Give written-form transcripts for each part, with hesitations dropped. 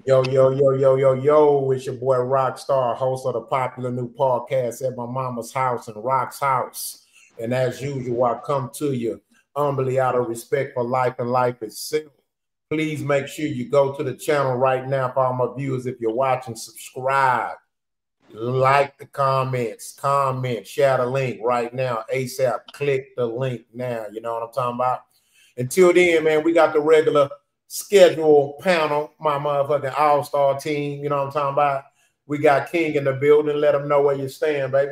Yo, yo, yo, yo, yo, yo, it's your boy Rockstar, host of the popular new podcast At My Mama's House and Rock's House. And as usual, I come to you humbly out of respect for life and life itself. Please make sure you go to the channel right now for all my viewers. If you're watching, subscribe, like the comments, comment, share the link right now. ASAP, click the link now. You know what I'm talking about? Until then, man, we got the regular schedule panel, my motherfucking all-star team. You know what I'm talking about? We got King in the building. Let them know where you stand, baby.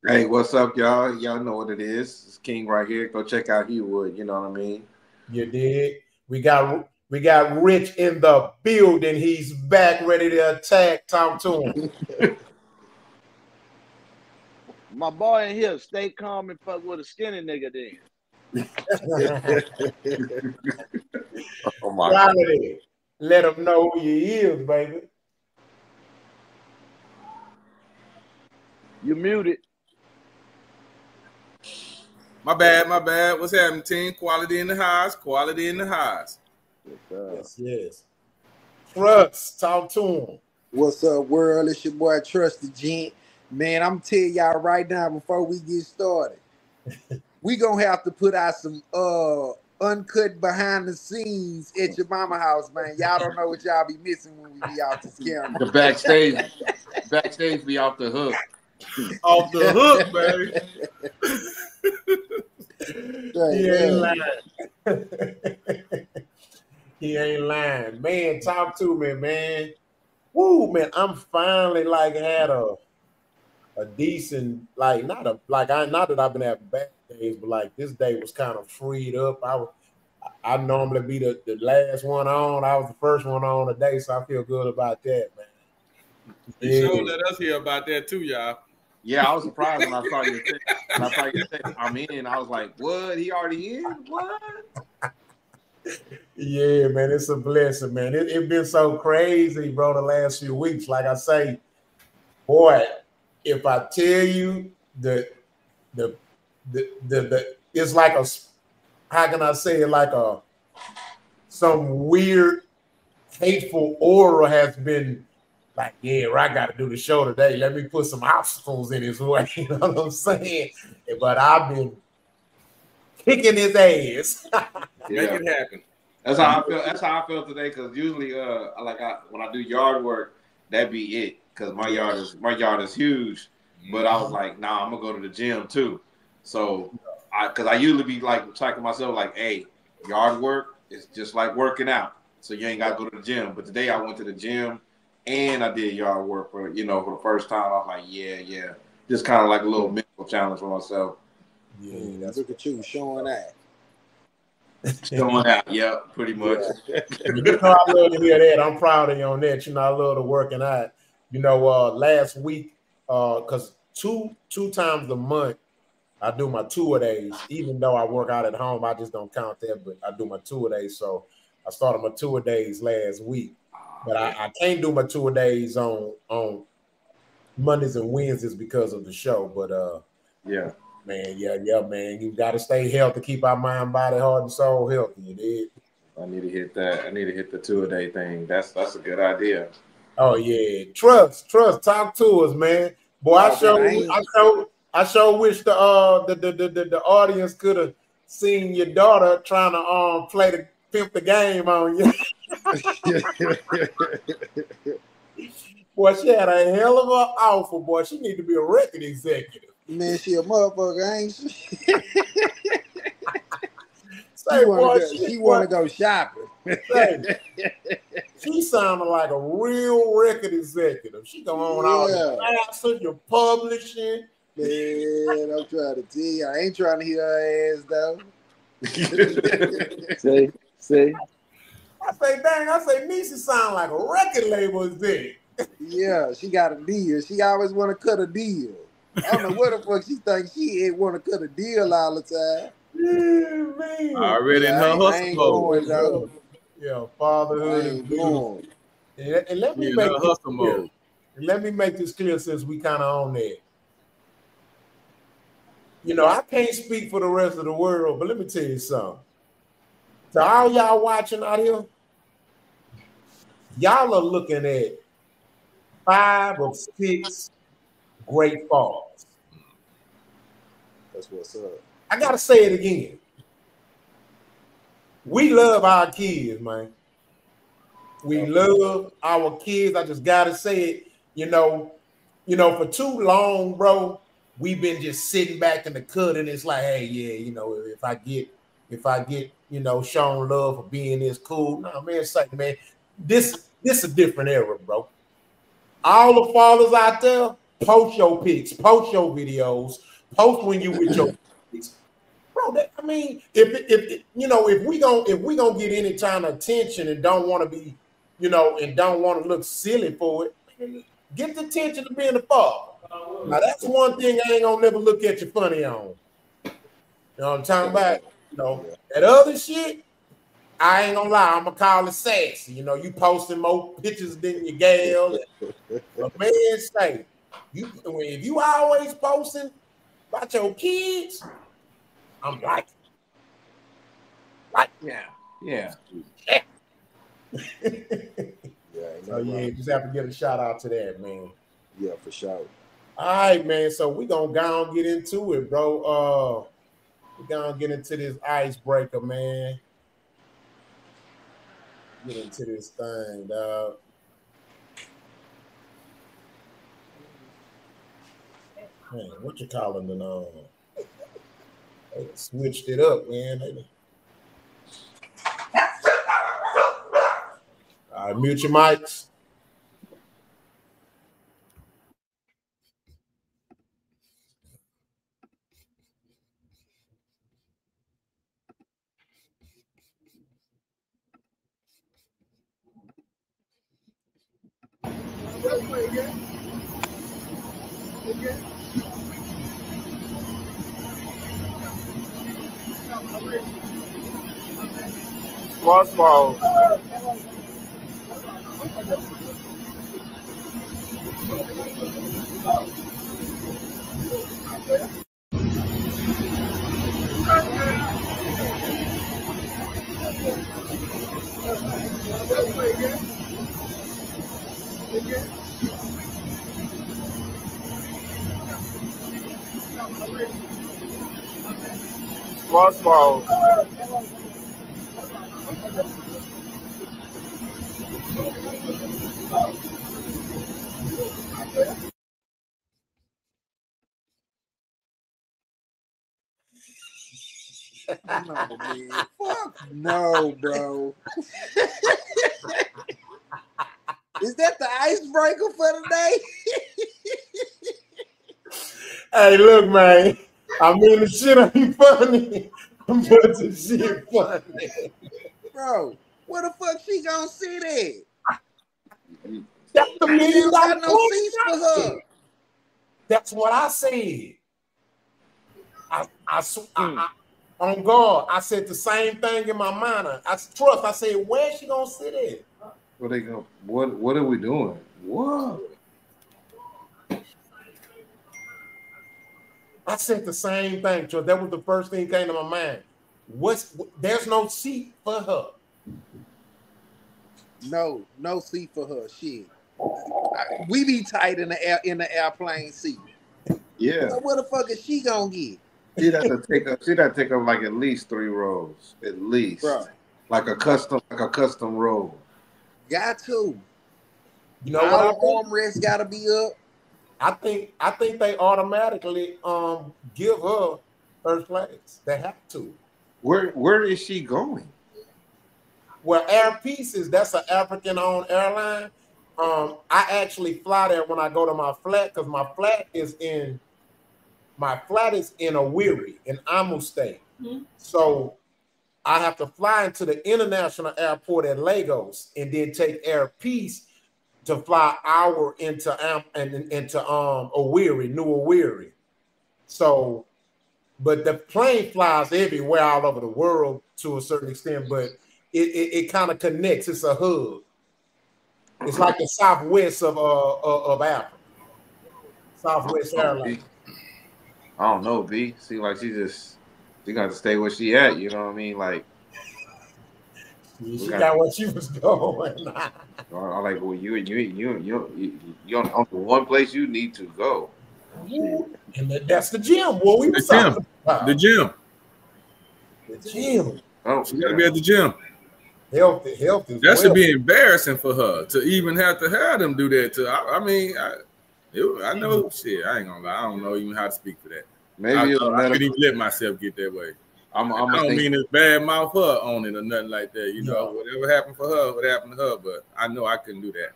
Hey, what's up, y'all? Y'all know what it is. It's King right here. Go check out Hewwood. You know what I mean? You did. We got Rich in the building. He's back, ready to attack. Talk to him. My boy in here, stay calm and fuck with a skinny nigga then. Oh my God. Let them know who you is, baby. You muted. My bad. What's happening, team? Quality in the highs. Quality in the highs. Yes. Trust, talk to him. What's up, world? It's your boy Trust the Gent. Man, I'm telling y'all right now before we get started, we gonna have to put out some uncut behind the scenes at your mama house, man. Y'all don't know what y'all be missing when we be out this camera. The backstage be off the hook. Off the hook, baby. He ain't lying. He ain't lying. Man, talk to me, man. Woo, man, I'm finally like had a decent, like not that I've been having bad days, but like this day was kind of freed up. I normally be the last one on. I was the first one on today, so I feel good about that, man. You sure let us hear about that too, y'all. Yeah, I was surprised when I saw your text. I'm in. I was like, what? He already in? What? Yeah, man, it's a blessing, man. It's been so crazy, bro, the last few weeks. Like I say, boy, if I tell you the it's like a, how can I say it, like some weird hateful aura has been like, yeah, I got to do the show today. Let me put some obstacles in his way. You know what I'm saying? But I've been kicking his ass. Make it happen. That's how I feel. That's how I feel today. Because usually, when I do yard work, that be it. Because my yard is huge. But I was like, nah, I'm gonna go to the gym too. So, because I usually be like talking myself like, hey, yard work is just like working out. So you ain't gotta go to the gym. But today I went to the gym and I did yard work for the first time. I was like, yeah. Just kind of like a little mental challenge for myself. Yeah, look at you showing that. Showing out, yeah, pretty much. Yeah. You know, I love to hear that. I'm proud of you on that. You know, I love the working out. You know, last week, because two times a month, I do my tour days. Even though I work out at home, I just don't count that, but I do my tour days. So I started my tour days last week. But I can't do my tour days on Mondays and Wednesdays because of the show. But yeah. Man, man. You got to stay healthy, keep our mind, body, heart, and soul healthy. You did. I need to hit that. I need to hit the 2-a-day thing. That's a good idea. Oh yeah, trust. Talk to us, man. Boy, I sure wish the audience could have seen your daughter trying to play the pimp the game on you. Boy, she had a hell of an offer, boy. She need to be a record executive. Man, she a motherfucker, ain't she? She want to go shopping. She sounded like a real record executive. She go on all the masters, your publishing. Man, I'm trying to tell you, I ain't trying to hear her ass though. See. I say, Niecy sound like a record label executive. Yeah, she got a deal. She always want to cut a deal. I don't know what the fuck she thinks she ain't want to cut a deal all the time. Yeah, man. Already in her hustle mode. Yeah, fatherhood is beautiful. And let me make this clear. And let me make this clear since we kind of on there. You know, I can't speak for the rest of the world, but let me tell you something. To all y'all watching out here, y'all are looking at 5 or 6 great fathers. That's what's up. I gotta say it again. We love our kids, man. We love our kids. I just gotta say it. You know, for too long, bro, we've been just sitting back in the cut, and it's like, hey, yeah, if I get, shown love for being this cool. No, man, it's like, man, this a different era, bro. All the fathers out there, post your pics, post your videos, post when you with your kids. Bro, if we gonna get any kind of attention and don't want to be, and don't want to look silly for it, get the attention of being a father. Now that's one thing I ain't gonna never look at you funny on. You know what I'm talking about? That other shit, I ain't gonna lie, I'm gonna call it sassy. You posting more pictures than your gal. But man, say, if you always posting about your kids, I'm like, yeah. So yeah, just have to give a shout out to that, man. Yeah, for sure. All right, man. So we gonna go and get into it, bro. We gonna get into this icebreaker, man. Get into this thing, dog. Man, what you calling it? They switched it up, man. All right, mute your mics. Small. Small. No, man. Fuck no, bro. Is that the icebreaker for today? Hey, look, man. I mean, the shit ain't funny, but the shit funny. Bro, where the fuck she gonna sit at? That's the We million don't got dollar no seats for her. That's what I said. On God, I said the same thing in my mind. I said, where's she gonna sit at? What are we doing? What? I said the same thing, Joe. That was the first thing that came to my mind. There's no seat for her. No seat for her. Shit. We be tight in the airplane seat. Yeah. So what the fuck is she gonna get? She'd have to take up like at least 3 rows. At least. Bro. Like a custom row. Got to. You know all what? The armrests gotta be up. I think they automatically give her first place. They have to. Where is she going? Well, Air Pieces, that's an African-owned airline. I actually fly there when I go to my flat because my flat is in Owerri in Imo State. Mm-hmm. So I have to fly into the international airport at Lagos and then take Air Peace to fly into Owerri, New Owerri. So, but the plane flies everywhere all over the world to a certain extent, but it kind of connects. It's a hub. It's like the Southwest of Africa. Southwest Airlines. I don't know, B. Seems like she got to stay where she at. You know what I mean? Like She got what she was going. I'm like, well, you on the one place you need to go. And that's the gym. What we was talking about. The gym. The gym. Oh, She gotta be at the gym. Health is that should be embarrassing for her to even have them do that. I know shit. I ain't gonna lie. I don't know even how to speak for that. Maybe I couldn't even let myself get that way. I don't mean to bad mouth her on it or nothing like that. You know, whatever happened for her, what happened to her. But I know I couldn't do that.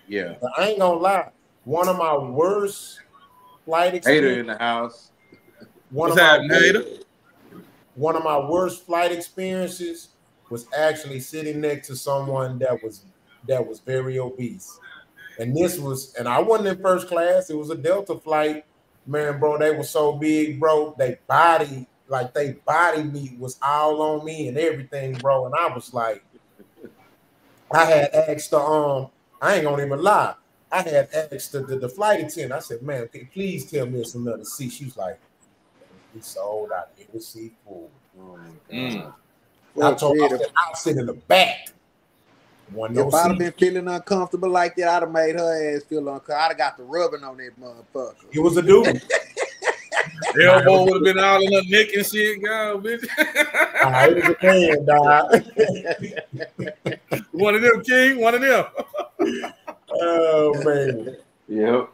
Yeah, but I ain't gonna lie. One of my worst flight experiences. Hater in the house. One of my worst flight experiences was actually sitting next to someone that was very obese. And I wasn't in first class. It was a Delta flight. Man, bro, they were so big, bro. They body meat was all on me and everything, bro. And I was like, I had asked I ain't gonna even lie. I had asked the flight attendant. I said, man, please tell me it's another seat. She was like, we sold out every seat full. I told her I'll sit in the back. If I'd have been feeling uncomfortable like that, I'd have made her ass feel uncomfortable. I'd have got the rubbing on that motherfucker. It was a dude. Elbow would have been all in her neck and shit, girl, bitch. It was a man, dog. One of them, King. One of them. Oh man. Yep.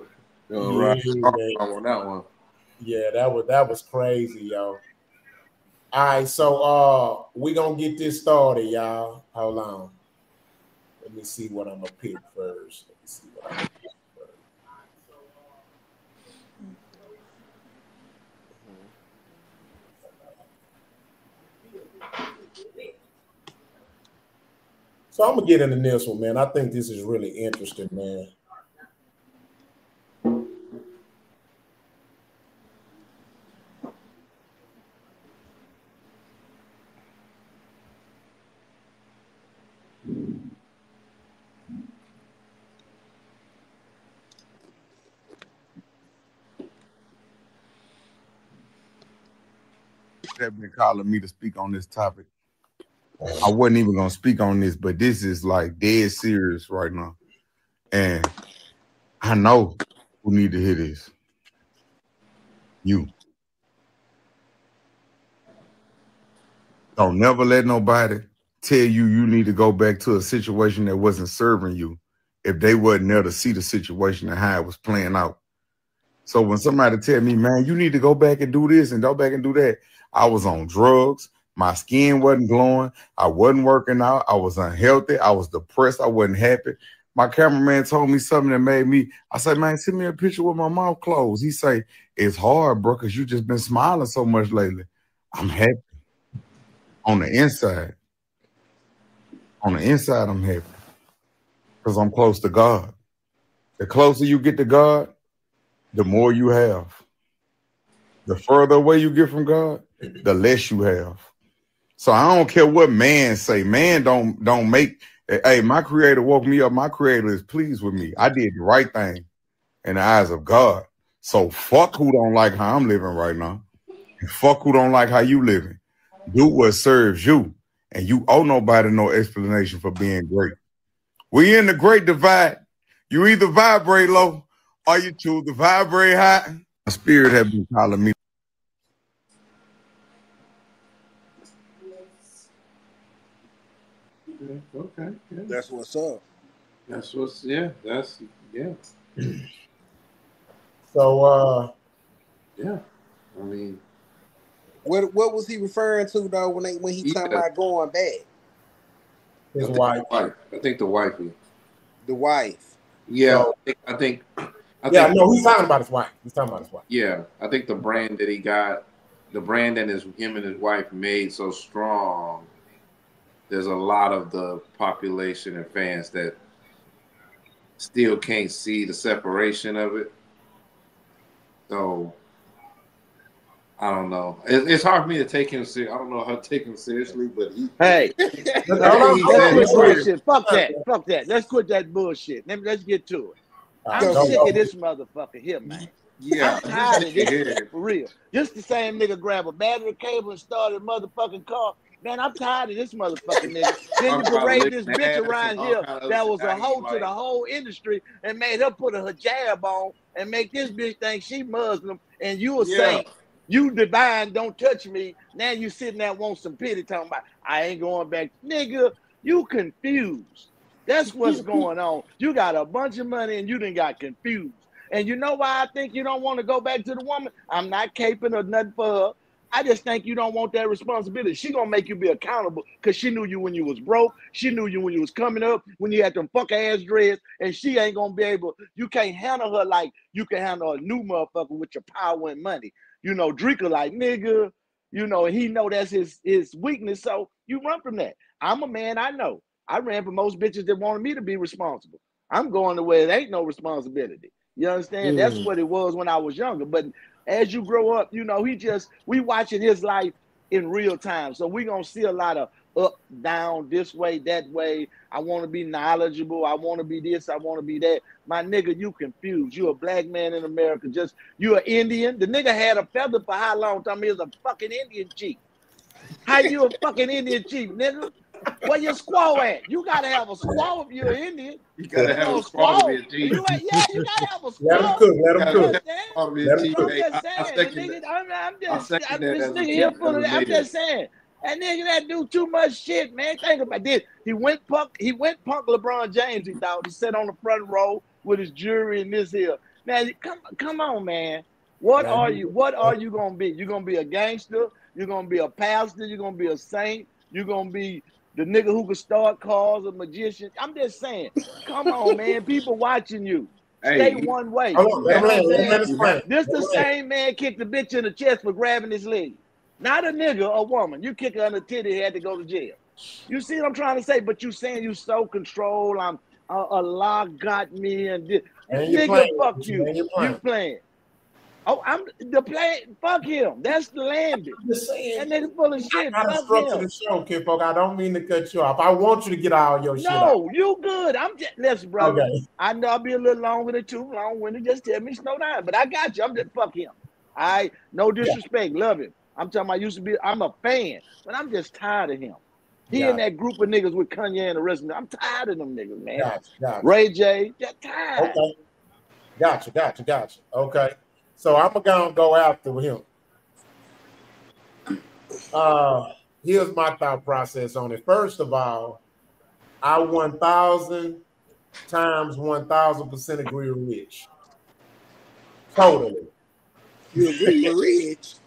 Right. On that one. Yeah, that was crazy, yo. All right, so we gonna get this started, y'all. Hold on. Let me see what I'm gonna pick first. So I'm gonna get into this one, man. I think this is really interesting, man. Have been calling me to speak on this topic. I wasn't even gonna speak on this, but this is like dead serious right now. And I know who need to hear this. You. Don't never let nobody tell you need to go back to a situation that wasn't serving you if they wasn't there to see the situation and how it was playing out. So when somebody tell me, man, you need to go back and do this and go back and do that, I was on drugs. My skin wasn't glowing. I wasn't working out. I was unhealthy. I was depressed. I wasn't happy. My cameraman told me something that made me, I said, man, send me a picture with my mouth closed. He say, it's hard, bro, because you just been smiling so much lately. I'm happy. On the inside. On the inside, I'm happy. Because I'm close to God. The closer you get to God, the more you have. The further away you get from God, the less you have. So I don't care what man say. Man don't make, hey, my creator woke me up. My creator is pleased with me. I did the right thing in the eyes of God. So fuck who don't like how I'm living right now. And fuck who don't like how you living. Do what serves you. And you owe nobody no explanation for being great. We in the great divide. You either vibrate low or you choose to vibrate high. My spirit has been calling me. Okay. Yeah. That's what's up. That's yeah. So yeah. I mean, what was he referring to though when he talking about going back? His wife. I think the wifey. The wife. Yeah, I think. No, he's talking about his wife. Yeah, I think the brand that he got, the brand that him and his wife made so strong. There's a lot of the population and fans that still can't see the separation of it. So I don't know. It's hard for me to take him seriously. I don't know how to take him seriously, but hey, let's quit bullshit. Fuck that. Let's quit that bullshit. Let's get to it. I'm sick of this motherfucker here, man. Yeah, I'm tired of this for real. Just the same nigga grab a battery cable and start a motherfucking car. Man, I'm tired of this motherfucking nigga. Then you parade this bitch around here that was a hoe to the whole industry and made her put a hijab on and make this bitch think she Muslim and you a saint. You divine, don't touch me. Now you sitting there want some pity talking about, I ain't going back. Nigga, you confused. That's what's going on. You got a bunch of money and you done got confused. And you know why I think you don't want to go back to the woman? I'm not caping or nothing for her. I just think you don't want that responsibility. She gonna make you be accountable because she knew you when you was broke. She knew you when you was coming up, when you had them fuck ass dreads, and she ain't gonna be able, you can't handle her like you can handle a new motherfucker with your power and money. You know, Drinker like, nigga, you know, he know that's his weakness, so you run from that. I'm a man, I know. I ran from most bitches that wanted me to be responsible. I'm going to where there ain't no responsibility. You understand? That's what it was when I was younger. But as you grow up, you know, we watching his life in real time. So we gonna see a lot of up, down, this way, that way. I want to be knowledgeable. I want to be this. I want to be that. My nigga, you confused. You a black man in America. You an Indian. The nigga had a feather for how long? Tell me he was a fucking Indian chief. How you a fucking Indian chief, nigga? Where your squaw at? You gotta have a squaw if you're Indian. You gotta have a squaw to be a chief. You gotta have a squaw. Let him cook. Let him cook. I'm just saying. That nigga that do too much shit, man. Think about this. He went punk LeBron James, he thought. He sat on the front row with his jewelry and this here. Now, come on, man. What are you gonna be? You gonna be a gangster? You're gonna be a pastor? You're gonna be a saint? You're gonna be the nigga who can start cars, a magician? I'm just saying, come on, man. People watching you. Stay one way. This the same man kicked the bitch in the chest for grabbing his leg. Not a nigga, a woman. You kick her on the titty, had to go to jail. You see what I'm trying to say? But you saying you so controlled. I'm Allah got me and this. Nigga, fuck you. You playing. Oh, I'm the play. Fuck him. That's the landing. I'm just saying. And nigga full of shit. I gotta structure the show, kid, folk. I don't mean to cut you off. I want you to get all your shit out. No, you good. I'm just listen, brother. Okay. I know I'll be a little longer than too long-winded. Just tell me slow down. But I got you. I'm just fuck him. No disrespect. Love him. I'm talking about I'm a fan, but I'm just tired of him. He in that group of niggas with Kanye and the rest of them. I'm tired of them niggas, man. Gotcha. Ray J, just tired. Okay. Gotcha. Okay. So I'm gonna go after him. Here's my thought process on it. First of all, I 1,000 times 1,000% agree with Rich. Totally. You agree with Rich?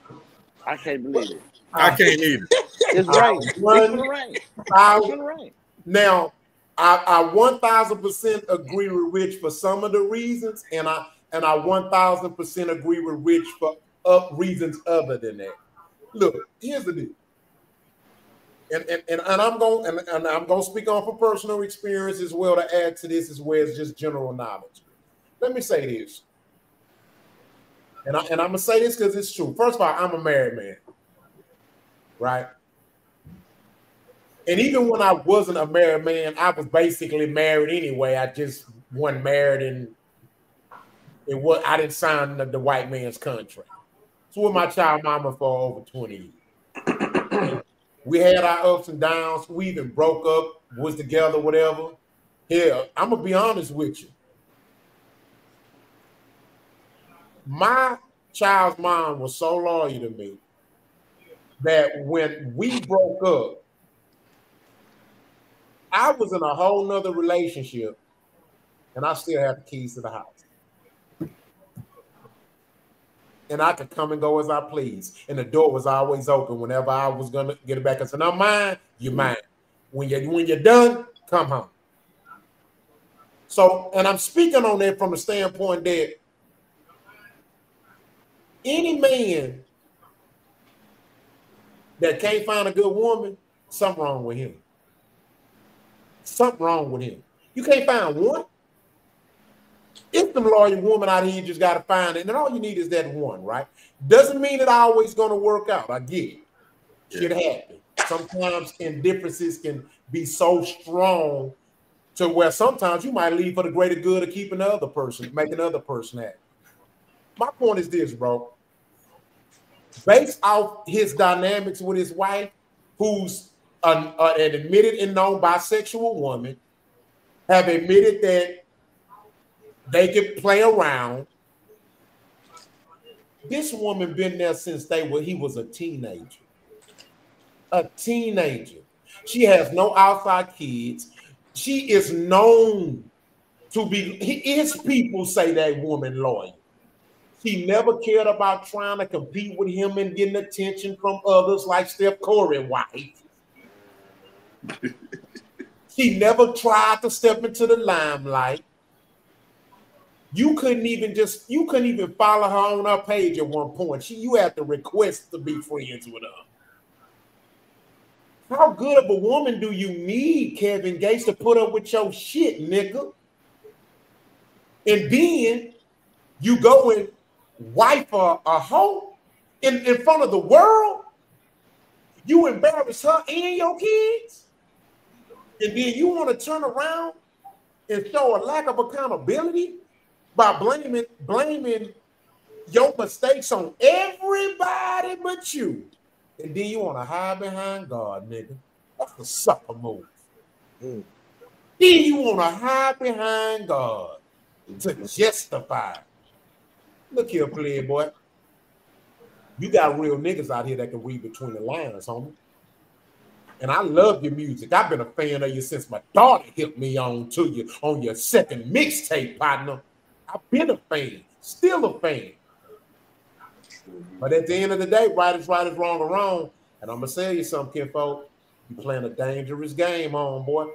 I can't believe it. I can't either. It's right. It's gonna rain. Now, I 1,000% agree with Rich for some of the reasons, and I 1,000% agree with Rich for reasons other than that. Look, here's the deal, and I'm gonna speak on for personal experience as well to add to this as well as just general knowledge. Let me say this, and I'm gonna say this because it's true. First of all, I'm a married man, right? And even when I wasn't a married man, I was basically married anyway. I just wasn't married and I didn't sign the white man's contract. So with my child mama for over 20 years. We had our ups and downs. We even broke up, was together, whatever. Hell, I'm gonna be honest with you. My child's mom was so loyal to me that when we broke up, I was in a whole nother relationship and I still had the keys to the house. And I could come and go as I please. And the door was always open whenever I was gonna get it back. I said, "I'm mine, you're mine. When you're done, come home." So, and I'm speaking on that from the standpoint that any man that can't find a good woman, something wrong with him. Something wrong with him. You can't find one. If the loyal woman out here, you just got to find it. And all you need is that one, right? Doesn't mean it always going to work out. I get it. Shit happens. Sometimes differences can be so strong to where sometimes you might leave for the greater good of keeping the other person, making the other person happy. My point is this, bro. Based off his dynamics with his wife, who's an admitted and known bisexual woman, have admitted that they can play around. This woman been there since he was a teenager. A teenager. She has no outside kids. She is known to be, his people say that woman loyal. She never cared about trying to compete with him and getting attention from others like Steph Curry wife. She never tried to step into the limelight. You couldn't even follow her on her page at one point. You had to request to be friends with her. How good of a woman do you need, Kevin Gates, to put up with your shit, nigga? And then you go and wife a hoe in front of the world. You embarrass her and your kids. And then you want to turn around and show a lack of accountability by blaming your mistakes on everybody but you. And then you want to hide behind God, nigga. That's a sucker move. Then you want to hide behind God to justify. Look here, playboy. You got real niggas out here that can read between the lines, homie. And I love your music. I've been a fan of you since my daughter hit me on to you on your second mixtape, partner. I've been a fan, still a fan. But at the end of the day, right is wrong is wrong. And I'm going to tell you something, kinfolk. You playing a dangerous game, homeboy.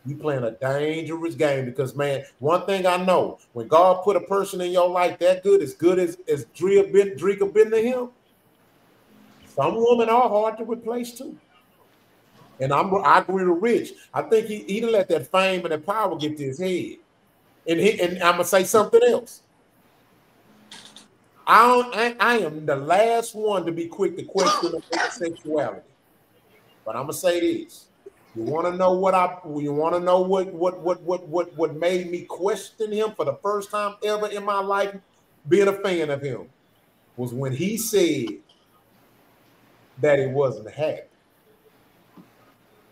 You playing a dangerous game because, man, one thing I know, when God put a person in your life that good as Drika been to him, some women are hard to replace too. And I agree with Rich. I think he didn't let that fame and that power get to his head. And I'm going to say something else. I am the last one to be quick to question sexuality. But I'm going to say this. You want to know what made me question him for the first time ever in my life, being a fan of him, was when he said that he wasn't happy.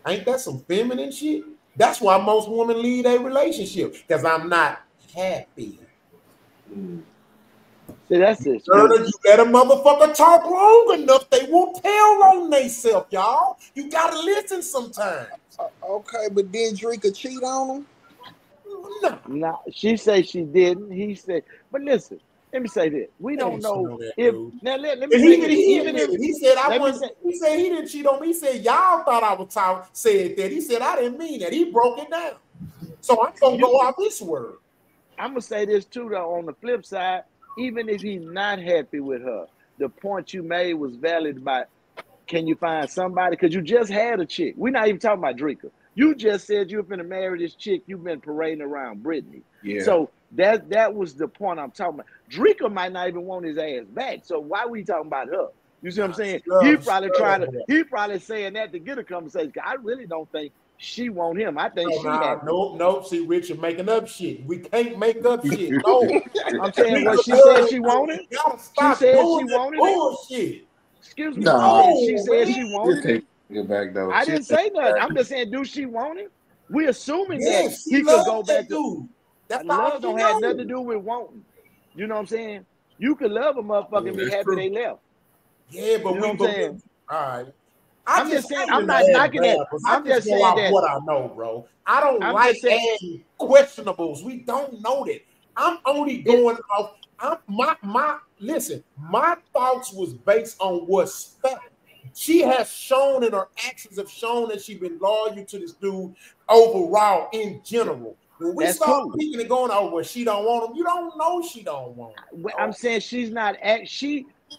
Ain't that some feminine shit? That's why most women leave a relationship, because I'm not happy. See, that's it. You let a motherfucker talk long enough, they won't tell on themselves, y'all. You gotta listen sometimes. Okay, but did Drika cheat on him? No, she said she didn't. He said, but listen, let me say this. We don't know if now let me say this. He said he didn't cheat on me. He said y'all thought I was said that. He said I didn't mean that. He broke it down. So I'm gonna go off this word. I'm gonna say this too, though. On the flip side, even if he's not happy with her, the point you made was valid about can you find somebody? Because you just had a chick. We're not even talking about Drika. You just said you were going to marry this chick you've been parading around, Brittany. Yeah. So that was the point I'm talking about. Drika might not even want his ass back. So why are we talking about her? You see what I'm saying? He probably saying that to get a conversation. I really don't think she want him. I think No. See, Rich, you're making up shit. We can't make up shit. No. I'm saying what she said she wanted. She said she wanted bullshit. Excuse me. No, she said she wanted it. Get back though. I didn't say nothing. I'm just saying, do she want it? We assuming that he could go back to. That love don't have nothing to do with wanting. You know what I'm saying? You could love a motherfucker and be happy they left. Yeah, but you know what I'm saying? All right. I'm just saying, I'm not knocking it. I'm just saying that. What I know, bro. I don't like adding questionables. We don't know that. I'm only going off. Listen, my thoughts was based on what's fact. She has shown, and her actions have shown that she's been loyal to this dude overall in general. When we start speaking and going, oh, well, she don't want him, you don't know she don't want him. I'm saying she's not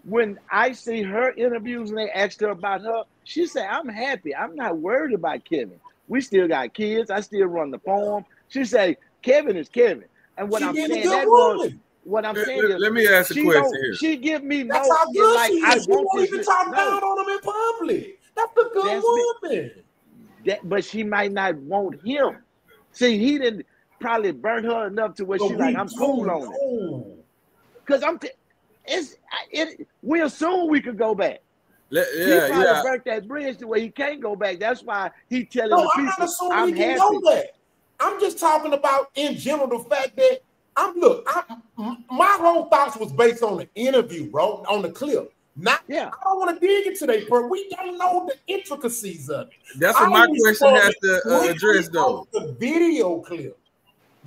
when I see her interviews and they asked her about her, she said, I'm happy. I'm not worried about Kevin. We still got kids. I still run the farm. She said, Kevin is Kevin. And what I'm saying what I'm saying is, let me ask a question here. She give me no, that's how good like, she is. I she won't even talk down on him in public. That's a good woman. But she might not want him. See, he didn't probably burn her enough to where she's like, I'm cool on it. Because we assume we could go back. He probably burnt that bridge to where he can't go back. That's why he telling the people, I'm not assuming I'm he can happy. go back. I'm just talking about in general the fact that my whole thoughts was based on the interview, bro, on the clip. I don't want to dig into that, bro. We don't know the intricacies of it. That's what my question has to address, though. The video clip.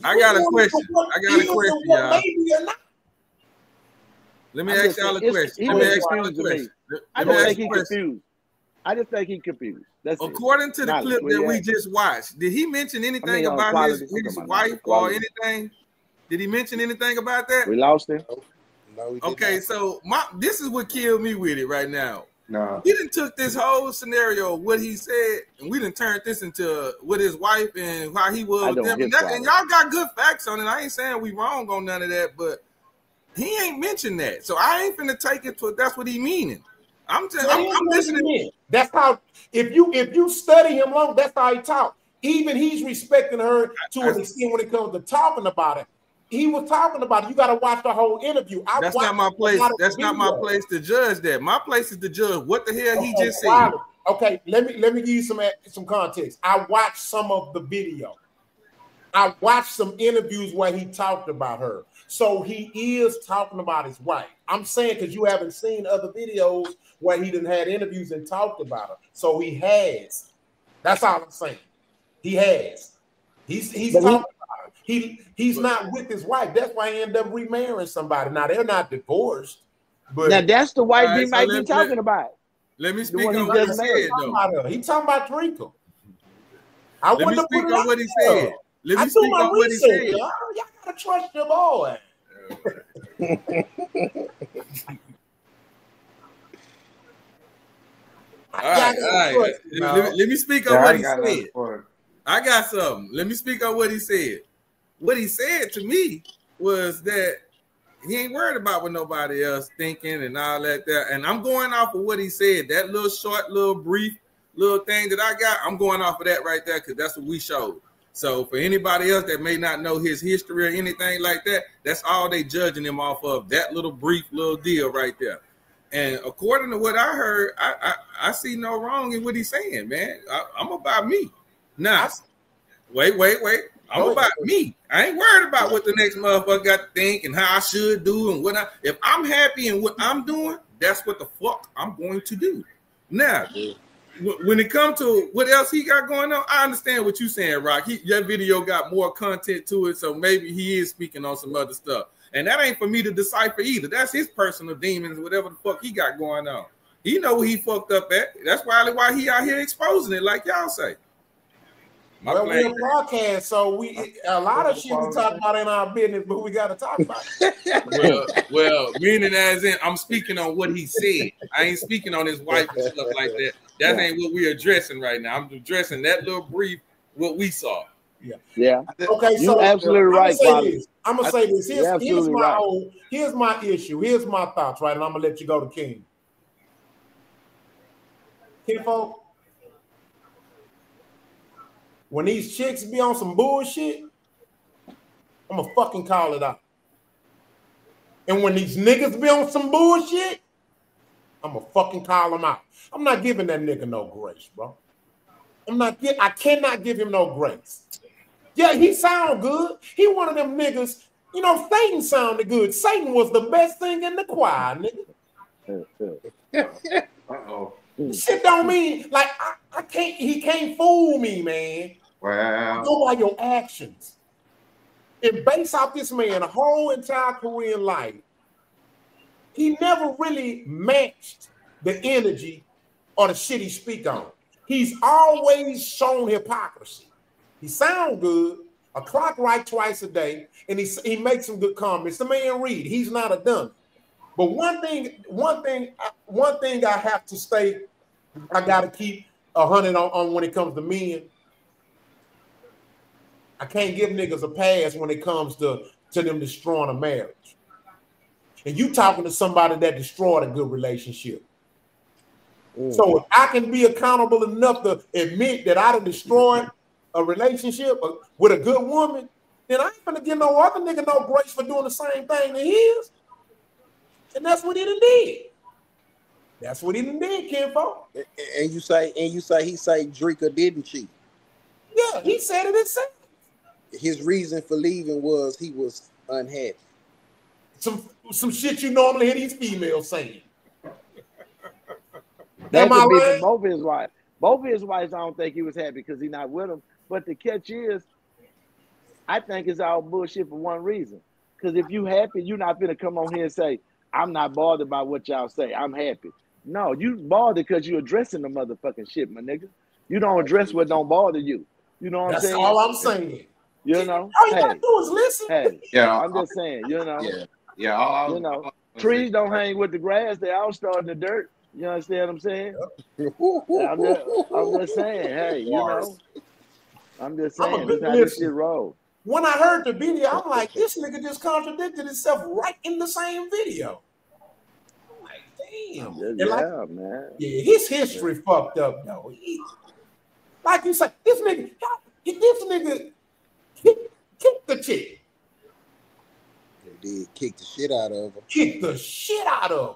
I got a question, y'all. Let me ask y'all a question. I just think he's confused. I just think he's confused. According to the clip that we just watched, did he mention anything about his wife or anything? Did he mention anything about that? We lost him. No, okay, so this is what killed me with it right now. No. He done took this whole scenario, what he said, and we done turned this into with his wife and how he was with them. And y'all got good facts on it. I ain't saying we wrong on none of that, but he ain't mentioned that. So I ain't finna take it to that's what he meaning. I'm listening. That's how if you study him long, that's how he talk. Even he's respecting her to an extent when it comes to talking about it. He was talking about it. You got to watch the whole interview. That's not my place. That's not my place to judge that. My place is to judge what the hell he just said. Okay, let me give you some context. I watched some of the video. I watched some interviews where he talked about her. So he is talking about his wife. I'm saying because you haven't seen other videos where he didn't had interviews and talked about her. So he has. That's all I'm saying. He has. He's talking about her. He's not with his wife. That's why he ended up remarrying somebody. Now they're not divorced. But now that's the wife he might be talking about. Let me speak on what he said, though. He's talking about Trinkle. Let me speak on what he said. Let me speak on what he said. Y'all gotta trust your boy. All right. Let me speak on what he said. I got something. Let me speak on what he said. What he said to me was that he ain't worried about what nobody else thinking and all that. And I'm going off of what he said. That little short, little brief, little thing that I got, I'm going off of that right there because that's what we showed. So for anybody else that may not know his history or anything like that, that's all they judging him off of, that little brief little deal right there. And according to what I heard, I see no wrong in what he's saying, man. I'm about me. Now, wait. I'm about me. I ain't worried about what the next motherfucker got to think and how I should do and what if I'm happy in what I'm doing, that's what the fuck I'm going to do. Now, when it comes to what else he got going on, I understand what you're saying, Rock. That video got more content to it, so maybe he is speaking on some other stuff. And that ain't for me to decipher either. That's his personal demons, whatever the fuck he got going on. He know what he fucked up at. That's probably why he out here exposing it, like y'all say. Well, we're a broadcast, so a lot of shit we talk about in our business, but we got to talk about it. well, meaning as in, I'm speaking on what he said. I ain't speaking on his wife and stuff like that. That ain't what we're addressing right now. I'm addressing that little brief, what we saw. Yeah. Okay, so you're absolutely right. I'm gonna say this. Here's my issue. Here's my thoughts, right? And I'm gonna let you go to King. Kinfolk. When these chicks be on some bullshit, I'm gonna fucking call it out. And when these niggas be on some bullshit, I'm gonna fucking call them out. I'm not giving that nigga no grace, bro. I cannot give him no grace. Yeah, he sound good. He one of them niggas. You know, Satan sounded good. Satan was the best thing in the choir, nigga. Shit don't mean like I can't. He can't fool me, man. Wow. Go by your actions. And base off this man a whole entire career in life, he never really matched the energy or the shit he speak on. He's always shown hypocrisy. He sound good, a clock right twice a day, and he makes some good comments. The man read. He's not a dummy. But one thing I have to state, I got to keep 100 on when it comes to men. I can't give niggas a pass when it comes to them destroying a marriage. And you talking to somebody that destroyed a good relationship. So if I can be accountable enough to admit that I done destroyed a relationship with a good woman, then I ain't gonna give no other nigga no grace for doing the same thing to his. And that's what he done did. That's what he did, kinfolk. And you say he say Drika didn't cheat. Yeah, he said it himself. His reason for leaving was he was unhappy. Some shit you normally hear these females saying. That could be for both of his wives. Both of his wives, I don't think he was happy because he's not with them. But the catch is, I think it's all bullshit for one reason. Because if you happy, you're not gonna come on here and say, I'm not bothered by what y'all say. I'm happy. No, you bothered because you're addressing the motherfucking shit, my nigga. You don't address what don't bother you. You know what I'm saying? That's all I'm saying. You know? All you gotta do is listen. Hey, yeah, I'm just saying, you know. Yeah, you know, trees don't hang with the grass, they all start in the dirt. You understand what I'm saying? I'm just saying, hey, you know. I'm just saying, this how this shit roll. When I heard the video, I'm like, this nigga just contradicted himself right in the same video. I'm like, damn. Yeah, man. Yeah, his history fucked up, though. Like you said, this nigga kicked the chick. They did kick the shit out of him. Kick the shit out of him.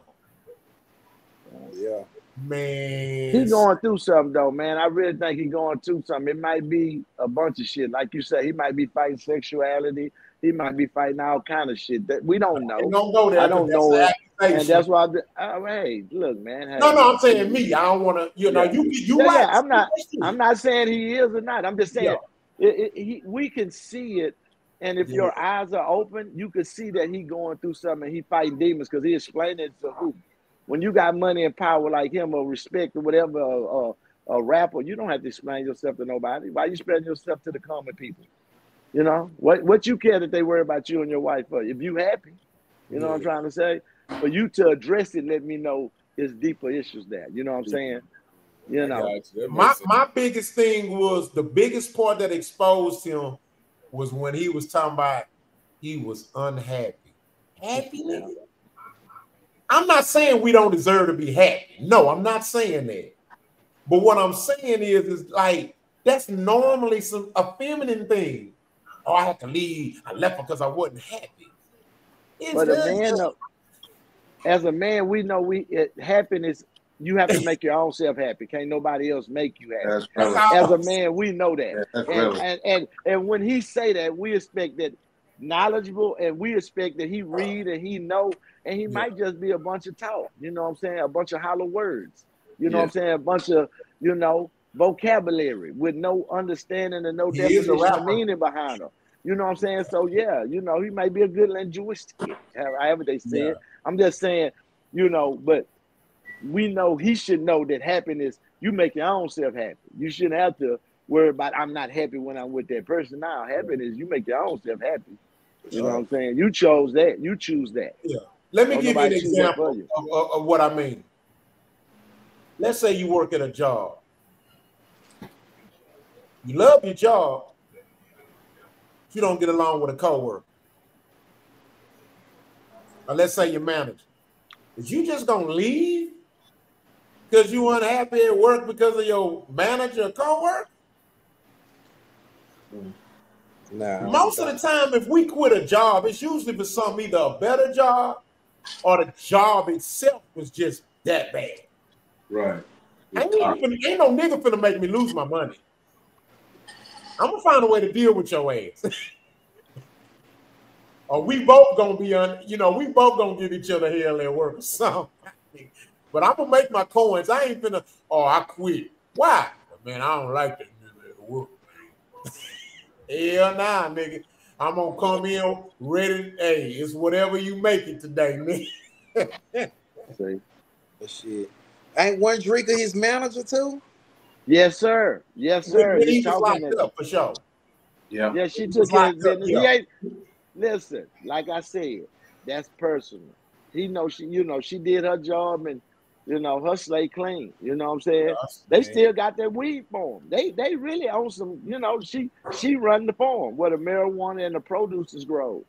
Yeah. Man. He's going through something, though, man. I really think he's going through something. It might be a bunch of shit. Like you said, he might be fighting sexuality. He might be fighting all kind of shit that we don't know. Don't go there, I don't know it. And that's why hey, look, man. Hey, no, I'm saying me. I don't want to, you know, you right. I'm not saying he is or not. I'm just saying we can see it. And if your eyes are open, you can see that he going through something and he fighting demons because he explained it to who. When you got money and power like him or respect or whatever, a rapper, you don't have to explain yourself to nobody. Why you explain yourself to the common people? You know, what you care that they worry about you and your wife for? If you happy, you know what I'm trying to say? For you to address it, let me know there's deeper issues there. You know what I'm saying? You know. My biggest thing was the biggest part that exposed him was when he was talking about he was unhappy. Happy nigga? I'm not saying we don't deserve to be happy. No, I'm not saying that. But what I'm saying is like that's normally a feminine thing. Oh, I had to leave. I left because I wasn't happy. But a man, as a man, we know happiness. You have to make your own self happy. Can't nobody else make you happy. As a man, we know that. And when he say that, we expect that knowledgeable, and we expect that he read and he know, and he might just be a bunch of talk. You know what I'm saying? A bunch of hollow words. You know what I'm saying? A bunch of, you know, vocabulary with no understanding and no definition of meaning behind them. You know what I'm saying? So yeah, you know, he might be a good linguist, however they say it. I'm just saying, you know, but we know he should know that happiness, you make your own self happy. You shouldn't have to worry about I'm not happy when I'm with that person. Now, happiness, you make your own self happy. You know what I'm saying? You chose that. You choose that. Yeah. Let me give you an example of what I mean. Let's say you work at a job. You love your job. You don't get along with a coworker. Or let's say your manager. Is you just gonna leave because you unhappy at work because of your manager or coworker? Nah. Most of the time, if we quit a job, it's usually for something either a better job or the job itself was just that bad. Right. Ain't no nigga finna make me lose my money. I'm gonna find a way to deal with your ass. Or we both gonna be we both gonna give each other hell at work or something. But I'm gonna make my coins. I ain't finna, I quit. Why? Man, I don't like that nigga at work, man. Hell nah, nigga. I'm gonna come in ready. Hey, it's whatever you make it today, nigga. See? Shit. Ain't one Drika his manager too? Yes, sir. Yes, sir. He was locked up for sure. Yeah. Yeah, she took his business. He ain't. Listen, like I said, that's personal. He knows she did her job and her slate clean. You know what I'm saying? Yes, they still got that weed for him. They really own some, she run the farm where the marijuana and the produces grow.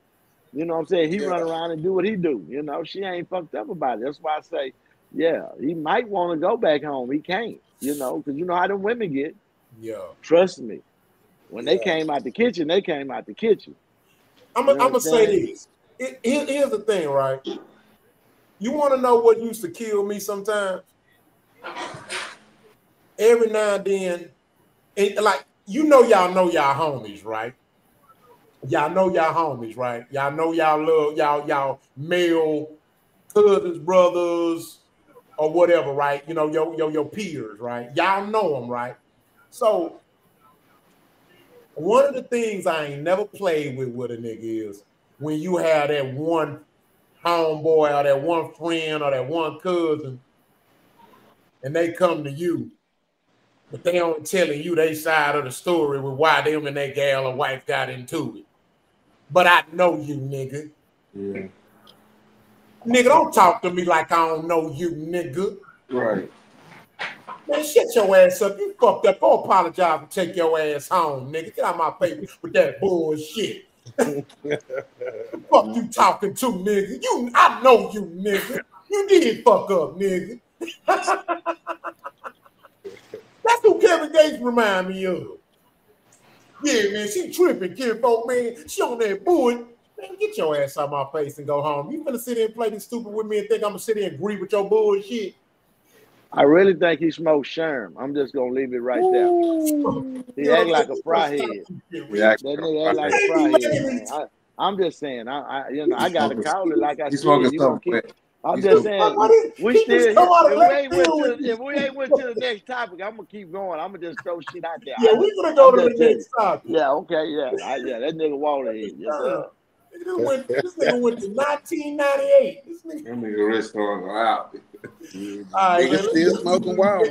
You know what I'm saying? He run around and do what he do. She ain't fucked up about it. That's why I say, yeah, he might want to go back home. He can't, because you know how them women get. Yeah. Trust me. When they came out the kitchen, they came out the kitchen. I'm gonna say this. Here's the thing, right? You want to know what used to kill me sometimes? Every now and then, like, y'all know y'all homies, right? Y'all know y'all homies, right? Y'all know y'all love y'all male cousins, brothers, or whatever, right? You know, your peers, right? Y'all know them, right? So one of the things I ain't never played with a nigga is when you have that one homeboy or that one friend or that one cousin and they come to you, but they don't telling you their side of the story with why them and their gal or wife got into it. But I know you, nigga. Yeah. Nigga, don't talk to me like I don't know you, nigga. Right. Man, shut your ass up. You fucked up. Go apologize and take your ass home, nigga. Get out my face with that bullshit. Fuck you talking to, nigga. I know you, nigga. You did fuck up, nigga. That's who Kevin Gates remind me of. Yeah, man, she tripping, kid folk, man. She on that bull. Man, get your ass out my face and go home. You finna sit here and play this stupid with me and think I'm gonna sit here and agree with your bullshit? I really think he smoked Sherm. I'm just gonna leave it right there. He act like a fry head. That nigga act like a fry head, man. I'm just saying. I gotta call it like I said. You gonna keep. I'm just saying. We still. If we ain't went to the next topic, I'm gonna keep going. I'm gonna just throw shit out there. Yeah, we're gonna go to the next topic. Yeah. Okay. Yeah. That nigga Wallerhead. Yes, sir. This nigga went to 1998. This nigga wrist on out. Nigga still smoking wild.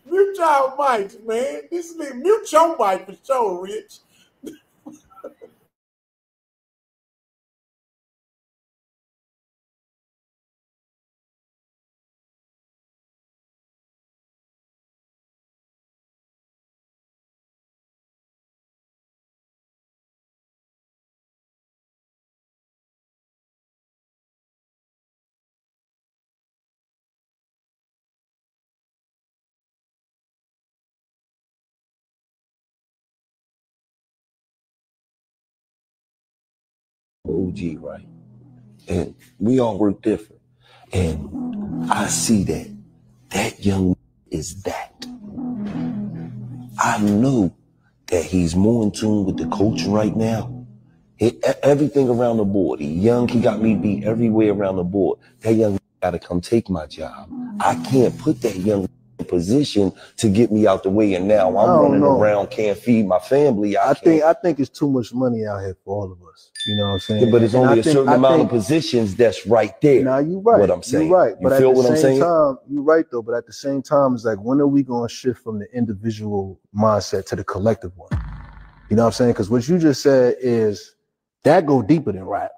Mute y'all mics, man. This nigga, mute your mic for sure, Rich. OG, right? And we all work different. And I see that young is that. I know that he's more in tune with the culture right now. Everything around the board. He young, he got me beat everywhere around the board. That young gotta come take my job. I can't put that young in position to get me out the way, and now I'm running around, can't feed my family. I think it's too much money out here for all of us. You know what I'm saying? Yeah, but it's only a certain amount of positions that's right there. Now you're right. What I'm saying. You're right. You feel what I'm saying? You're right though. But at the same time, it's like, when are we going to shift from the individual mindset to the collective one? You know what I'm saying? Because what you just said is that go deeper than rap.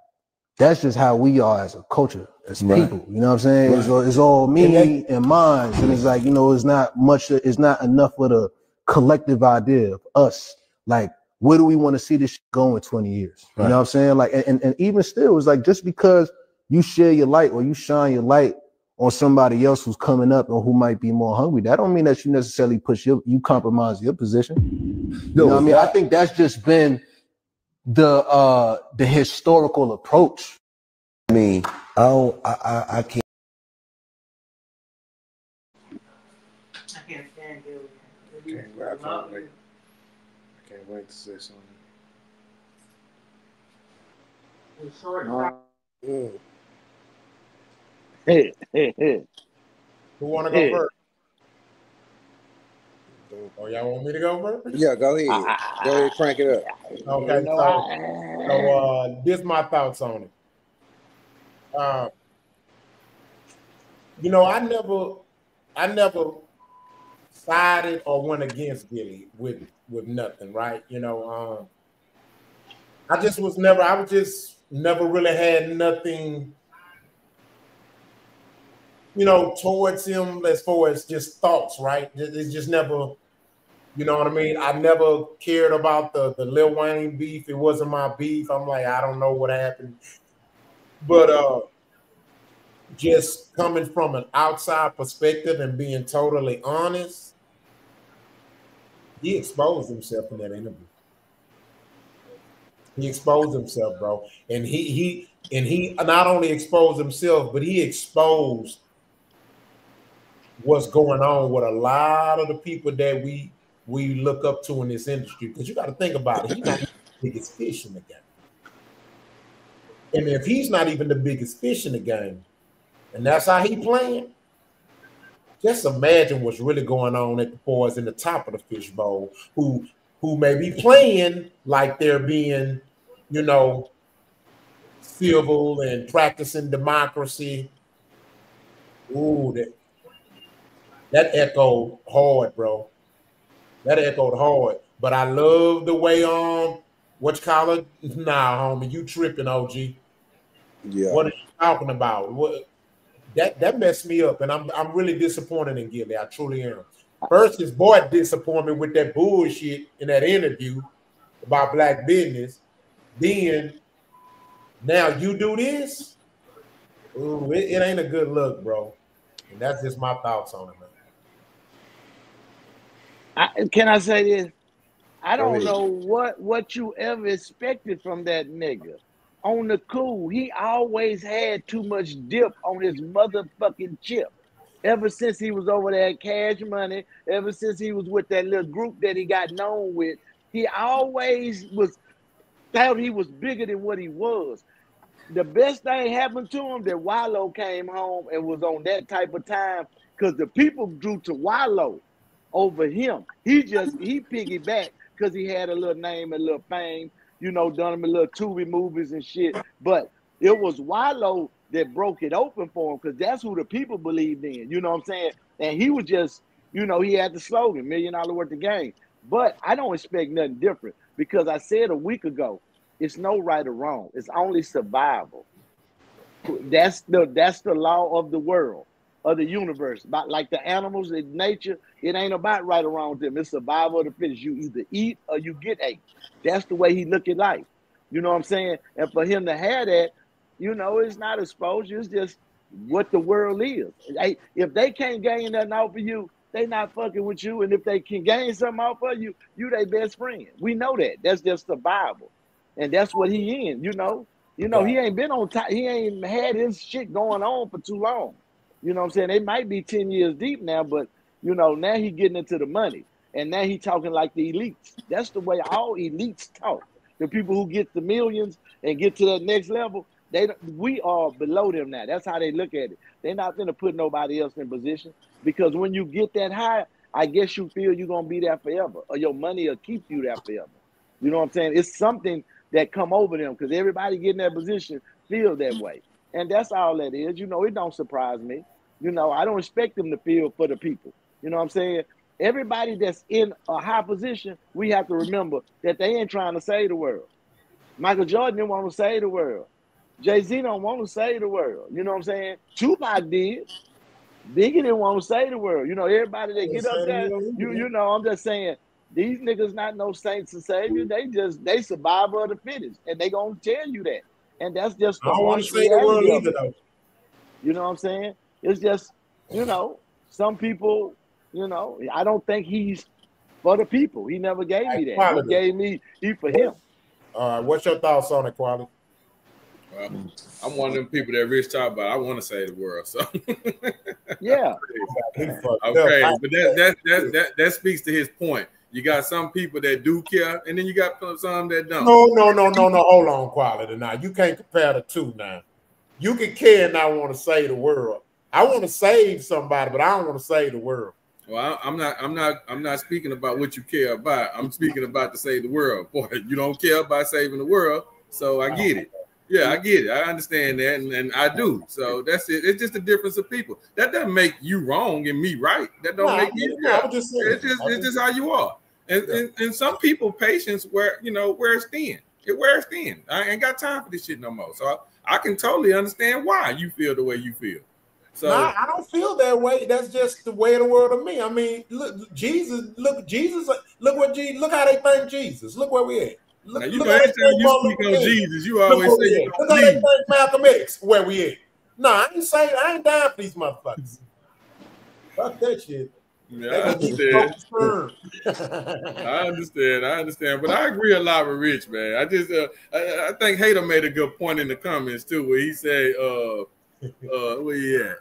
That's just how we are as a culture, as people. You know what I'm saying? Right. It's all me and mine, and it's like, it's not much. It's not enough for the collective idea of us. Like, where do we want to see this shit go in 20 years? You know what I'm saying? Like, and even still, it's like, just because you share your light or you shine your light on somebody else who's coming up or who might be more hungry, that don't mean that you necessarily you compromise your position. You know what I mean? I think that's just been the historical approach. I mean, I can't. I can't stand Gillie. I can't wait to say something. It's short. Who want to go first? Oh, y'all want me to go first? Yeah, go ahead. Go ahead, crank it up. Okay, so this is my thoughts on it. I never sided or went against Gillie with nothing, right? I just never really had nothing, towards him as far as just thoughts, right? It's just never, you know what I mean? I never cared about the Lil Wayne beef. It wasn't my beef. I'm like, I don't know what happened. But just coming from an outside perspective and being totally honest, he exposed himself in that interview. He exposed himself, bro. And he not only exposed himself, but he exposed what's going on with a lot of the people that we look up to in this industry. Because you got to think about it. He's not the biggest fish in the game. And if he's not even the biggest fish in the game, and that's how he playing, just imagine what's really going on at the boys in the top of the fishbowl who may be playing like they're being, you know, civil and practicing democracy. Ooh, that echoed hard, bro. That echoed hard. But I love the way what you call it? Nah, homie, you tripping, OG. Yeah. What are you talking about? What that messed me up, and I'm really disappointed in Gillie. I truly am. First, his boy disappointed me with that bullshit in that interview about black business. Then, now you do this? Ooh, it ain't a good look, bro. And that's just my thoughts on it, man. Can I say this? I don't know what you ever expected from that nigga. On the cool, he always had too much dip on his motherfucking chip. Ever since he was over there at Cash Money, ever since he was with that little group that he got known with, he always thought he was bigger than what he was. The best thing happened to him that Wallow came home and was on that type of time because the people drew to Wallow over him. He piggybacked because he had a little name and a little fame, you know, done him a little Tubi movies and shit. But it was Wallow that broke it open for him because that's who the people believed in, you know what I'm saying? And he was just, you know, he had the slogan, $1 million worth of game. But I don't expect nothing different because I said a week ago, it's no right or wrong. It's only survival. That's the law of the world, of the universe. About like the animals in nature, it ain't about right or wrong with them. It's survival of the fittest. You either eat or you get ate. That's the way he look at life. You know what I'm saying? And for him to have that, you know, it's not exposure. It's just what the world is. If they can't gain nothing off of you, they not fucking with you. And if they can gain something off of you, you their best friend. We know that. That's just survival. And that's what he in, you know. You know, he ain't been on top. He ain't had his shit going on for too long. You know what I'm saying? They might be 10 years deep now, but, you know, now he getting into the money. And now he talking like the elites. That's the way all elites talk. The people who get the millions and get to that next level, we are below them now. That's how they look at it. They're not going to put nobody else in position because when you get that high, I guess you feel you're going to be there forever or your money will keep you there forever. You know what I'm saying? It's something that come over them because everybody getting that position feel that way. And that's all that is. You know, it don't surprise me. You know, I don't expect them to feel for the people. You know what I'm saying? Everybody that's in a high position, we have to remember that they ain't trying to save the world. Michael Jordan didn't want to save the world. Jay-Z don't want to save the world. You know what I'm saying? Tupac did. Biggie didn't want to save the world. You know, everybody that get up there, you know, I'm just saying, these niggas not no saints and saviors. They survival of the fittest. And they gonna tell you that. And that's just the harsh reality of it. You know what I'm saying? It's just, you know, some people, you know, I don't think he's for the people. He never gave me that. He gave me, he for him. What's your thoughts on it, Quality? I'm one of them people that Rich talk about. I want to save the world, so yeah. Okay, but that speaks to his point. You got some people that do care, and then you got some that don't. No. Hold on, Quality. Now you can't compare the two. Now you can care and not want to save the world. I want to save somebody, but I don't want to save the world. Well, I'm not speaking about what you care about. I'm speaking about to save the world. Boy, you don't care about saving the world, so I get it. Yeah, I get it. I understand that, and I do. So that's it. It's just a difference of people. That doesn't make you wrong and me right. That don't make me. It's just how you are. And some people patience wears thin. It wears thin. I ain't got time for this shit no more. So I can totally understand why you feel the way you feel. So I don't feel that way. That's just the way of the world to me. I mean, look, Jesus. Look how they thank Jesus. Look where we at. Look, now, you know, every time you speak on Jesus, you always say, look how they thank Malcolm X. Where we at? No, I ain't dying for these motherfuckers. Fuck that shit. Yeah, I understand. I understand. But I agree a lot with Rich, man. I just I think Hater made a good point in the comments too, where he said, where he at?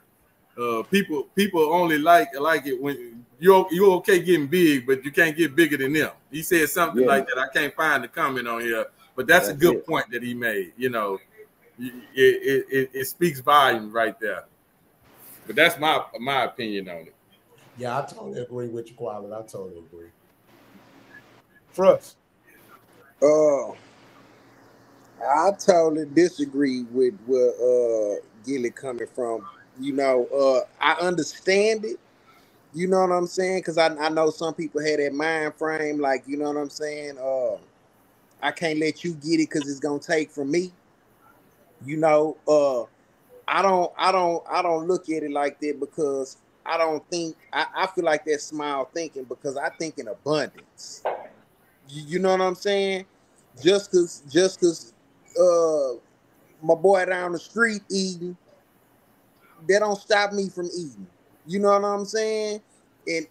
People only like it when you're okay getting big, but you can't get bigger than them. He said something like that. I can't find the comment on here, but that's a good point that he made. You know, it speaks volumes right there. But that's my opinion on it. Yeah, I totally agree with you, Quality. I totally agree. Frust. I totally disagree with where Gillie coming from. You know, I understand it. You know what I'm saying? Because I know some people had that mind frame, like, you know what I'm saying? I can't let you get it because it's gonna take from me. You know, I don't look at it like that because I don't think I feel like that's small thinking because I think in abundance. You know what I'm saying? Just cause my boy down the street eating, that don't stop me from eating. You know what I'm saying? And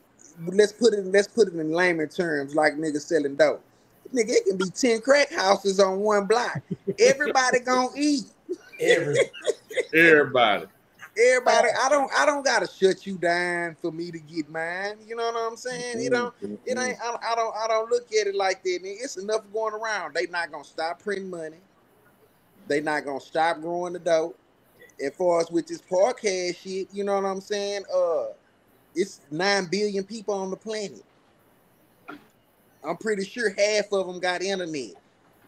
let's put it in layman terms, like niggas selling dope. Nigga, it can be 10 crack houses on one block. Everybody gonna eat. Everybody. I don't gotta shut you down for me to get mine. You know what I'm saying? It ain't. I don't look at it like that. It's enough going around. They not gonna stop printing money. They not gonna stop growing the dope. As far as with this podcast shit, you know what I'm saying? It's 9 billion people on the planet. I'm pretty sure half of them got internet.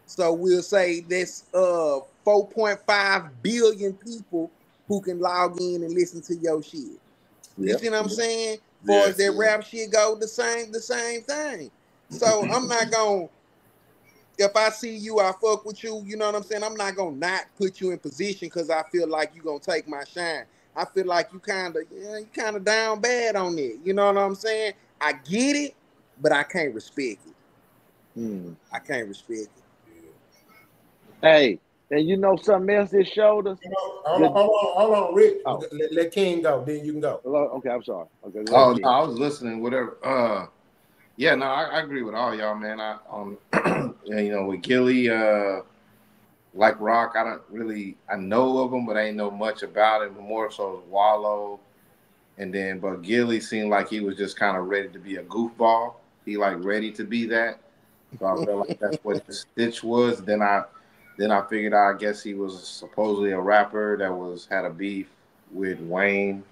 So we'll say that's 4.5 billion people who can log in and listen to your shit. You see what I'm saying? As far as that rap shit go, the same thing. So I'm not gonna, if I see you, I fuck with you, you know what I'm saying? I'm not gonna not put you in position because I feel like you gonna take my shine. I feel like you kind of down bad on it. You know what I'm saying? I get it, but I can't respect it. I can't respect it. Hey, and you know something else that showed us? Hold on, Rick. Oh. Let King go, then you can go. Okay, I'm sorry. Okay. Oh, no, I was listening, whatever. Yeah, no, I agree with all y'all, man. You know, with Gillie, like Rock, I know of him, but I ain't know much about him. More so Wallow, but Gillie seemed like he was just kind of ready to be a goofball. He like ready to be that. So I felt like that's what his stitch was. Then I figured out, I guess he was supposedly a rapper that had a beef with Wayne,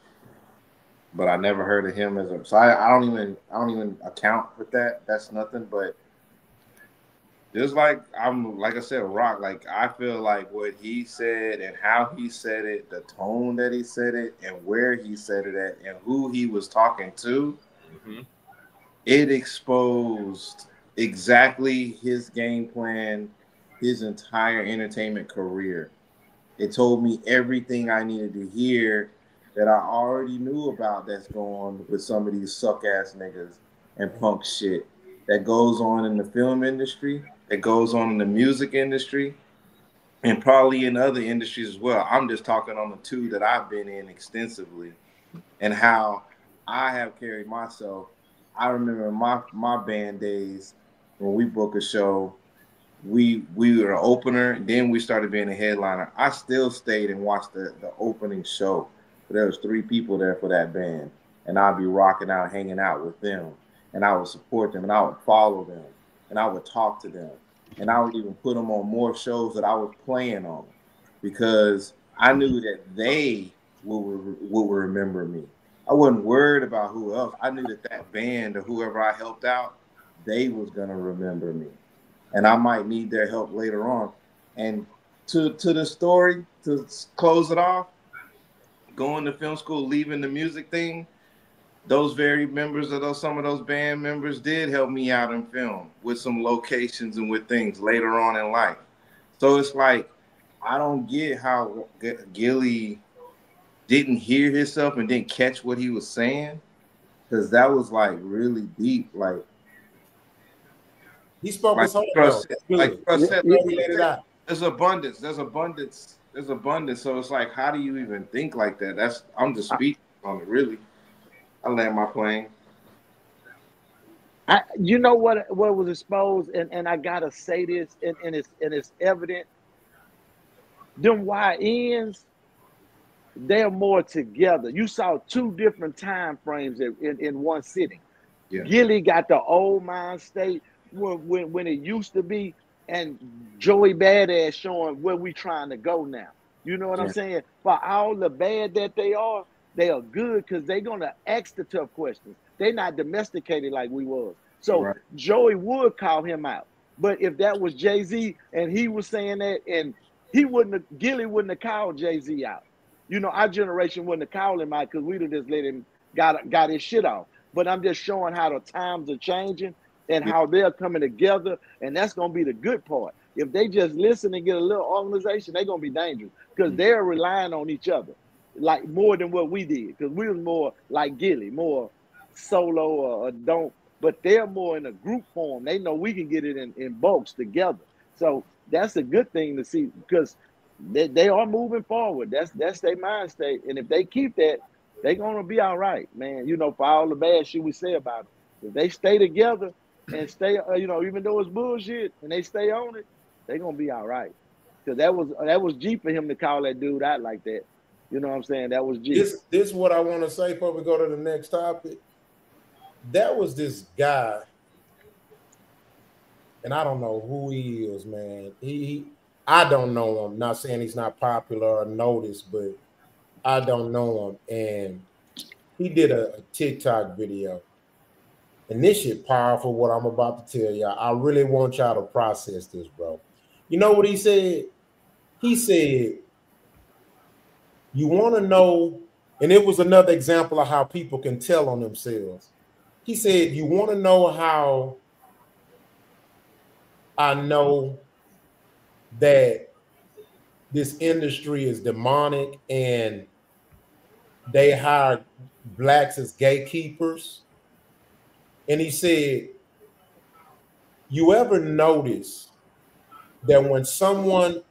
but I never heard of him as a. So I don't even account for that. That's nothing. But just like I said, Rock. Like I feel like what he said and how he said it, the tone that he said it, and where he said it at, and who he was talking to, it exposed exactly his game plan, his entire entertainment career. It told me everything I needed to hear that I already knew about that's going on with some of these suck-ass niggas and punk shit that goes on in the film industry, that goes on in the music industry, and probably in other industries as well. I'm just talking on the two that I've been in extensively and how I have carried myself. I remember my band days when we book a show, we were an opener, then we started being a headliner. I still stayed and watched the opening show. There was 3 people there for that band, and I'd be rocking out, hanging out with them, and I would support them, and I would follow them, and I would talk to them, and I would even put them on more shows that I was playing on because I knew that they would remember me. I wasn't worried about who else. I knew that band or whoever I helped out, they was gonna remember me. And I might need their help later on. And to the story, to close it off, going to film school, leaving the music thing, those very members of some of those band members did help me out in film with some locations and with things later on in life. So it's like, I don't get how Gillie didn't hear himself and didn't catch what he was saying, because that was like really deep. Like, he spoke his heart. There's abundance. So it's like, how do you even think like that? I'm just speaking on it, really. I land my plane. You know what was exposed, and I gotta say this, and it's evident. Them YNs, they're more together. You saw two different time frames in one sitting. Yeah. Gillie got the old mind state when it used to be, and Joey Badass showing where we trying to go now. You know what I'm saying? For all the bad that they are good because they're gonna ask the tough questions. They're not domesticated like we was. So Joey would call him out. But if that was Jay-Z and he was saying that, and Gillie wouldn't have called Jay-Z out. You know, our generation wouldn't have called him out because we'd have just let him got his shit off. But I'm just showing how the times are changing and how they're coming together, and that's gonna be the good part. If they just listen and get a little organization, they're gonna be dangerous because they're relying on each other, like more than what we did. Because we was more like Gillie, more solo or don't, but they're more in a group form. They know we can get it in bulks together. So that's a good thing to see because they are moving forward. That's their mind state, and if they keep that, they're gonna be all right, man. You know, for all the bad shit we say about them, if they stay together and stay, you know, even though it's bullshit, and they stay on it, they're gonna be all right. Because that was G for him to call that dude out like that. You know what I'm saying? That was G. This is what I want to say before we go to the next topic. That was this guy, and I don't know who he is, man. I don't know him. Not saying he's not popular or noticed, but I don't know him. And he did a TikTok video. And this shit powerful, what I'm about to tell y'all. I really want y'all to process this, bro. You know what he said? He said, you want to know, and it was another example of how people can tell on themselves. He said, you want to know how I know that this industry is demonic and they hire blacks as gatekeepers? And he said, you ever notice that when someone,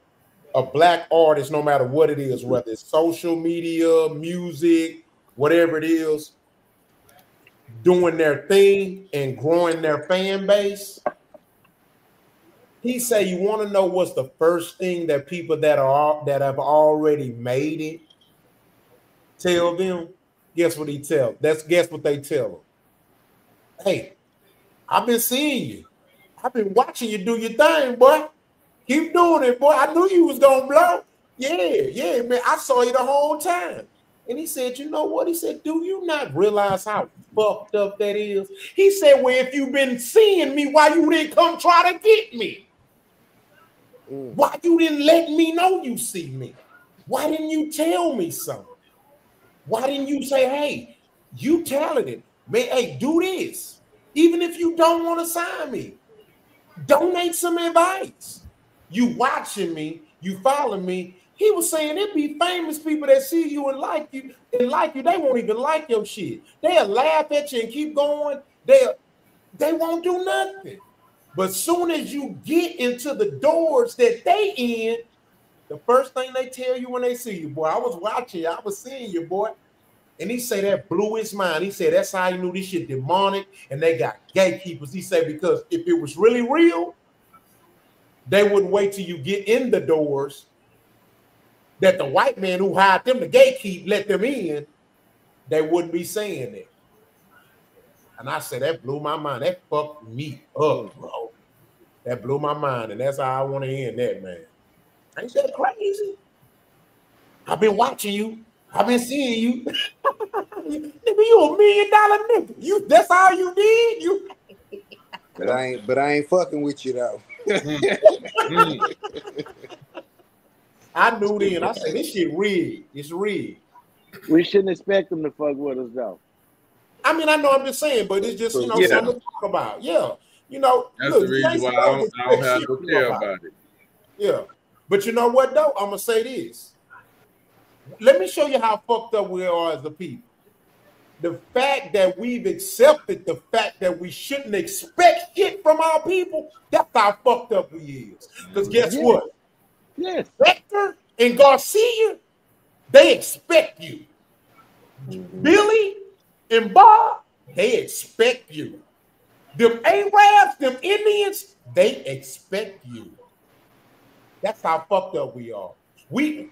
a black artist, no matter what it is, whether it's social media, music, whatever it is, doing their thing and growing their fan base, he say, you want to know what's the first thing that people that have already made it tell them? Guess what he tell? Guess what they tell them? Hey, I've been seeing you. I've been watching you do your thing, boy. Keep doing it, boy. I knew you was gonna blow. Yeah, man. I saw you the whole time. And he said, you know what? He said, do you not realize how fucked up that is? He said, well, if you've been seeing me, why you didn't come try to get me? Why you didn't let me know you see me? Why didn't you tell me something? Why didn't you say, hey, you talented, man, hey, do this. Even if you don't want to sign me, donate some advice. You watching me, you follow me. He was saying it be famous people that see you and like you, they won't even like your shit. They'll laugh at you and keep going. They won't do nothing. But soon as you get into the doors that they in, the first thing they tell you when they see you, boy, I was watching you, I was seeing you, boy. And he said that blew his mind. He said that's how he knew this shit demonic and they got gatekeepers. He said because if it was really real, they wouldn't wait till you get in the doors that the white man who hired them to gatekeep let them in, they wouldn't be saying that. And I said, that blew my mind. That fucked me up, bro. That blew my mind. And that's how I want to end that, man. Ain't that crazy? I've been watching you. I've been seeing you. Nigga, you $1 million nigga. That's all you did? You But I ain't fucking with you though. I knew then. I said, this shit rigged. It's rigged. We shouldn't expect them to fuck with us though. I mean, I know I'm just saying, but it's just, something to talk about. Yeah. You know, that's the reason why I don't have to care about it. Yeah. But you know what, though? I'm going to say this. Let me show you how fucked up we are as a people. The fact that we've accepted the fact that we shouldn't expect shit from our people, that's how fucked up we is. Because guess what? Yes. Hector and Garcia, they expect you. Billy and Bob, they expect you. Them Arabs, them Indians, they expect you. That's how fucked up we are. We've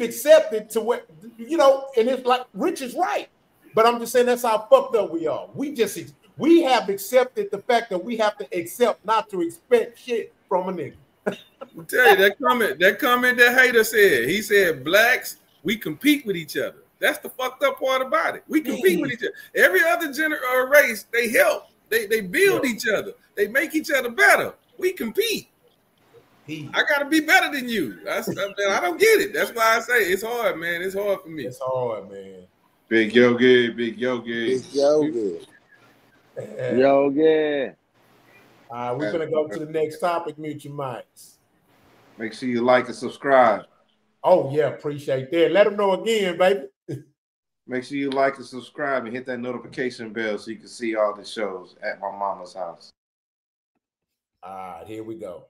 accepted to where, you know, and it's like Rich is right. But I'm just saying that's how fucked up we are. We have accepted the fact that we have to accept not to expect shit from a nigga. I'll tell you that comment that Hater said. He said, blacks, we compete with each other. That's the fucked up part about it. We compete with each other. Every other race, they help. They build each other. They make each other better. We compete. I gotta be better than you. I don't get it. That's why I say it's hard, man. It's hard for me. It's hard, man. Big Yogi, big Yogi. Big Yogi. Yogi. All right, we're gonna go to the next topic. Mute your mics. Make sure you like and subscribe. Oh yeah, appreciate that. Let them know again, baby. Make sure you like and subscribe and hit that notification bell so you can see all the shows at my mama's house. All right, here we go.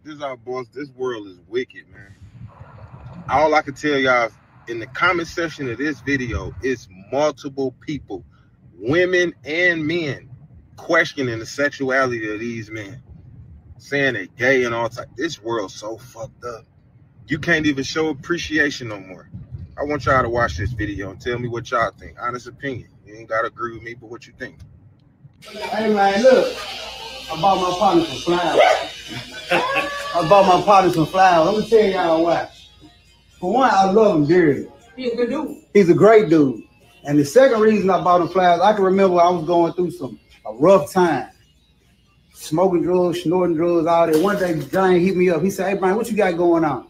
This is our boss. This world is wicked, man. All I can tell y'all in the comment section of this video is multiple people, women and men, questioning the sexuality of these men, saying they're gay and all type. This world's so fucked up. You can't even show appreciation no more. I want y'all to watch this video and tell me what y'all think. Honest opinion. You ain't gotta agree with me, but what you think. Hey man, look. I bought my partner some flowers. Let me tell y'all why. For one, I love him dearly. He's a good dude. He's a great dude. And the second reason I bought him flowers, I can remember I was going through a rough time. Smoking drugs, snorting drugs, all that. One day, Johnny hit me up. He said, hey, Brian, what you got going on?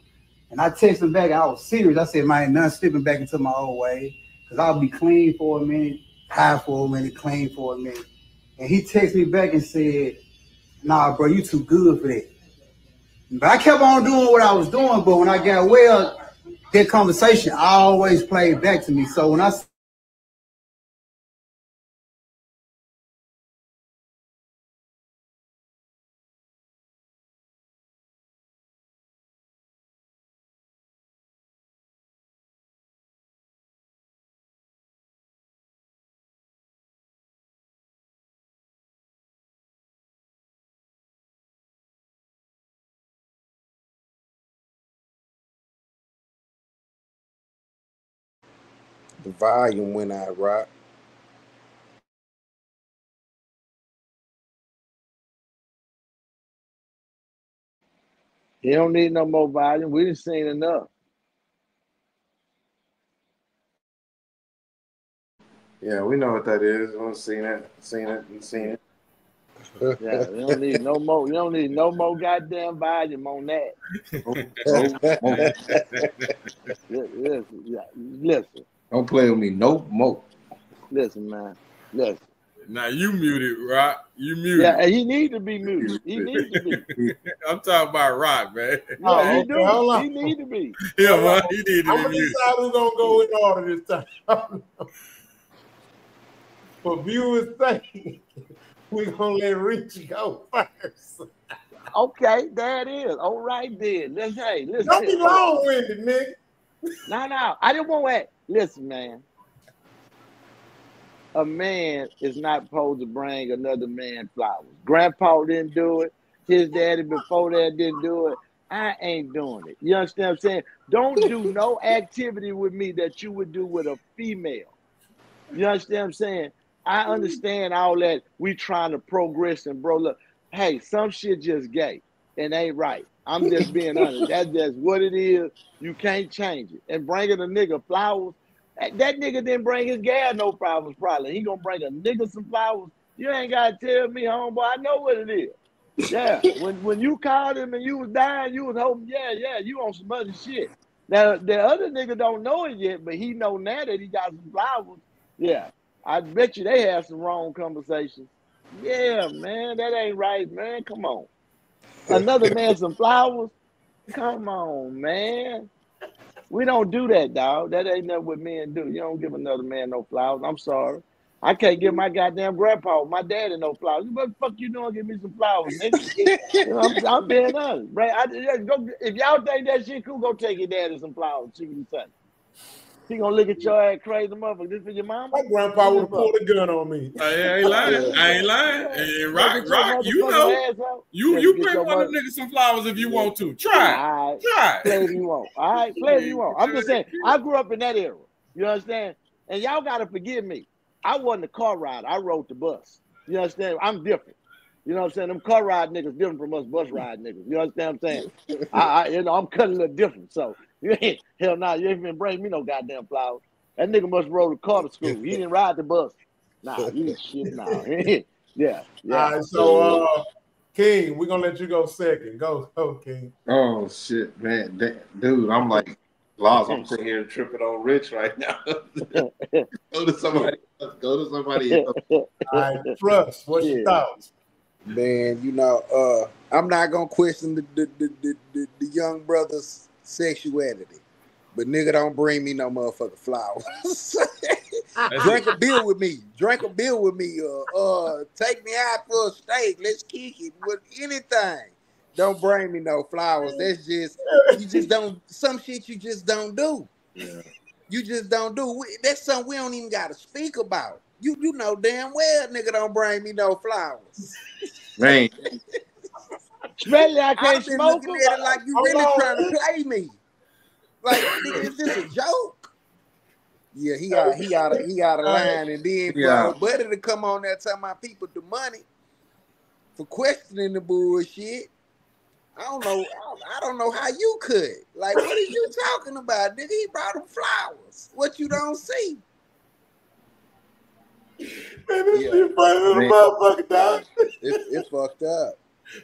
And I texted him back. I was serious. I said, man, none slipping back into my old way. Because I'll be clean for a minute, high for a minute, clean for a minute. And he texted me back and said, nah, bro, you too good for that. But I kept on doing what I was doing, but when I got well, that conversation always played back to me. So when I The volume went out, right? He don't need no more volume. We done seen enough. Yeah, we know what that is. We've seen it. Yeah, you don't need no more. You don't need no more goddamn volume on that. Listen. Don't play with me no more. Listen, man. Listen. Now you muted, Rock. You muted. Yeah, he need to be muted. He needs to be. I'm talking about Rock, man. No, he do. He need to be. Yeah, man. He need to be I'm gonna muted. decide who's gonna go in order this time. For viewers' sake, we're gonna let Richie go first. Okay, there it is. All right, then. Listen. Don't be long-winded, nigga. No. I didn't want that. Listen, man. A man is not supposed to bring another man flowers. Grandpa didn't do it. His daddy before that didn't do it. I ain't doing it. You understand what I'm saying? Don't do no activity with me that you would do with a female. You understand what I'm saying? I understand all that. We trying to progress and bro, look, hey, some shit just gay and ain't right. I'm just being honest. That's just what it is. You can't change it. And bringing a nigga flowers, that nigga didn't bring his gal no problems probably. He gonna bring a nigga some flowers. You ain't gotta tell me, homeboy. I know what it is. Yeah. When you called him and you was dying, you was hoping, yeah, you on some other shit. Now the other nigga don't know it yet, but he know now that he got some flowers. Yeah. I bet you they had some wrong conversations. Yeah, man, that ain't right, man. Come on. Another man some flowers? Come on, man. We don't do that, dog. That ain't nothing what men do. You don't give another man no flowers. I'm sorry. I can't give my goddamn grandpa, my daddy, no flowers. What the fuck you doing? Give me some flowers, nigga. You know, I'm being honest, right? If y'all think that shit cool, go take your daddy some flowers. See what he say. He gonna look at your ass crazy, motherfucker. This for your mama? My grandpa would have pulled a gun on me. I ain't lying. I ain't lying. And Rock, you know, you bring one of them niggas some flowers if you want to. Try it. Try it. Play if you want. All right, play if you want. I'm just saying, I grew up in that era. You understand? And y'all gotta forgive me. I wasn't a car rider. I rode the bus. You understand? I'm different. You know what I'm saying? Them car ride niggas different from us bus ride niggas. You understand what I'm saying? You know, I'm cutting a little different. So hell no, you ain't even bring me no goddamn flowers. That nigga must roll the car to school. He didn't ride the bus. Nah, you shit. Nah. yeah. All right, so King, we're gonna let you go second. Go, King. Oh shit, man, dude, I'm like lost. I'm sitting here tripping on Rich right now. Go to somebody else. Go to somebody else. All right, Trust. What's your thoughts? Man, you know, I'm not gonna question the young brother's sexuality, but nigga, don't bring me no motherfucking flowers. Drink a beer with me. Drink a beer with me. Take me out for a steak. Let's kick it with anything. Don't bring me no flowers. That's just you just don't. Some shit you just don't do. Yeah. You just don't do. That's something we don't even got to speak about. You know damn well, nigga, don't bring me no flowers. Man, especially I can't smoke looking at it like you really trying to play me. Like, nigga, is this a joke? Yeah, he out of line, and then for Buddy to come on there telling my people the money for questioning the bullshit. I don't know how you could. Like, what are you talking about, nigga? He brought him flowers. What you don't see? Man, this shit funny little motherfucker, dog. It's fucked up.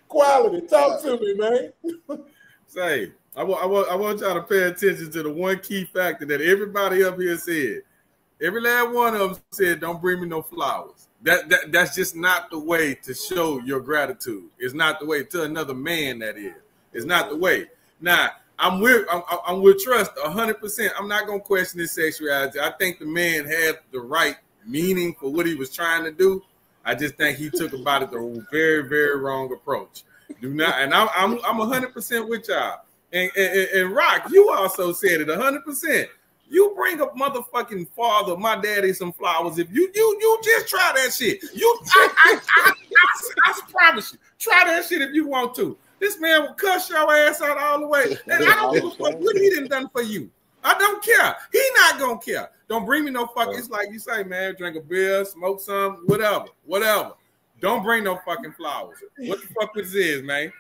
Quality, talk to me, man. Say, I want y'all to pay attention to the one key factor that everybody up here said. Every last one of them said, "Don't bring me no flowers." That's just not the way to show your gratitude. It's not the way to another man. That is. It's not the way. Now, I'm with Trust 100%. I'm not gonna question his sexuality. I think the man had the right meaning for what he was trying to do. I just think he took about it the very, very wrong approach. Do not, and I'm 100% with y'all. And Rock, you also said it 100%. You bring a motherfucking father, my daddy, some flowers. If you just try that shit. I promise you, try that shit if you want to. This man will cuss your ass out all the way. And I don't give a fuck what he done for you. I don't care. He not gonna care. Don't bring me no fucking. It's like you say, man. Drink a beer, smoke some, whatever. Don't bring no fucking flowers. What the fuck this is, man?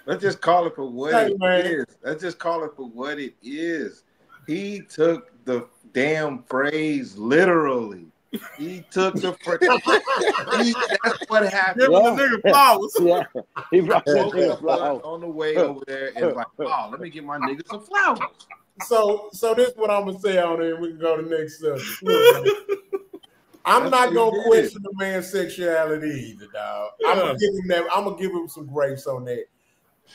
Let's just call it for what it is. Let's just call it for what it is. He took the damn phrase literally. He took the phrase. That's what happened. Give the nigga flowers. Yeah. He brought the flowers on the way over there and like, oh, let me get my nigga some flowers. So this is what I'm gonna say on it. We can go to the next subject. I'm not gonna question the man's sexuality either, dog. Yeah. I'm gonna give him some grace on that.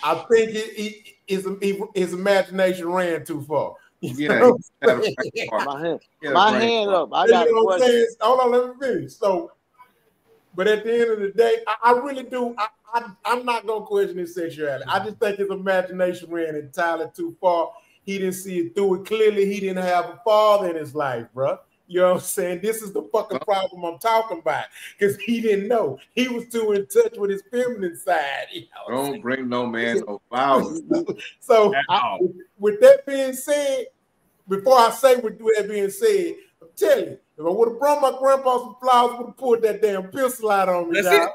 I think his imagination ran too far. Yeah, my hand up. I got a question. Hold on, let me finish. So, but at the end of the day, I really do. I'm not gonna question his sexuality. I just think his imagination ran entirely too far. He didn't see it through it. Clearly, he didn't have a father in his life, bro. You know what I'm saying? This is the fucking problem I'm talking about. Because he didn't know. He was too in touch with his feminine side. You know Don't bring no man no flowers. So, with that being said, before I say with that being said, I'm telling you, if I would have brought my grandpa some flowers, I would have pulled that damn pistol out on me. That's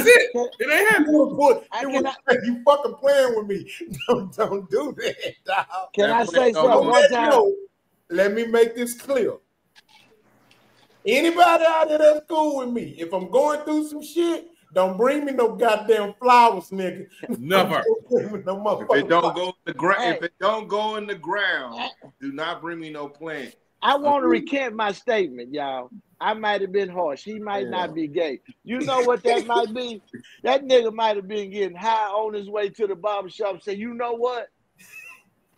it. It ain't happening. You fucking playing with me. Don't do that, dog. Can I say something one time? Let me make this clear. Anybody out there that's cool with me, if I'm going through some shit, don't bring me no goddamn flowers, nigga. Never. If it don't go in the ground, if it don't go in the ground, do not bring me no plant. I want to recant my statement, y'all. I might have been harsh. He might not be gay. You know what that might be? That nigga might have been getting high on his way to the barbershop and say, you know what?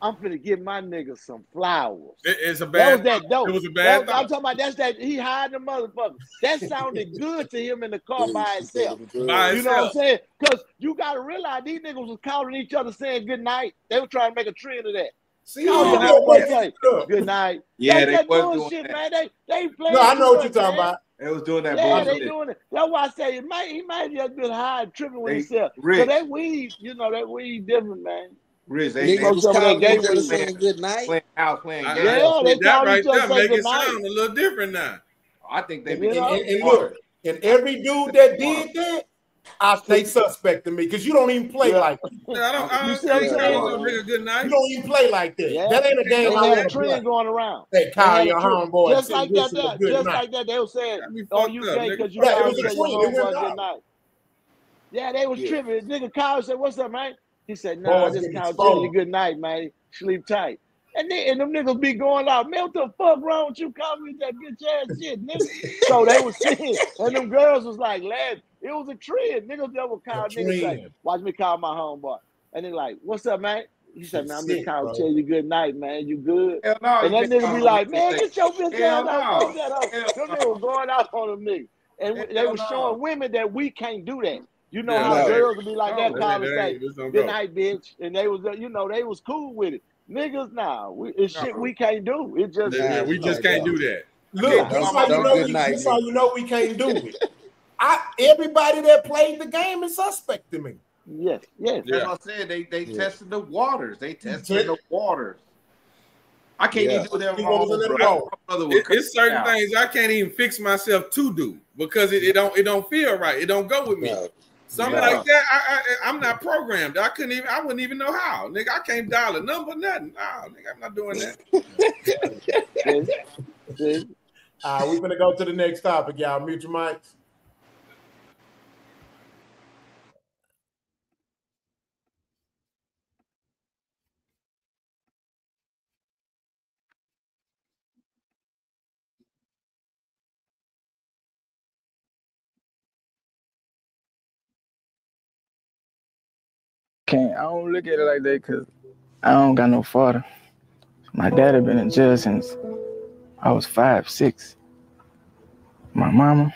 I'm finna give my nigga some flowers. It's a bad. That was that dope. It was a bad. I'm talking about that's that he hiding the motherfucker. That sounded good to him in the car by himself. You know what I'm saying? Because you gotta realize these niggas was calling each other saying good night. They were trying to make a trend of that. See, good night. Yeah, they was bullshit, man. They playing. No, I know what you're talking about. They was doing that bullshit. they doing it. That's why I say he might just been high and tripping with himself. So that weed, that weed different, man. Rich, they was calling each other saying good night. They called each other make it sound a little different now. I think they and look, and every dude that did that, I stay suspect to me because you don't even play like that. I don't good night. You don't even play like that. Yeah. That ain't a game. I had a trend going around. They call your homeboy. Just like that. Just like that. They were saying, "Oh, you gay because you called your homeboy good night." Yeah, they was tripping. Nigga called said, "What's up, man?" He said, "No, I just called telling you good night, man. Sleep tight." And them niggas be going out, man, what the fuck wrong with you calling me that bitch ass shit, nigga? So they was saying, and them girls was like laughing. It was a trend. Niggas never call niggas like, watch me call my homeboy. And they like, what's up, man? He said, man, I'm just calling to tell you good night, man. You good? Hell no, and that nigga be like, man, get your bitch ass out. Them niggas was going out on them niggas. And they was showing women that we can't do that. You know how girls would be like that, call and say, good night, bitch. And they was, they was cool with it. Niggas, it's shit we can't do. It just we just can't do that. Look, that's how you know we can't do it. Everybody that played the game is suspect to me. Yes. That's what I said. They tested the waters. I can't even do that wrong. It's certain things I can't even fix myself to do because it don't feel right. It don't go with me. Something like that, I'm not programmed. I wouldn't even know how. Nigga, I can't dial a number, nothing. No, nigga, I'm not doing that. We're gonna go to the next topic, y'all. Mute your mics. I don't look at it like that because I don't got no father. My dad had been in jail since I was 5, 6. My mama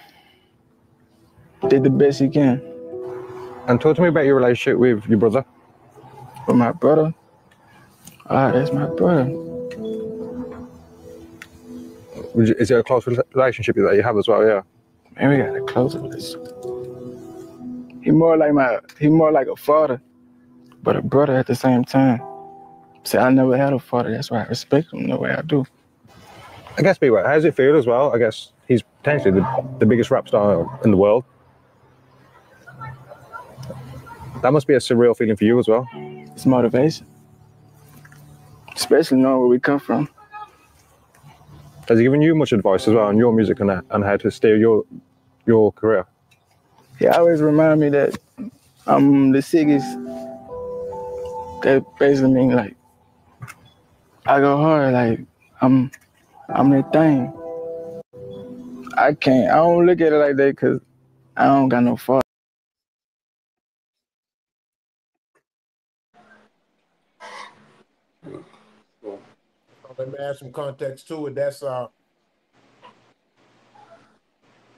did the best she can. And talk to me about your relationship with your brother. With my brother? That's my brother. Is it a close relationship that you have as well? Yeah. Man, we got a close relationship. He more like a father, but a brother at the same time. See, I never had a father. That's why I respect him the way I do. I guess, B-Way, how does it feel as well? I guess he's potentially the biggest rap star in the world. That must be a surreal feeling for you as well. It's motivation. Especially knowing where we come from. Has he given you much advice as well on your music and how to steer your career? He always remind me that I'm the sickest. That basically means like I go hard, like I'm that thing. I don't look at it like that because I don't got no fault. Let me add some context to it. That's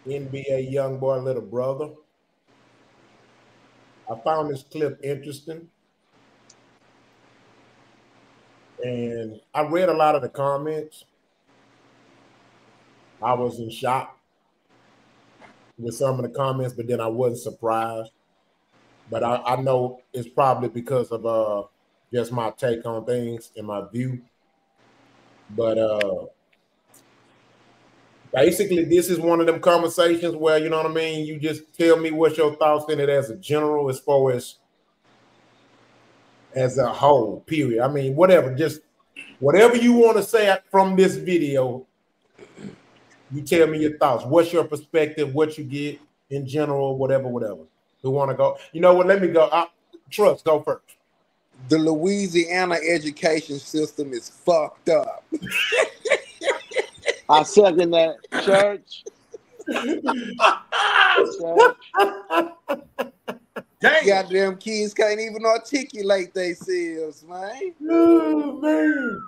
NBA Youngboy little brother. I found this clip interesting. And I read a lot of the comments. I was in shock with some of the comments, but then I wasn't surprised. But I know it's probably because of just my take on things and my view. But basically, this is one of them conversations where, you know what I mean, you just tell me what's your thoughts in it as a general, as far as a whole, period. I mean, whatever you want to say from this video, you tell me your thoughts. What's your perspective, what you get in general, whatever. Who want to go? You know what, let me go. Trust, go first. The Louisiana education system is fucked up. I second that. Church. goddamn kids can't even articulate themselves, man. Oh, man.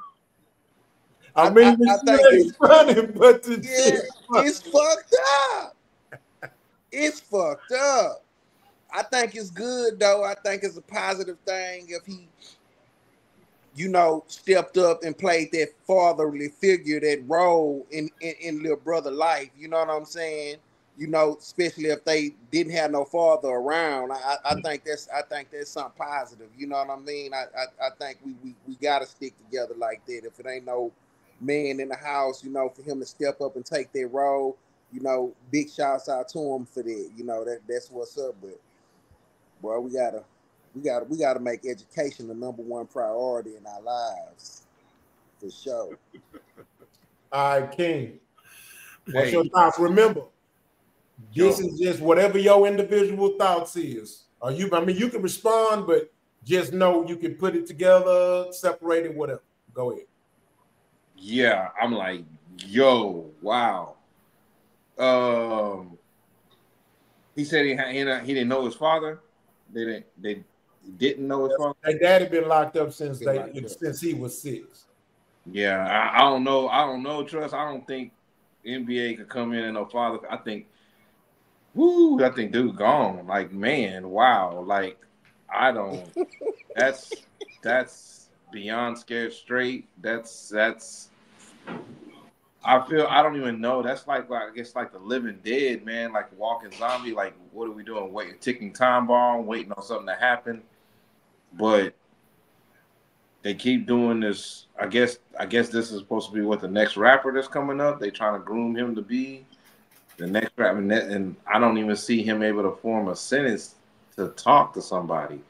I mean, I think it's funny, but it's fucked up. It's fucked up. I think it's good though. I think it's a positive thing if he, stepped up and played that fatherly figure, that role in little brother life. You know what I'm saying? Especially if they didn't have no father around. I think that's something positive. You know what I mean? I think we gotta stick together like that. If it ain't no man in the house, for him to step up and take that role, big shouts out to him for that. That's what's up. But boy, we gotta make education the #1 priority in our lives, for sure. All right, King. What's your thoughts? Remember, this is just whatever your individual thoughts is. You can respond, but just know you can put it together, separate it, whatever. Go ahead. Yeah, I'm like, yo, wow. He said he didn't know his father. They didn't know his father. Their daddy been locked up since he was 6. Yeah, I don't know, Trust. I don't think NBA could come in and no father. I think dude gone. Like, man, wow. Like, I don't. That's beyond scared straight. That's. I don't even know. That's like I guess like the living dead, man. Like walking zombie. Like, what are we doing? Waiting, ticking time bomb, waiting on something to happen. But they keep doing this. I guess this is supposed to be what the next rapper that's coming up. They trying to groom him to be the next rapper, and I don't even see him able to form a sentence to talk to somebody.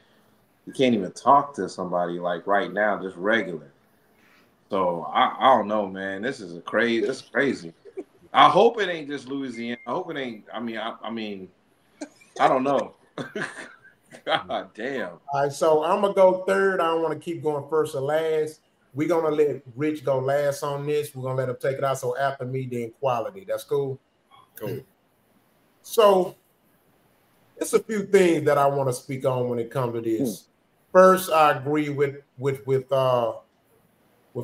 He can't even talk to somebody like right now, just regular. So I don't know, man. This is crazy. This is crazy. I hope it ain't just Louisiana. I hope it ain't. I mean, I don't know. God damn. All right, so I'm gonna go third. I don't want to keep going first or last. We're gonna let Rich go last on this. We're gonna let him take it out. So after me, then Quality. That's cool. Cool. So it's a few things that I want to speak on when it comes to this. First, I agree with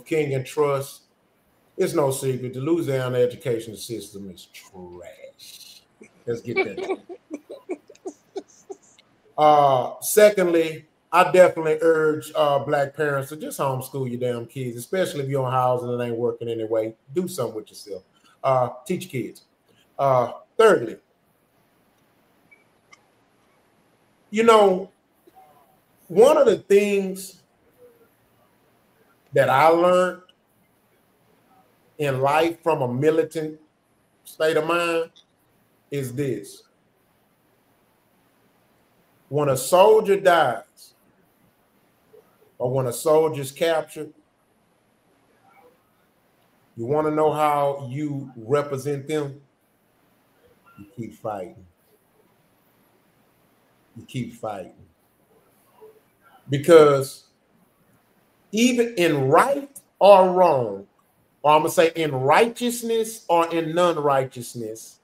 King and Trust. It's no secret. The Louisiana education system is trash. Let's get that. Secondly, I definitely urge black parents to just homeschool your damn kids, especially if you're on housing and ain't working anyway. Do something with yourself. Teach kids. Thirdly, one of the things that I learned in life from a militant state of mind is this. When a soldier dies or when a soldier's captured, you want to know how you represent them? You keep fighting. You keep fighting. Because even in right or wrong, or I'm going to say in righteousness or in non-righteousness,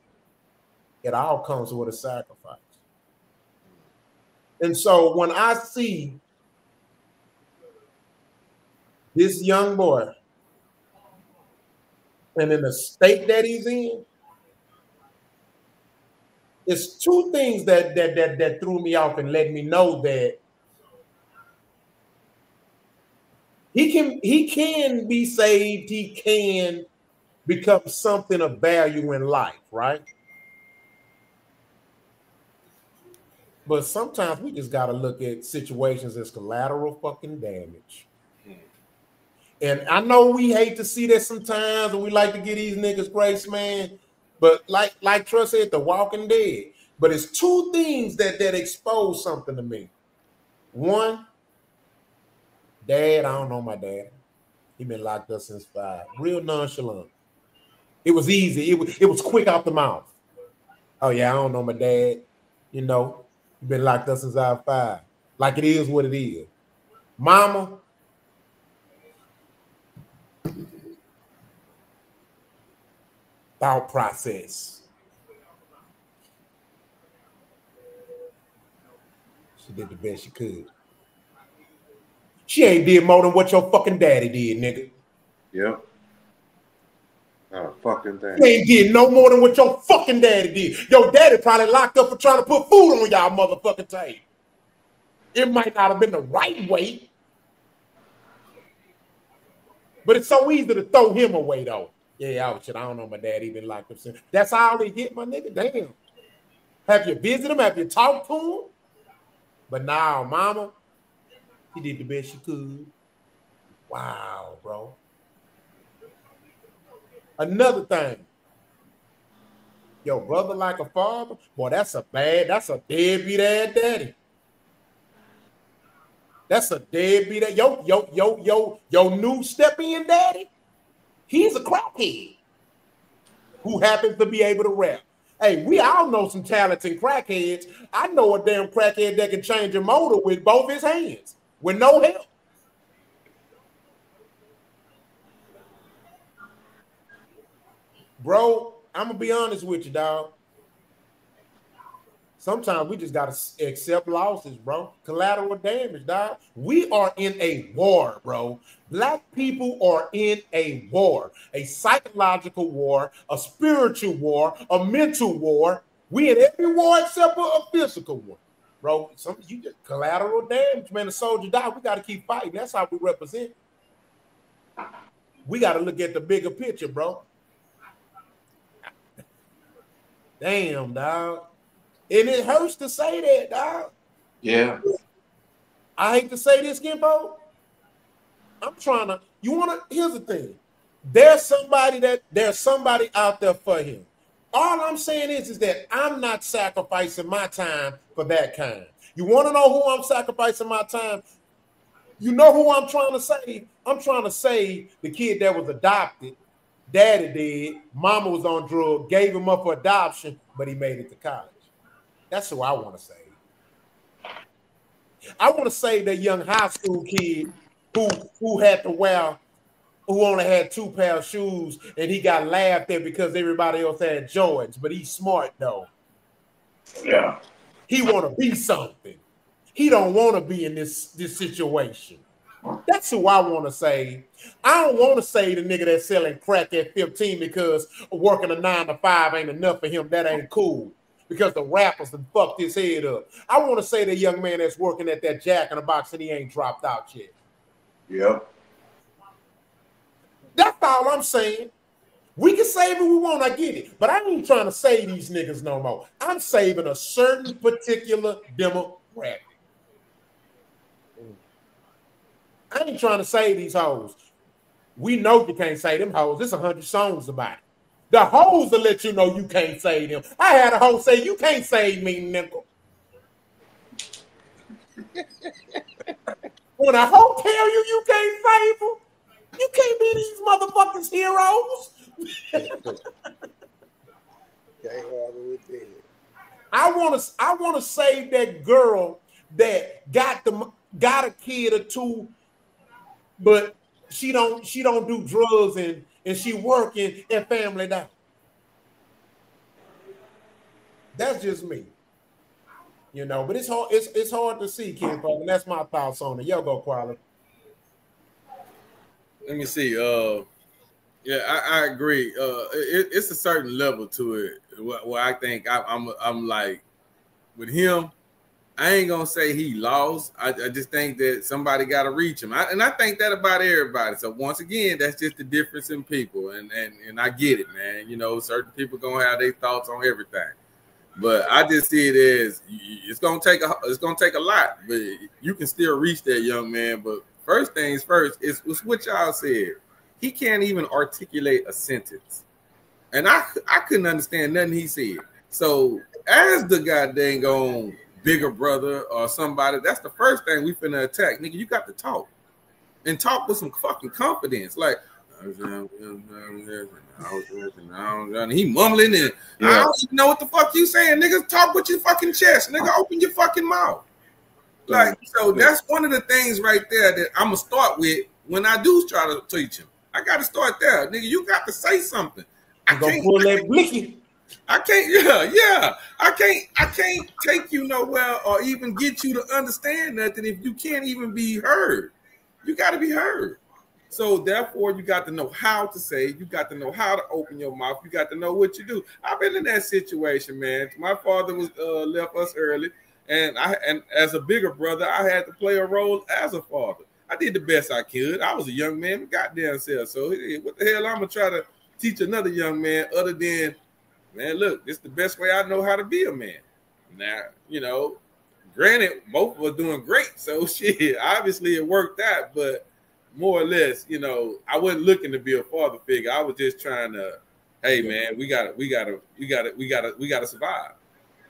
it all comes with a sacrifice. And so when I see this young boy and in the state that he's in, it's two things that threw me off and let me know that he can be saved, he can become something of value in life, right? But sometimes we just got to look at situations as collateral fucking damage. And I know we hate to see that sometimes, and we like to get these niggas grace, man. But like Trust said, The Walking Dead. But it's two things that expose something to me. One, Dad, I don't know my dad. He been locked up since 5. Real nonchalant. It was easy. It was quick out the mouth. Oh yeah, I don't know my dad. He been locked up since I was 5. Like it is what it is. Mama, thought process. She did the best she could. She ain't did more than what your fucking daddy did, nigga. Yep. Not a fucking thing. You ain't did no more than what your fucking daddy did. Your daddy probably locked up for trying to put food on y'all motherfucking table. It might not have been the right way, but it's so easy to throw him away, though. Yeah, shit, I don't know, my daddy been locked up since. That's all they hit, my nigga. Damn. Have you visited him? Have you talked to him? But now, mama, she did the best she could. Wow, bro. Another thing. Your brother like a father? Boy, that's a deadbeat ass daddy. That's a deadbeat. Yo, new step-in daddy, he's a crackhead who happens to be able to rap. Hey, we all know some talented crackheads. I know a damn crackhead that can change a motor with both his hands, with no help. Bro, I'm going to be honest with you, dog. Sometimes we just got to accept losses, bro. Collateral damage, dog. We are in a war, bro. Black people are in a war. A psychological war, a spiritual war, a mental war. We in every war except for a physical one, bro. You get collateral damage, man. The soldier died. We got to keep fighting. That's how we represent. We got to look at the bigger picture, bro. Damn, dog. And it hurts to say that, dog. Yeah. I hate to say this, Kimbo. I'm trying to, here's the thing. There's somebody out there for him. All I'm saying is that I'm not sacrificing my time for that kind. You want to know who I'm sacrificing my time? You know who I'm trying to save? I'm trying to save the kid that was adopted. Daddy did. Mama was on drugs, gave him up for adoption, but he made it to college. That's who I want to save. I want to save that young high school kid who had to wear, who only had 2 pair of shoes, and he got laughed at because everybody else had Jordans, but he's smart though. Yeah. He want to be something. He don't want to be in this situation. That's who I want to save. I don't want to save the nigga that's selling crack at 15 because working a 9 to 5 ain't enough for him. That ain't cool. Because the rappers done fucked his head up. I want to say the young man that's working at that Jack in the Box and he ain't dropped out yet. Yep. That's all I'm saying. We can save it we want, I get it. But I ain't trying to save these niggas no more. I'm saving a certain particular demographic. I ain't trying to save these hoes. We know you can't save them hoes. There's 100 songs about it. The hoes will let you know you can't save them. I had a hoe say, you can't save me, nickel. When a hoe tell you can't save them, you can't be these motherfuckers heroes. I want to save that girl that got a kid or 2, but she don't do drugs and she working and family down. That's just me, but it's hard. It's hard to see, Ken Folk, and that's my thoughts on it. Yo, go Quality. Let me see. Yeah, I agree. It's a certain level to it where I think I'm like with him. I ain't gonna say he lost. I just think that somebody got to reach him, and I think that about everybody. So once again, that's just the difference in people, and I get it, man. Certain people gonna have their thoughts on everything, but I just see it as it's gonna take a lot, but you can still reach that young man. But first things first, it's what y'all said. He can't even articulate a sentence, and I couldn't understand nothing he said. So as the goddamn gone bigger brother or somebody, that's the first thing we finna attack. Nigga, you got to talk. And talk with some fucking confidence. Like, he mumbling and I don't even know what the fuck you saying. Nigga, talk with your fucking chest. Nigga, open your fucking mouth. Like, so that's one of the things right there that I'm gonna start with when I do try to teach him. I gotta start there. Nigga, you got to say something. I'm gonna pull that blicky. I can't, yeah. I can't take you nowhere or even get you to understand nothing if you can't even be heard. You got to be heard. So therefore, you got to know how to say. You got to know how to open your mouth. You got to know what you do. I've been in that situation, man. My father was left us early, and as a bigger brother, I had to play a role as a father. I did the best I could. I was a young man, goddamn self. So what the hell I'm gonna try to teach another young man other than, man, look, this is the best way I know how to be a man. Now, you know, granted, both of us doing great. So shit, obviously it worked out, but more or less, you know, I wasn't looking to be a father figure. I was just trying to, hey man, we gotta survive.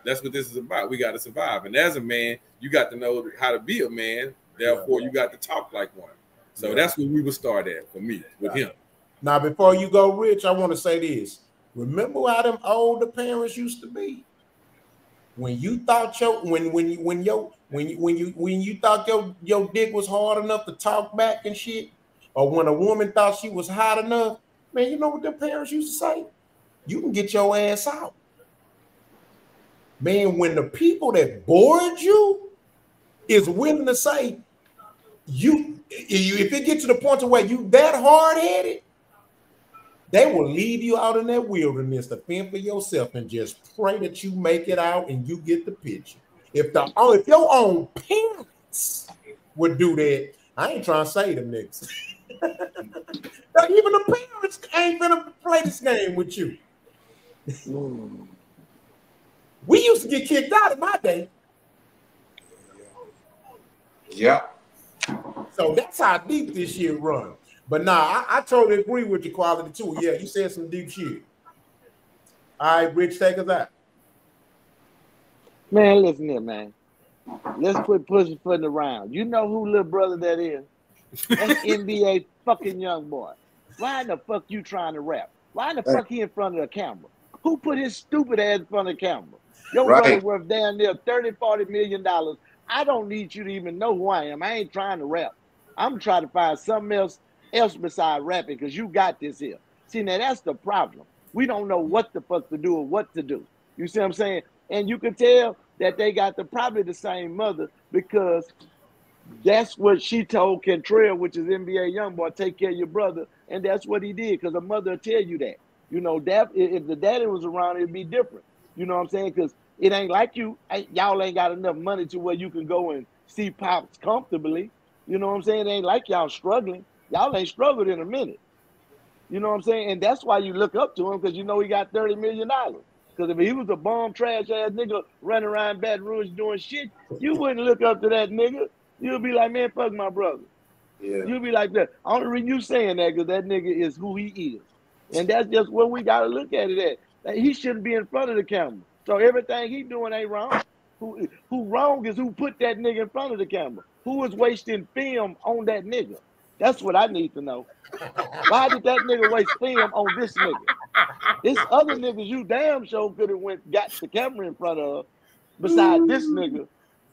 That's what this is about. We gotta survive. And as a man, you got to know how to be a man. Therefore, you got to talk like one. So that's where we would start at for me with him. Now, before you go, Rich, I want to say this. Remember how them older parents used to be? When you thought when you thought your dick was hard enough to talk back and shit, or when a woman thought she was hot enough, man, you know what their parents used to say? You can get your ass out. Man, when the people that bored you is willing to say if it gets to the point to where you that hard-headed, they will leave you out in that wilderness to fend for yourself and just pray that you make it out and you get the picture. If your own parents would do that, I ain't trying to say them niggas. Even the parents ain't gonna play this game with you. We used to get kicked out in my day. Yeah. So that's how deep this shit runs. But nah, I totally agree with your quality too. Yeah, you said some deep shit. All right, Rich, take us out. Man, listen here, man. Let's quit putting around. You know who little brother that is? That's NBA fucking Youngboy. Why in the fuck you trying to rap? Why in the fuck he in front of the camera? Who put his stupid ass in front of the camera? Your brother worth down there $30-40 million. I don't need you to even know who I am. I ain't trying to rap. I'm trying to find something else besides rapping because you got this here. See, now that's the problem. We don't know what the fuck to do or what to do. You see what I'm saying? And you can tell that they got probably the same mother because that's what she told Kentrell, which is NBA Youngboy, take care of your brother. And that's what he did because the mother will tell you that. You know, that if the daddy was around, it'd be different. You know what I'm saying? Because it ain't like y'all ain't got enough money to where you can go and see Pops comfortably. You know what I'm saying? It ain't like y'all struggling. Y'all ain't struggled in a minute. You know what I'm saying? And that's why you look up to him because you know he got $30 million. Because if he was a bum, trash ass nigga running around Baton Rouge doing shit, you wouldn't look up to that nigga. You'll be like, man, fuck my brother. Yeah. You'll be like that. Only reason you saying that because that nigga is who he is. And that's just what we got to look at it at. He shouldn't be in front of the camera. So everything he doing ain't wrong. Who wrong is who put that nigga in front of the camera. Who is wasting film on that nigga? That's what I need to know. Why did that nigga waste film on this nigga? This other niggas you damn sure could have got the camera in front of beside this nigga.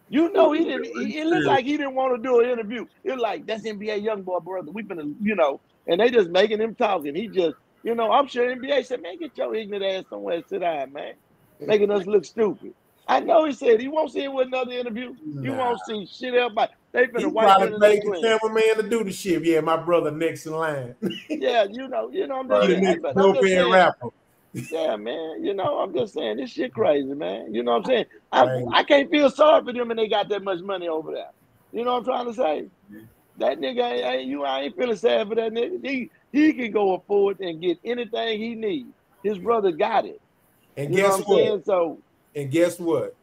You know he didn't. It looked like he didn't want to do an interview. It was like, that's NBA Youngboy, brother. We finna, you know, and they just making him talking. He just, you know, I'm sure NBA said, man, get your ignorant ass somewhere and sit down, man. Making us look stupid. I know he said he won't see it with another interview. You won't see shit everybody. They finna wipe probably paid the cameraman to do the shit. Yeah, my brother next in line. Yeah, you know, I'm just saying. Rapper. Yeah, man. You know, I'm just saying this shit crazy, man. You know what I'm saying? I can't feel sorry for them and they got that much money over there. You know what I'm trying to say? That nigga I ain't feeling sad for that nigga. He can go afford and get anything he needs. His brother got it. And guess what? And guess what?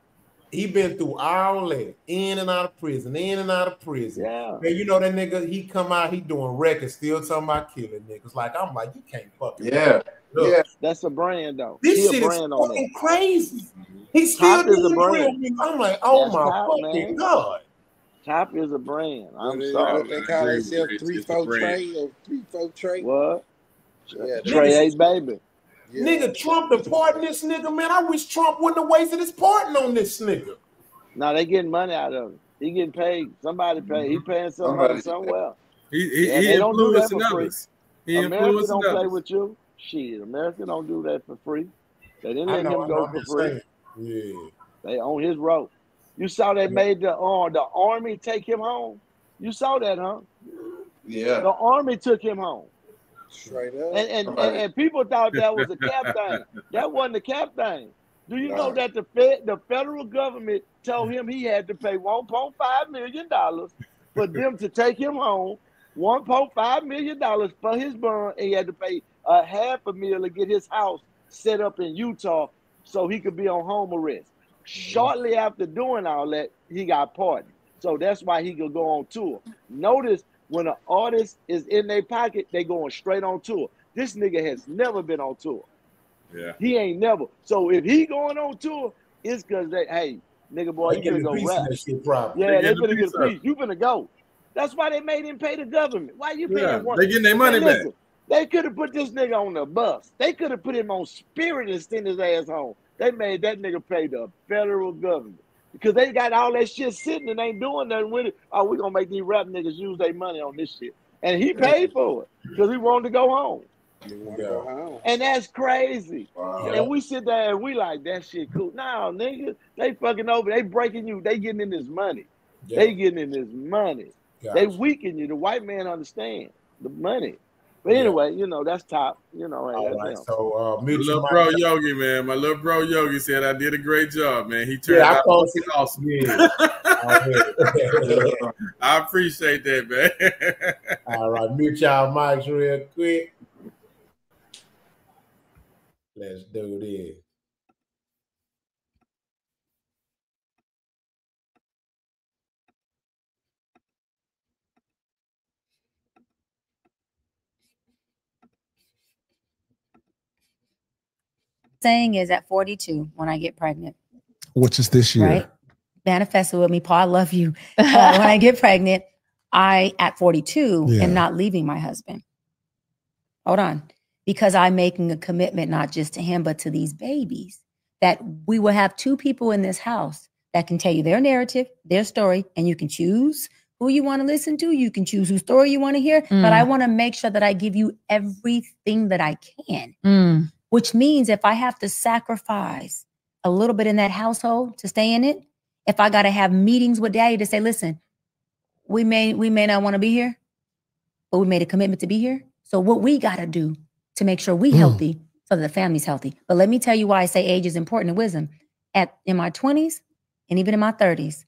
He been through all that, in and out of prison. Yeah. Man, you know that nigga, he come out, he doing records, still talking about killing niggas. Like, I'm like, you can't fucking. Yeah. Yeah. That's a brand, though. This shit is fucking crazy. He's still doing real music. I'm like, oh my fucking God. Top is a brand. I'm sorry. What they call themselves 3-4 Trey or 3-4 Trey? What? Yeah, Trey 8 baby. Yeah. Nigga, Trump departing this nigga, man. I wish Trump wouldn't have wasted his pardon on this nigga. No, they getting money out of it. He getting paid. Somebody pay. He paying somebody somewhere. He don't do that for free. America don't play with you. Shit, America don't do that for free. They didn't let him go for free. Yeah. They on his road. You saw they made the army take him home. You saw that, huh? Yeah. The army took him home. Straight up. And people thought that was a cap thing. That wasn't a cap thing. Do you know that the federal government told him he had to pay $1.5 million for them to take him home, $1.5 million for his bond, and he had to pay $500,000 to get his house set up in Utah so he could be on home arrest. Shortly after doing all that, he got pardoned. So that's why he could go on tour. Notice when an artist is in their pocket, they going straight on tour. This nigga has never been on tour. Yeah. He ain't never. So if he going on tour, it's because they, hey, nigga boy, you finna go rap. Yeah, they finna get a piece. You finna go. That's why they made him pay the government. Why you paying one? They getting their money back. They could have put this nigga on the bus. They could have put him on Spirit and sent his ass home. They made that nigga pay the federal government because they got all that shit sitting and ain't doing nothing with it. Oh, we gonna make these rap niggas use their money on this shit, and he paid for it because he wanted to go home. And that's crazy. Wow. And we sit there and we like, that shit cool. Nah, nigga, they fucking over. They breaking you. They getting in this money. Yeah. They getting in this money. Gotcha. They weaken you. The white man understand the money. But anyway, you know, that's top. You know, hey, that's right. So, my little bro Yogi, man. My little bro Yogi said I did a great job, man. He turned out awesome. Yeah. I appreciate that, man. All right, mute y'all mics real quick. Let's do this. Saying is at 42 when I get pregnant. Which is this year. Right? Manifested with me, Paul, I love you. When I get pregnant, I, at 42, am not leaving my husband. Hold on. Because I'm making a commitment, not just to him, but to these babies, that we will have two people in this house that can tell you their narrative, their story, and you can choose who you want to listen to. You can choose whose story you want to hear. But I want to make sure that I give you everything that I can. Which means if I have to sacrifice a little bit in that household to stay in it, if I got to have meetings with daddy to say, listen, we may not want to be here, but we made a commitment to be here. So what we got to do to make sure we healthy so that the family's healthy. But let me tell you why I say age is important in wisdom. In my 20s and even in my 30s,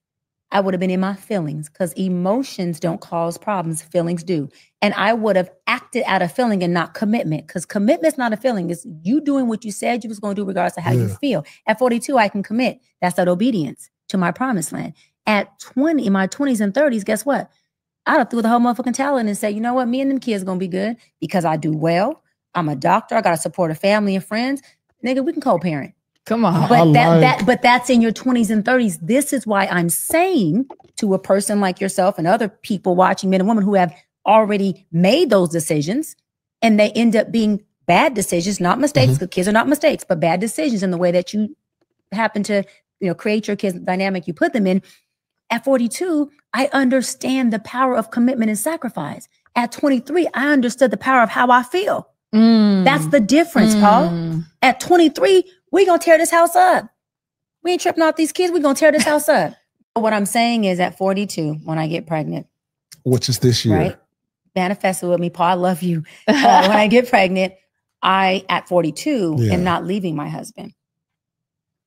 I would have been in my feelings because emotions don't cause problems. Feelings do. And I would have acted out of feeling and not commitment because commitment's not a feeling. It's you doing what you said you was going to do regardless of how you feel. At 42, I can commit. That's that obedience to my promised land. At 20, in my 20s and 30s, guess what? I'd have threw the whole motherfucking towel in and say, you know what? Me and them kids going to be good because I do well. I'm a doctor. I got to support a family and friends. Nigga, we can co-parent. Come on. But that's in your 20s and 30s. This is why I'm saying to a person like yourself and other people watching, men and women who have already made those decisions and they end up being bad decisions, not mistakes, because kids are not mistakes, but bad decisions in the way that you happen to, create your kids' dynamic you put them in. At 42, I understand the power of commitment and sacrifice. At 23, I understood the power of how I feel. That's the difference, Paul. At 23, we gonna tear this house up. We ain't tripping off these kids. We gonna tear this house up. What I'm saying is at 42, when I get pregnant. Which is this year. Right? Manifested with me, Paul, I love you. When I get pregnant, I, at 42, am not leaving my husband.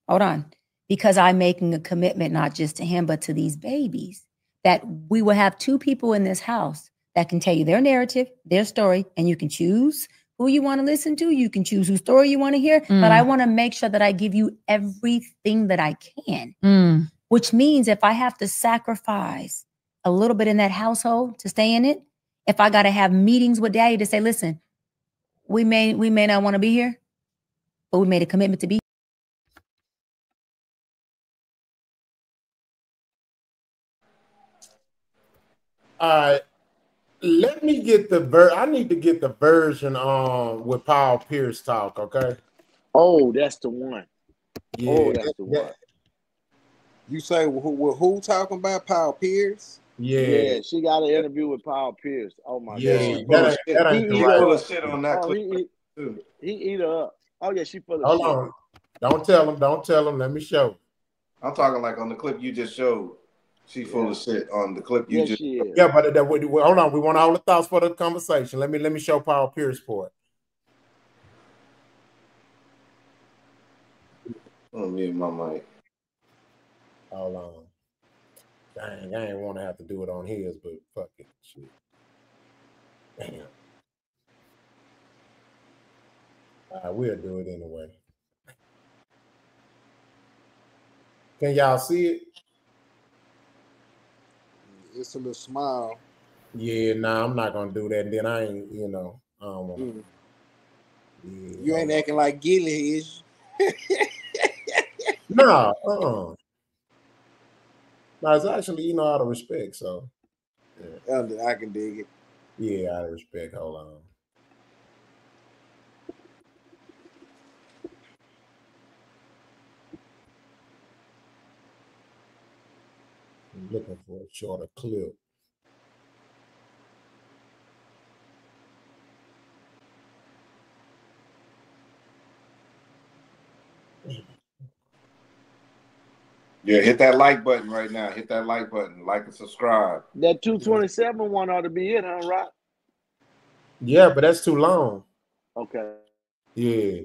Hold on. Because I'm making a commitment, not just to him, but to these babies, that we will have two people in this house that can tell you their narrative, their story, and you can choose who you want to listen to. You can choose whose story you want to hear. But I want to make sure that I give you everything that I can. Which means if I have to sacrifice a little bit in that household to stay in it, if I got to have meetings with daddy to say, listen, we may not want to be here, but we made a commitment to be. All right. Let me get I need to get the version with Paul Pierce talk, okay? Oh, that's the one. Yeah, oh, that's the one. You say who talking about Paul Pierce? Yeah, she got an interview with Paul Pierce. Oh my God. That ain't the right shit on that clip. He eat her up. Oh yeah, she full of Hold shit. on. Don't tell him. Don't tell him. Let me show. I'm talking like on the clip you just showed. She full of shit on the clip you just. She is. Yeah, but hold on. We want all the thoughts for the conversation. Let me show Paul Pierce for it. Oh, me my mic. Hold on. Dang, I ain't want to have to do it on his, but fuck it. Shit. Damn. We'll do it anyway. Can y'all see it? It's a little smile. Yeah, nah, I'm not gonna do that. And then I ain't, I don't want to. Yeah, you ain't acting like Gillie is. No, no, it's actually, out of respect. So, yeah. I can dig it. Yeah, out of respect. Hold on. I'm looking for a shorter clip. Yeah, hit that like button right now. Hit that like button. Like and subscribe. That 227 one ought to be it, huh, Rock? Yeah, but that's too long. Okay. Yeah.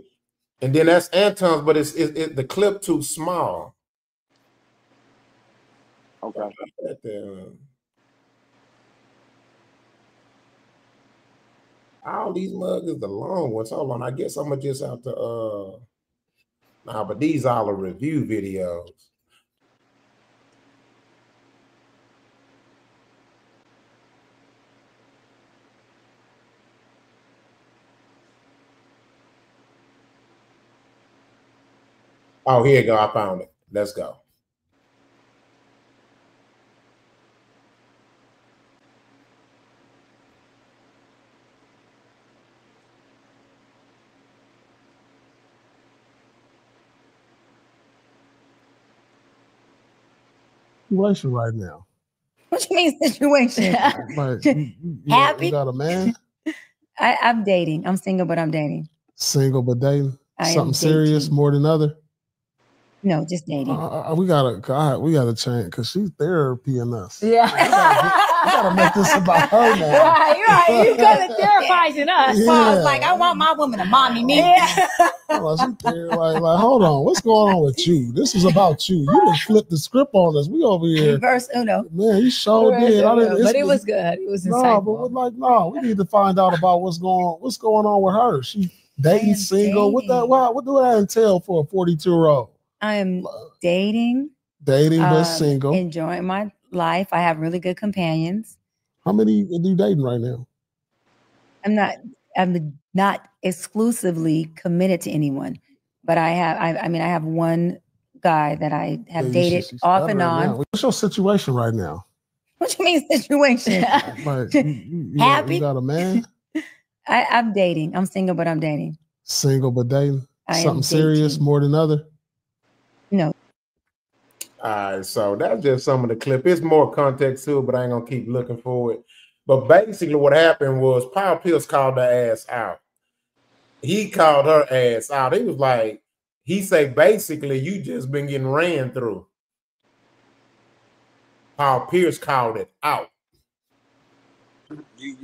And then that's Anton's, but it's the clip too small. Okay. All these mugs is the long ones. Hold on. I guess I'm gonna just have to nah, but these all are review videos. Oh, here you go. I found it. Let's go. Situation right now. What you mean situation? Like, Happy? You got a man? I'm dating. I'm single, but I'm dating. Single but dating? I am Something serious dating. more than other? No, just dating. We gotta change because she's therapying us. Yeah. We gotta make this about her now. Right. You gotta therapizing us. Yeah. Paul's like, I want my woman to mommy me. Yeah. Like, hold on, what's going on with you? This is about you. You just flipped the script on us. We over here. Reverse Uno. Man, you sure did. But it was good. It was insightful. But we need to find out about what's going on with her. She dating, single. Dating. What do that entail for a 42-year-old? I am dating. Dating but single. Enjoying my life. I have really good companions. How many are you dating right now? I'm not exclusively committed to anyone, but I have one guy that I have dated off and on. Now. What's your situation right now? What you mean situation? Like, Happy? You got a man? I'm dating. I'm single, but I'm dating. Single but dating? I am Something serious dating. more than other? No. All right, so that's just some of the clip. It's more context to it, but I ain't gonna keep looking for it. But basically what happened was Paul Pierce called her ass out. He called her ass out. He was like, he said, basically, you just been getting ran through. Paul Pierce called it out.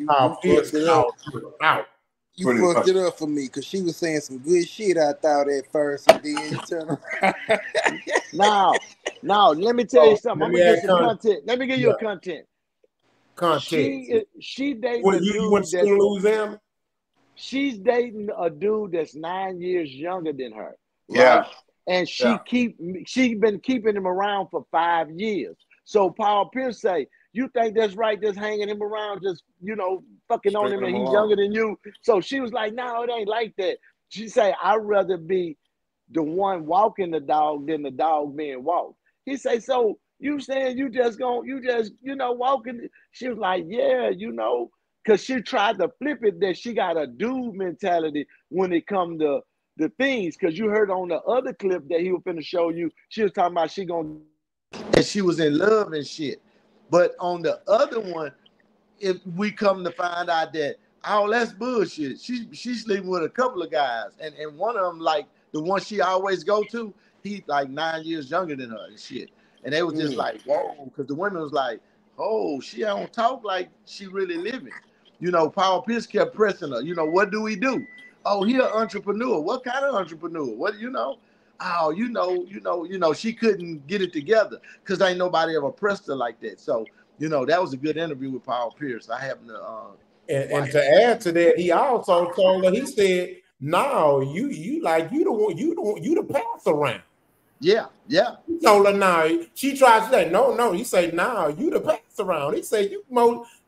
Paul Pierce called it out. You fucked it up for me because she was saying some good shit, I thought at first, and then you turn around. Now, let me tell you something. I'm gonna get some content. Let me give you a content. She dating a dude that's Louisiana. She's dating a dude that's 9 years younger than her. Right? Yeah. And she been keeping him around for 5 years. So Paul Pierce say, you think that's right, just hanging him around, just, fucking on him and he's younger than you? So she was like, no, it ain't like that. She say, I'd rather be the one walking the dog than the dog being walked. He say, so you saying you just walking? She was like, yeah, because she tried to flip it that she got a dude mentality when it come to the things. Because you heard on the other clip that he was finna show you, she was talking about and she was in love and shit. But on the other one, if we come to find out that oh, that's bullshit. She's sleeping with a couple of guys, and one of them, like the one she always go to, he like 9 years younger than her and shit. And they was just like, whoa, because the women was like, oh, she don't talk like she really living. You know, Paul Pierce kept pressing her. You know, what do we do? Oh, he an entrepreneur. What kind of entrepreneur? What, you know? Oh, you know, she couldn't get it together because ain't nobody ever pressed her like that. So, you know, that was a good interview with Paul Pierce. I happened to and to add to that, he also told her, he said, no, you the pass around. Yeah. He told her, no. She tried to say, no. He said, no, you the pass around. He said,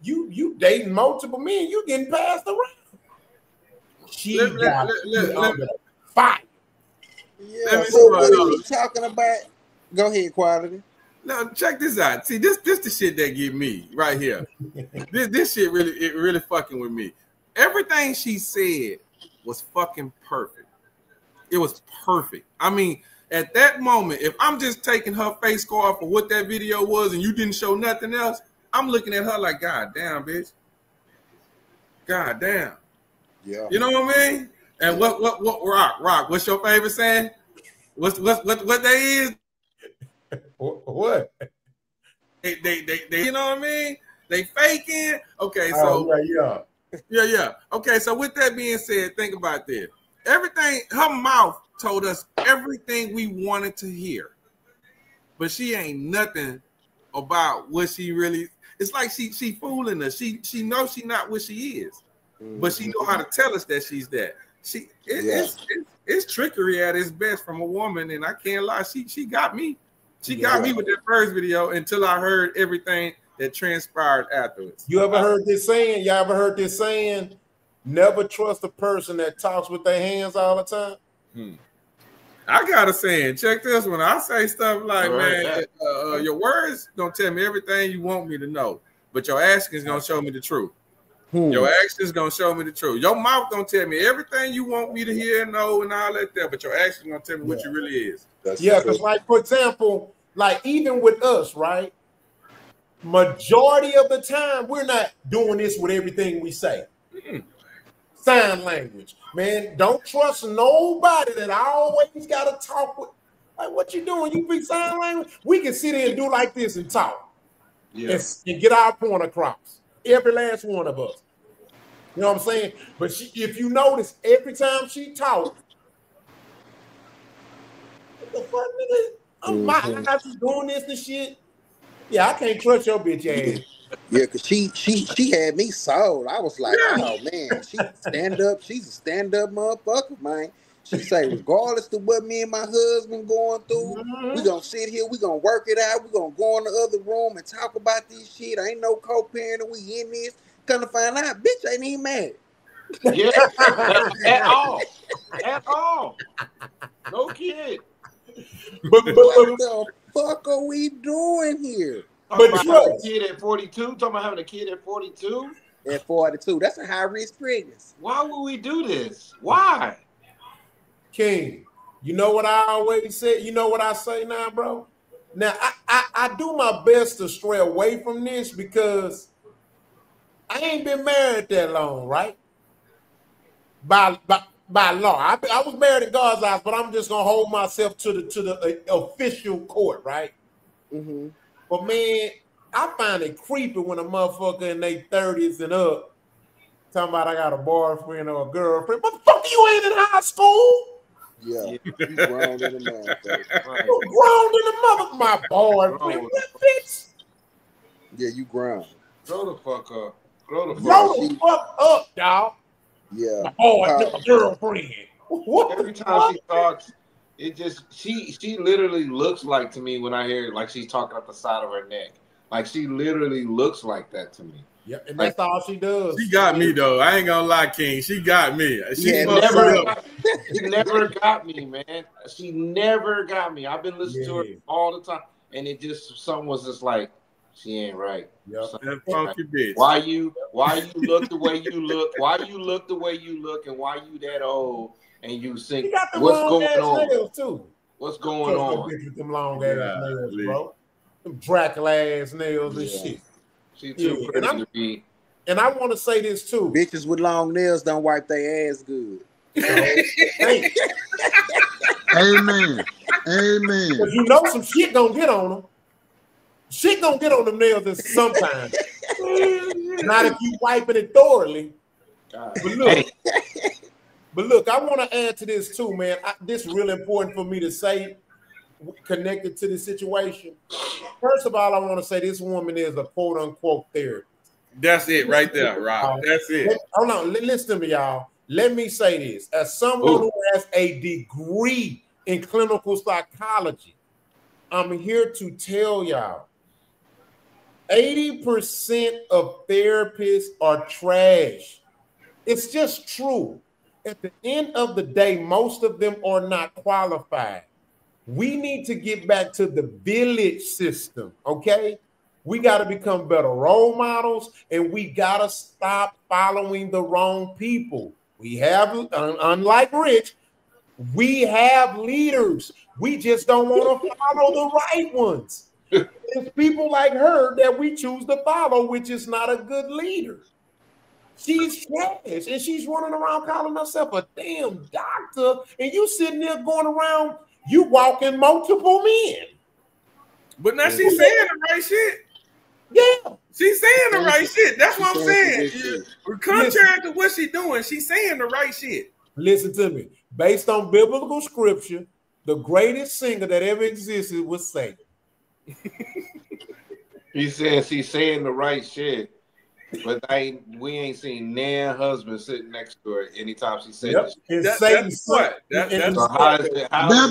you dating multiple men, you getting passed around. She got fire. Yeah, so what are we talking about? Go ahead, Quality. Now check this out. See, this the shit that get me right here. this shit really fucking with me. Everything she said was fucking perfect. It was perfect. I mean, at that moment, if I'm just taking her face card for what that video was and you didn't show nothing else, I'm looking at her like, God damn, bitch. God damn. Yeah. You know what I mean? And what Rock, what's your favorite saying? What they is? What? They you know what I mean? They faking. Okay, so yeah. Okay, so with that being said, think about this. Everything, her mouth told us everything we wanted to hear, but she ain't nothing about what she really. It's like she fooling us. She knows she not what she is, but she know how to tell us that she's that. It's trickery at its best from a woman, and I can't lie. She got me. She got me with that first video until I heard everything that transpired afterwards. You ever heard this saying? Y'all ever heard this saying? Never trust a person that talks with their hands all the time. I got a saying. Check this one. I say stuff like, man, your words don't tell me everything you want me to know, but your actions gonna show me the truth. Your actions gonna show me the truth. Your mouth gonna tell me everything you want me to hear and know and all that there, but your actions gonna tell me what you really is. Because like, for example, like even with us, right? Majority of the time, we're not doing this with everything we say. Sign language. Man, don't trust nobody that I always got to talk with. Like, what you doing? You speak sign language? We can sit here and do like this and talk. And get our point across. Every last one of us. You know what I'm saying? But if you notice, every time she talks, what the fuck, nigga? My eyes is doing this and shit. Yeah, I can't trust your bitch ass. Yeah, because she had me sold. I was like, oh man, she's a stand-up motherfucker, man. She say, regardless of what me and my husband going through, we gonna sit here, we gonna work it out, we gonna go in the other room and talk about this shit. Ain't no co-parenting, we in this. Come to find out, bitch ain't even mad. Yeah, at all. At all. No kid. But what the fuck are we doing here? Talking about having a kid at 42? Talking about having a kid at 42? At 42. That's a high-risk pregnancy. Why would we do this? Why? King, you know what I always said? You know what I say now, bro? Now, I do my best to stray away from this because I ain't been married that long, right? By law. I was married in God's eyes, but I'm just going to hold myself to the official court, right? But, man, I find it creepy when a motherfucker in their 30s and up talking about I got a boyfriend or a girlfriend. What the fuck, you ain't in high school? Yeah, you grown in the motherfucker. You grown in the mother, my boyfriend, bitch. Yeah, you grown. Grow the fuck up. Grow the fuck up, y'all. Yeah. My boy, girlfriend. What Every time she talks, it just she literally looks like to me when I hear it, like she's talking up the side of her neck. Like she literally looks like that to me. Yeah, and that's all she does. She got me though. I ain't gonna lie, King. She got me. She never got me, man. She never got me. I've been listening to her all the time, and it just something was just like, she ain't right. That funky bitch. Why you look the way you look? Why you look the way you look? And why you that old? And you sing. What's going on? Nails too. What's going on? With them long ass nails, bro. Them Dracula ass nails and shit. She too pretty to be. And I want to say this too. Bitches with long nails don't wipe their ass good. Amen. Amen. Because you know some shit gonna get on them. Shit gonna get on them nails sometimes. Not if you wiping it thoroughly. But look, I want to add to this too, man. This is really important for me to say, connected to this situation. First of all, I want to say this woman is a quote unquote therapist. That's it right there, Rob. That's it. Hold on, listen to me, y'all. Let me say this. As someone who has a degree in clinical psychology, I'm here to tell y'all 80% of therapists are trash. It's just true. At the end of the day, most of them are not qualified. We need to get back to the village system, okay? We got to become better role models, and we got to stop following the wrong people. We have, unlike Rich, we have leaders. We just don't want to follow the right ones. It's people like her that we choose to follow, which is not a good leader. She's trash, and she's running around calling herself a damn doctor, and you sitting there going around, you walking multiple men. But now she's saying the right shit. Yeah. She's saying the right shit. That's what I'm saying. Contrary to what she's doing, she's saying the right shit. Listen to me. Based on biblical scripture, the greatest singer that ever existed was Satan. He says she's saying the right shit. But we ain't seen Nan husband sitting next to her anytime she said this. That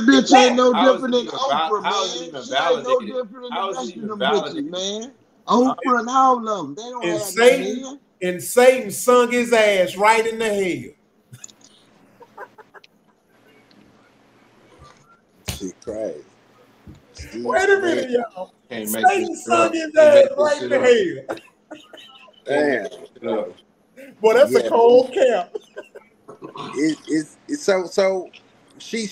bitch ain't no different than Oprah, man. She ain't no different than the rest of them bitches, man. Oprah and all of them. They don't have Satan, and Satan sung his ass right in the head. Shit crazy. Wait a minute, y'all. Satan sung his ass right in the head. Damn. Boy, that's a cold cap. It's so she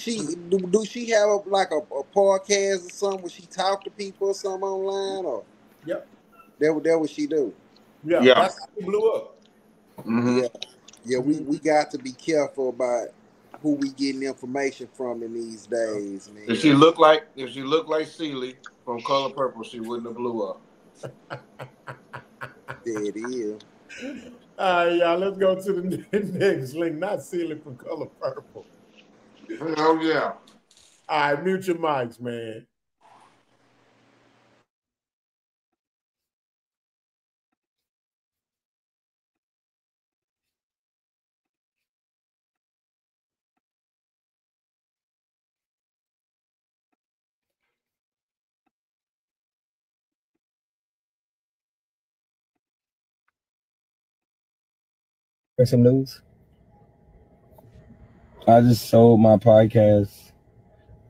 do she have a podcast or something where she talk to people or something online, or yep, that what she do? Yeah, that's how she blew up. Mm-hmm. Yeah, we got to be careful about who we getting information from in these days, man. If she looked like Celie from Color Purple, she wouldn't have blew up. There it is. All right, y'all, let's go to the next link. Not Celie from Color Purple. Oh, yeah. All right, mute your mics, man. For some news, I just sold my podcast.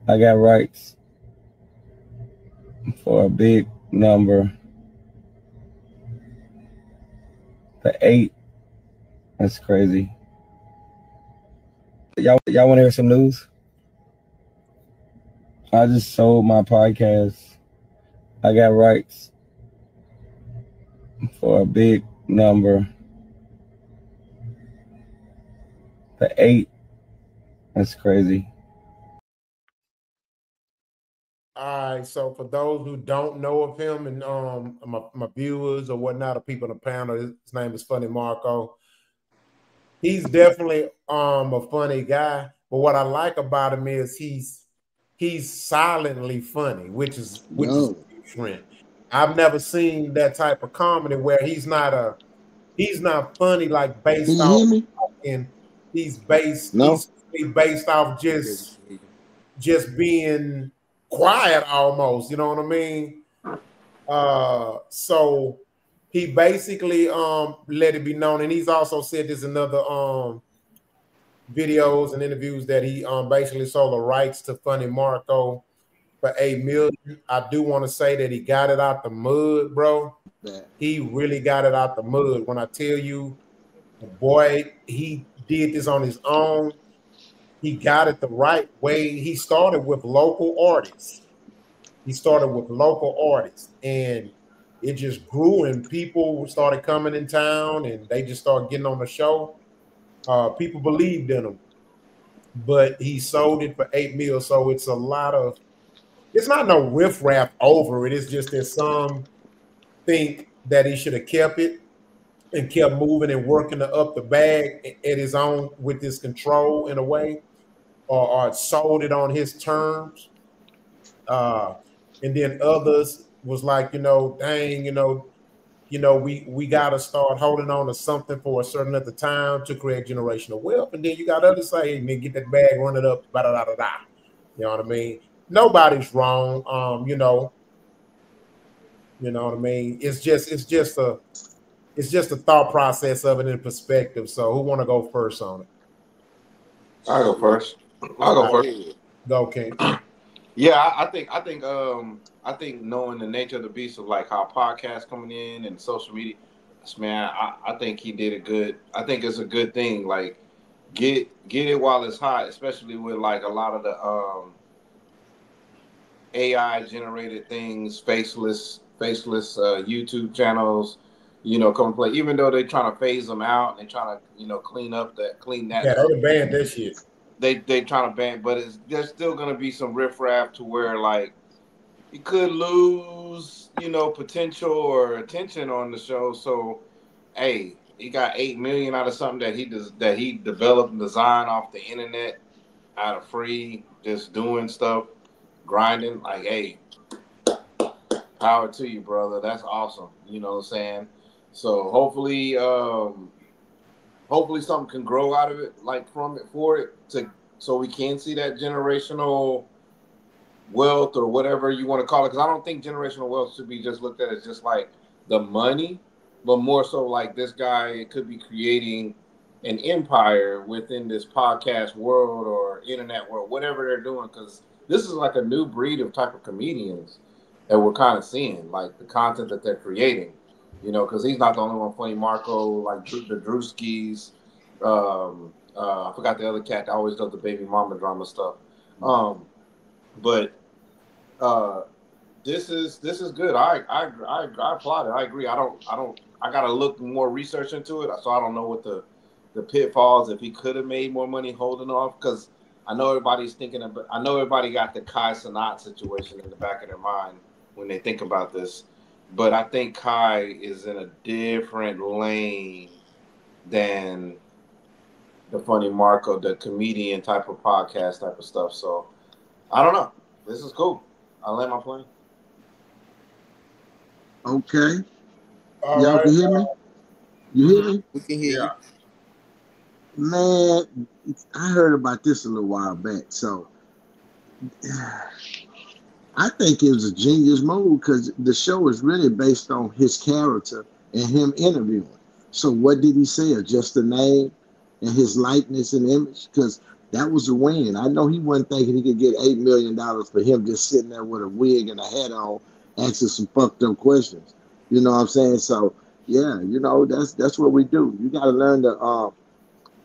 I got rights for a big number. The 8. That's crazy. Y'all want to hear some news? I just sold my podcast. I got rights for a big number. The 8. That's crazy. All right, so for those who don't know of him and my viewers or whatnot, or people on the panel, his name is Funny Marco. He's definitely a funny guy, but what I like about him is he's silently funny, which is different. I've never seen that type of comedy where he's not funny like based off talking. He's based off just being quiet almost, you know what I mean? So he basically let it be known, and he's also said this in other videos and interviews that he basically sold the rights to Funny Marco for $8 million. I do want to say that he got it out the mud, bro. He really got it out the mud. When I tell you, the boy, he did this on his own. He got it the right way. He started with local artists. And it just grew, and people started coming in town, and they just started getting on the show. People believed in him, but he sold it for $8 million. So it's a lot of. It's not no riffraff over it. It's just that some think that he should have kept it and kept moving and working to up the bag at his own with his control in a way, or sold it on his terms. And then others was like, dang, we got to start holding on to something for a certain other time to create generational wealth. And then you got others say, hey, man, get that bag, run it up, da da da da. You know what I mean? Nobody's wrong. You know what I mean? It's just a thought process of it in perspective. So who want to go first on it? I'll go first. Go, King. Yeah, I think knowing the nature of the beast of like how podcasts coming in and social media, man, I think he did it good. I think it's a good thing. Like get it while it's hot, especially with like a lot of the AI generated things, faceless YouTube channels, come play. Even though they're trying to phase them out and trying to clean that. Yeah, they banned that shit. They trying to ban, but there's still gonna be some riffraff to where like you could lose, potential or attention on the show. So, hey, he got $8 million out of something that he developed and designed off the internet, out of free, just doing stuff, grinding. Like, hey, power to you, brother. That's awesome. You know what I'm saying? So hopefully something can grow out of it, like from it, for it, so we can see that generational wealth or whatever you want to call it. Because I don't think generational wealth should be just looked at as just like the money, but more so like this guy could be creating an empire within this podcast world or internet world, whatever they're doing. Because this is like a new breed of type of comedians that we're kind of seeing, like the content that they're creating. Because he's not the only one. Funny Marco, like the Drewskis. I forgot the other cat that always does the baby mama drama stuff. But this is good. I applaud it. I agree. I gotta look more research into it, so I don't know what the pitfalls, if he could have made more money holding off, because I know everybody's thinking about. I know everybody got the Kai Cenat situation in the back of their mind when they think about this. But I think Kai is in a different lane than the Funny Marco, the comedian type of podcast type of stuff. So I don't know. This is cool. I'll land my plane. Okay. Y'all can hear me? You hear me? We can hear you. Man, I heard about this a little while back. So I think it was a genius move because the show is really based on his character and him interviewing. So what did he say? Just the name and his likeness and image? Because that was a win. I know he wasn't thinking he could get $8 million for him just sitting there with a wig and a hat on, answering some fucked up questions. You know what I'm saying? So yeah, that's what we do. You got to learn to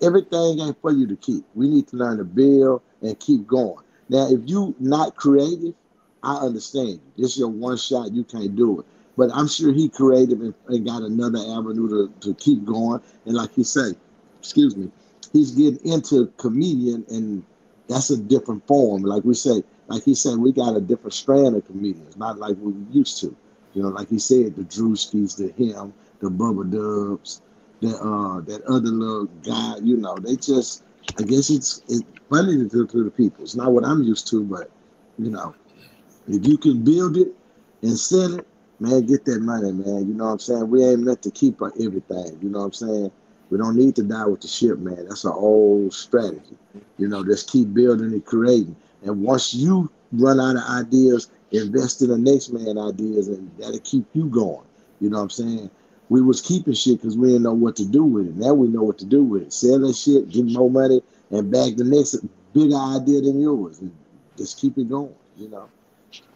everything ain't for you to keep. We need to learn to build and keep going. Now, if you not creative, I understand you. This is your one shot. You can't do it. But I'm sure he creative and got another avenue to keep going. And like he said, he's getting into comedian, and that's a different form. Like he said, we got a different strand of comedians, not like we used to. Like he said, the Drewskis, him, the Bubba Dubs, that other little guy. They just, I guess it's funny to the people. It's not what I'm used to, but if you can build it and sell it, man, get that money, man. You know what I'm saying? We ain't meant to keep everything. You know what I'm saying? We don't need to die with the ship, man. That's an old strategy. Just keep building and creating. And once you run out of ideas, invest in the next man ideas, and that'll keep you going. You know what I'm saying? We was keeping shit because we didn't know what to do with it. Now we know what to do with it. Sell that shit, get more money, and bag the next bigger idea than yours. And just keep it going,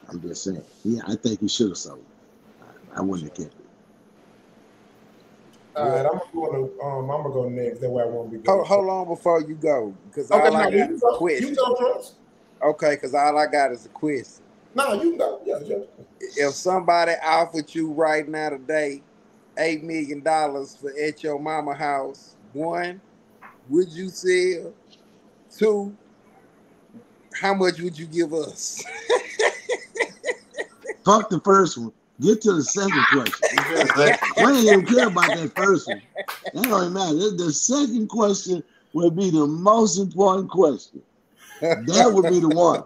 I'm just saying. Yeah, I think he should have sold it. I wouldn't have kept it. All right, I'm gonna go next. That way I won't be going. Hold on before you go, because all I got is a question. Okay, because all I got is a question. No, you go. Yeah. If somebody offered you right now today $8 million for at your mama house, one, would you sell? Two, how much would you give us? Fuck the first one. Get to the second question. We ain't even care about that first one. That don't even matter. The second question would be the most important question. That would be the one.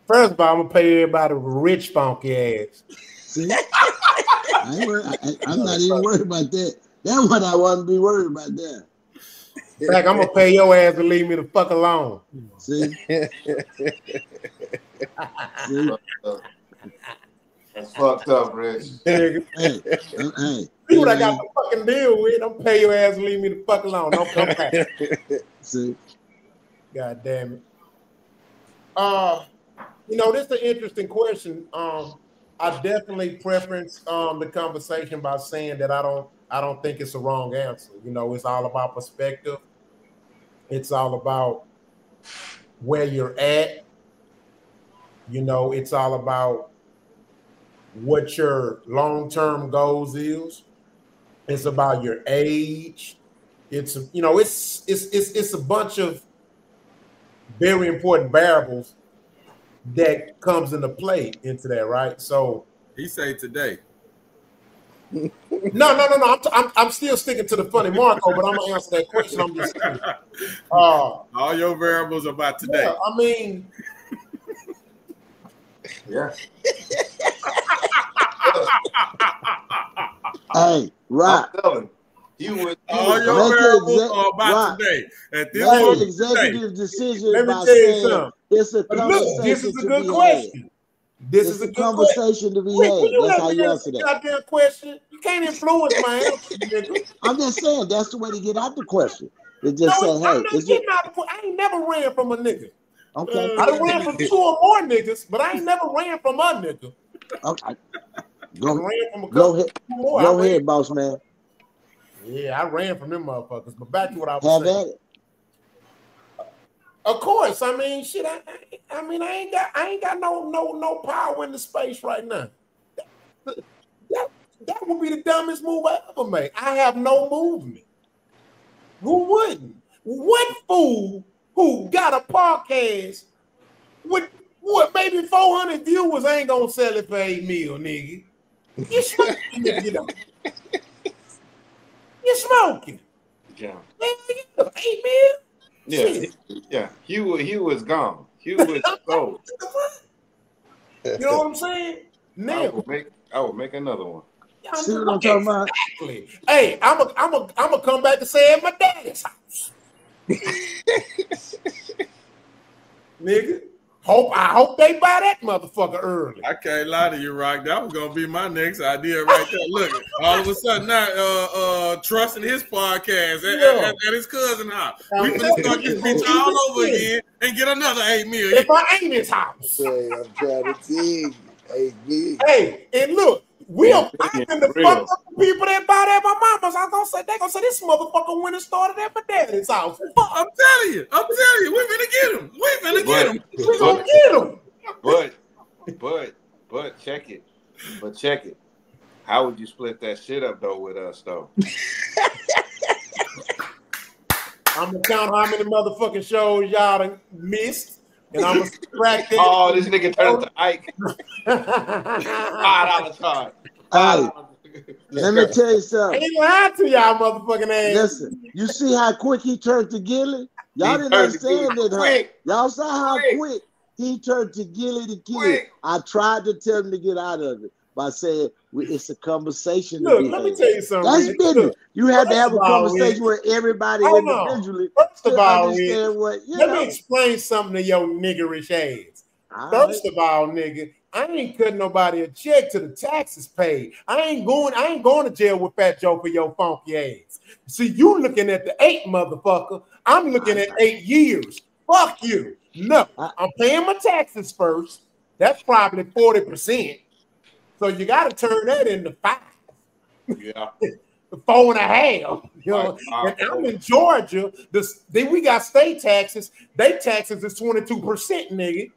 First of all, I'm gonna pay everybody rich funky ass. See, I'm not even worried about that. That's what I want to be worried about there. In fact, I'm gonna pay your ass to leave me the fuck alone. See? See? That's fucked up, Rich. Hey. See what I got to fucking deal with. Don't pay your ass and leave me the fuck alone. Don't come back. See? God damn it. You know, this is an interesting question. I definitely preference the conversation by saying that I don't think it's a wrong answer. You know, it's all about perspective. It's all about where you're at. You know, it's all about what your long-term goals is. It's about your age. It's, you know, it's a bunch of very important variables that comes into play into that, right? So he say today. No. I'm still sticking to the funny Marco, but I'm gonna answer that question. I'm just saying. All your variables about today. Yeah, I mean, yeah. Hey, Rock. You would all your variables are about today. At this moment, executive decision. Let me tell you something. It's a conversation. Look, this is a good question. This is a good conversation to be had. That's how you answer that. Goddamn question. You can't influence my answer, nigga. I'm just saying that's the way to get out the question. It just say, hey, I ain't never ran from a nigga. Okay. I done ran from 2 or more niggas, but I ain't never ran from a nigga. Okay. Go ahead, boss man. Yeah, I ran from them motherfuckers. But back to what I was saying. Of course, I mean, shit. I ain't got no power in the space right now. That would be the dumbest move I ever made. I have no movement. Who wouldn't? What fool who got a podcast with what maybe 400 viewers ain't gonna sell it for $8 million, nigga? You smoking, nigga. You smoking? Yeah. Man, $8 million. Yeah. Hugh was gone. Hugh was sold. You know what I'm saying? Now I will make another one. See what I'm talking about? Exactly. Hey, I'm a come back and say it at my daddy's house. Nigga. I hope they buy that motherfucker early. I can't lie to you, Rock. That was gonna be my next idea right there. Look, all of a sudden now trusting his podcast at his cousin's house. We finna start this bitch all over again and get another $8 million. If I ain't his house. Hey, I'm trying to tell you. $8 million. Hey, and look, I've been the fuck up the people that bought at my mama's. They gonna say this motherfucker went and started at my daddy's house. Fuck. I'm telling you, we finna get him. We gonna get him. But check it. How would you split that shit up though with us though? I'm gonna count how many motherfucking shows y'all done missed. And I'm gonna subtract it. Oh, this nigga turned to Ike. $5 charge. Hey, let me tell you something. I ain't lying to y'all, motherfucking ass. Listen, you see how quick he turned to Gillie? Y'all didn't understand it. Y'all saw how quick he turned to Gillie the kid. I tried to tell him to get out of it by saying it's a conversation. Look, let me tell you something. That's business. You have to have a conversation with everybody individually. First of all, let me explain something to your niggerish ass. First of all, nigga, I ain't cutting nobody a check to the taxes paid. I ain't going to jail with Fat Joe for your funky ass. See, you looking at the 8 motherfucker. I'm looking at 8 years. Fuck you. No, I'm paying my taxes first. That's probably 40%. So you got to turn that into 5. Yeah. 4.5. You know, and I'm in Georgia. Then we got state taxes. They taxes is 22%, nigga.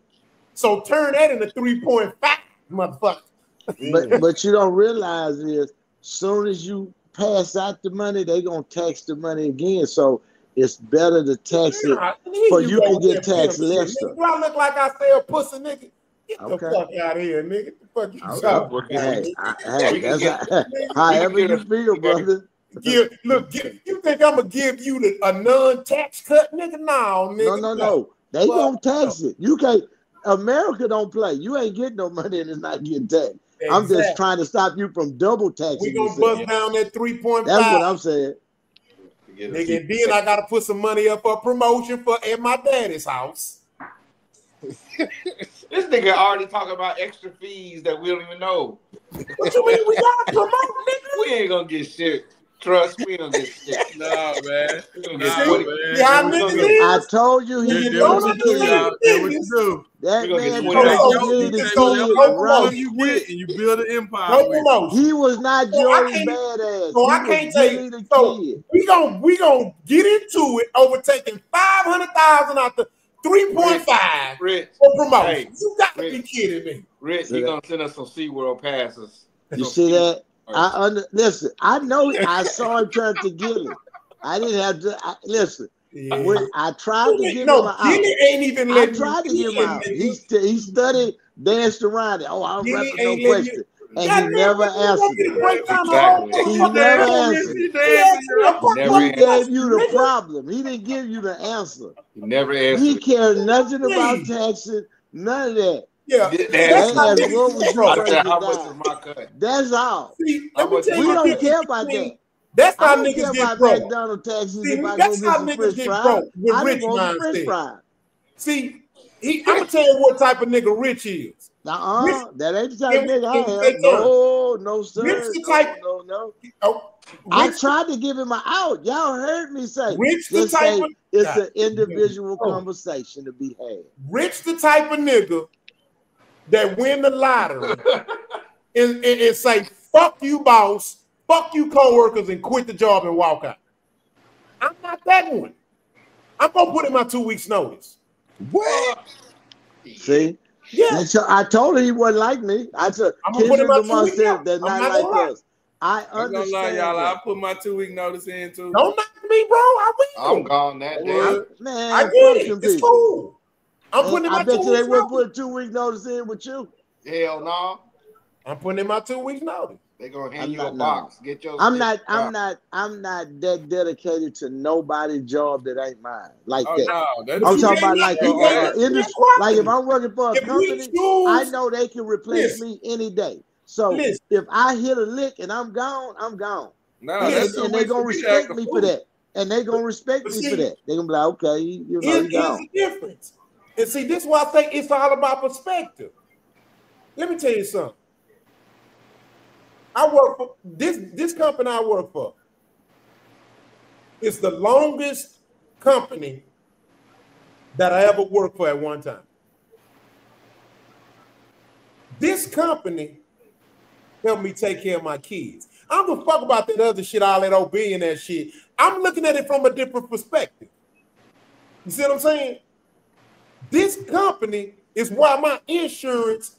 So turn that into 3.5, motherfucker. But you don't realize is soon as you pass out the money, they gonna tax the money again. So it's better to tax it for you can get taxed less. Do I look like I say a pussy, nigga? Get the fuck out of here, nigga. The fuck you talking about? However you feel, brother. You think I'm gonna give you a non-tax cut, nigga? No, nigga. No. They gonna tax it. You can't. America don't play. You ain't getting no money and it's not getting taxed. Exactly. I'm just trying to stop you from double taxing. We gonna bust down that 3.5. That's what I'm saying. Nigga, and then I gotta put some money up for promotion at my daddy's house. This nigga already talking about extra fees that we don't even know. What you mean we gotta promote, nigga? We ain't gonna get shit. Trust me, don't get shit. No, man. I told you he don't what you do. That man told you get and you build an empire. He was not Joey's badass. So I can't tell you. So we gonna get into it over taking 500,000 out the 3.5 for promotion. Hey, you got to be kidding me. Rich, he gonna send us some SeaWorld passes. You see that? Listen, I know I saw him turn to Gillie. I didn't have to listen. Yeah. When I tried to give him out. Gillie ain't even I tried to give him out. He studied, danced around it. Oh, I'm rapping no question. And he never answered. He never answered. He gave you the problem. He didn't give you the answer. He never answered. He cared nothing about taxes, none of that. Yeah, that's all. See, we don't care about that. That's how niggas get broke. McDonald's taxes. See, that's how niggas get broke with rich mindset. See, I'm gonna tell you what type of nigga Rich is. That ain't the type of nigga I am. No, sir. Rich the type. No. I tried to give him an out. Y'all heard me say. Rich the type. It's an individual conversation to be had. Rich the type of nigga that win the lottery and say, fuck you, boss, fuck you, co-workers, and quit the job and walk out. I'm not that one. I'm going to put in my 2 weeks notice. What? See? Yeah. I told him he wasn't like me. I said, I'm going to put in my 2 weeks notice. They're not like us. I understand. Lie, y'all. I put my 2 week notice in too. Don't knock me, bro. I will. I'm gone that day. Man, I get it. It's cool. I'm putting in my 2 weeks notice. I bet you they would put a 2 week notice in with you. Hell no. I'm putting in my 2 weeks notice. They gonna hand you a box. Get your. I'm not that dedicated to nobody's job that ain't mine. Like that. No, I'm talking about like industry. Like if I'm working for a company, I know they can replace me any day. So if I hit a lick and I'm gone, I'm gone. No, and they're gonna respect me for that. And they're gonna respect me for that. They're gonna be like, okay, you know, here's the difference. And see, this is why I think it's all about perspective. Let me tell you something. I work for this company I work for. It's the longest company that I ever worked for at one time. This company helped me take care of my kids. I don't give a fuck about that other shit, all that old billionaire shit. I'm looking at it from a different perspective. You see what I'm saying? This company is why my insurance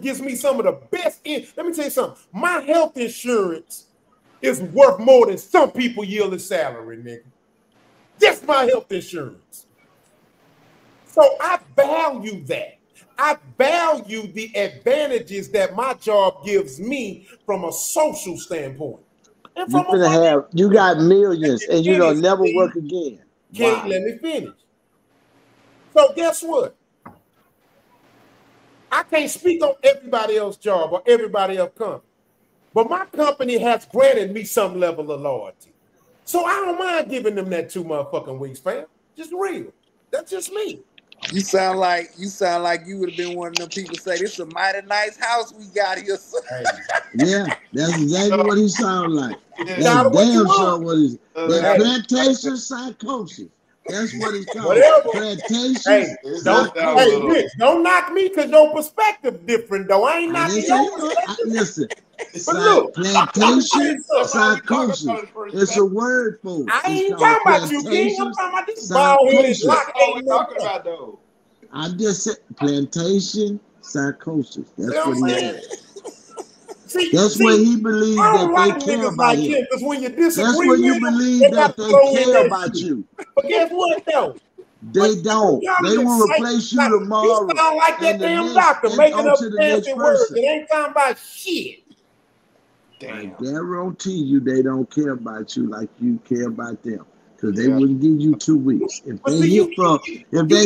gives me some of the best. Let me tell you something. My health insurance is worth more than some people yearly salary, nigga. Just my health insurance. So I value that. I value the advantages that my job gives me from a social standpoint. And from you got millions and you don't never work again. Can't let me finish. So guess what? I can't speak on everybody else's job or everybody else's company. But my company has granted me some level of loyalty. So I don't mind giving them that 2 motherfucking weeks, fam. Just real. That's just me. You sound like you would have been one of them people say, this is a mighty nice house we got here. Yeah, that's exactly what he sounds like. That's damn sure what he's that plantation psychosis. That's what it's called. Whatever. Plantation. Hey, bitch, don't knock me because your perspective different, though. I ain't knocking your perspective. Listen. But look, Plantation psychosis. It's a word for it. I ain't talking about you, King. I'm talking about this bald-headed block. What we talking about, though? I just said plantation psychosis. That's what he had. That's what he believes that they care about him. Because when you disagree, that's when you believe that they care about you. But guess what, though? They don't. They will replace you tomorrow. You sound like that damn doctor making up fancy words. It ain't talking about shit. I guarantee you they don't care about you like you care about them. Because they wouldn't give you 2 weeks. If they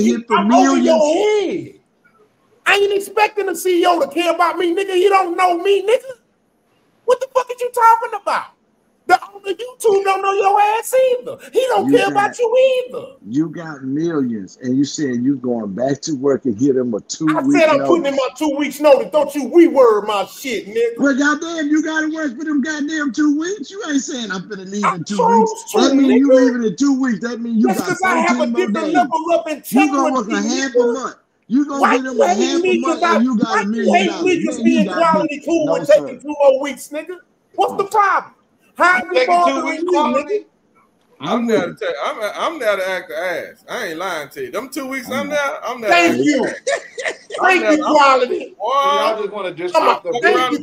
hit for millions. I ain't expecting the CEO to care about me, nigga. You don't know me, nigga. What the fuck are you talking about? The owner of YouTube don't know your ass either. He don't care about you either. You got millions, and you said you going back to work and give them a 2 week notice. I said I'm putting in my 2 weeks notice. Don't you reword my shit, nigga. Well, goddamn, you got to work for them goddamn 2 weeks. You ain't saying I'm finna leave in 2 weeks. That means you leaving in 2 weeks. That means you got 14 more days. You gonna work a half a month. You gonna get them a half a month, and you got $1 million. Why you hate me because being quality cool and taking 2 more weeks, nigga? What's the problem? How you bothering me, nigga? I'm there to tell you, I'm there to act the ass. I ain't lying to you. Them 2 weeks I'm there. Thank you. Thank you, quality. Y'all just want to disrupt the business.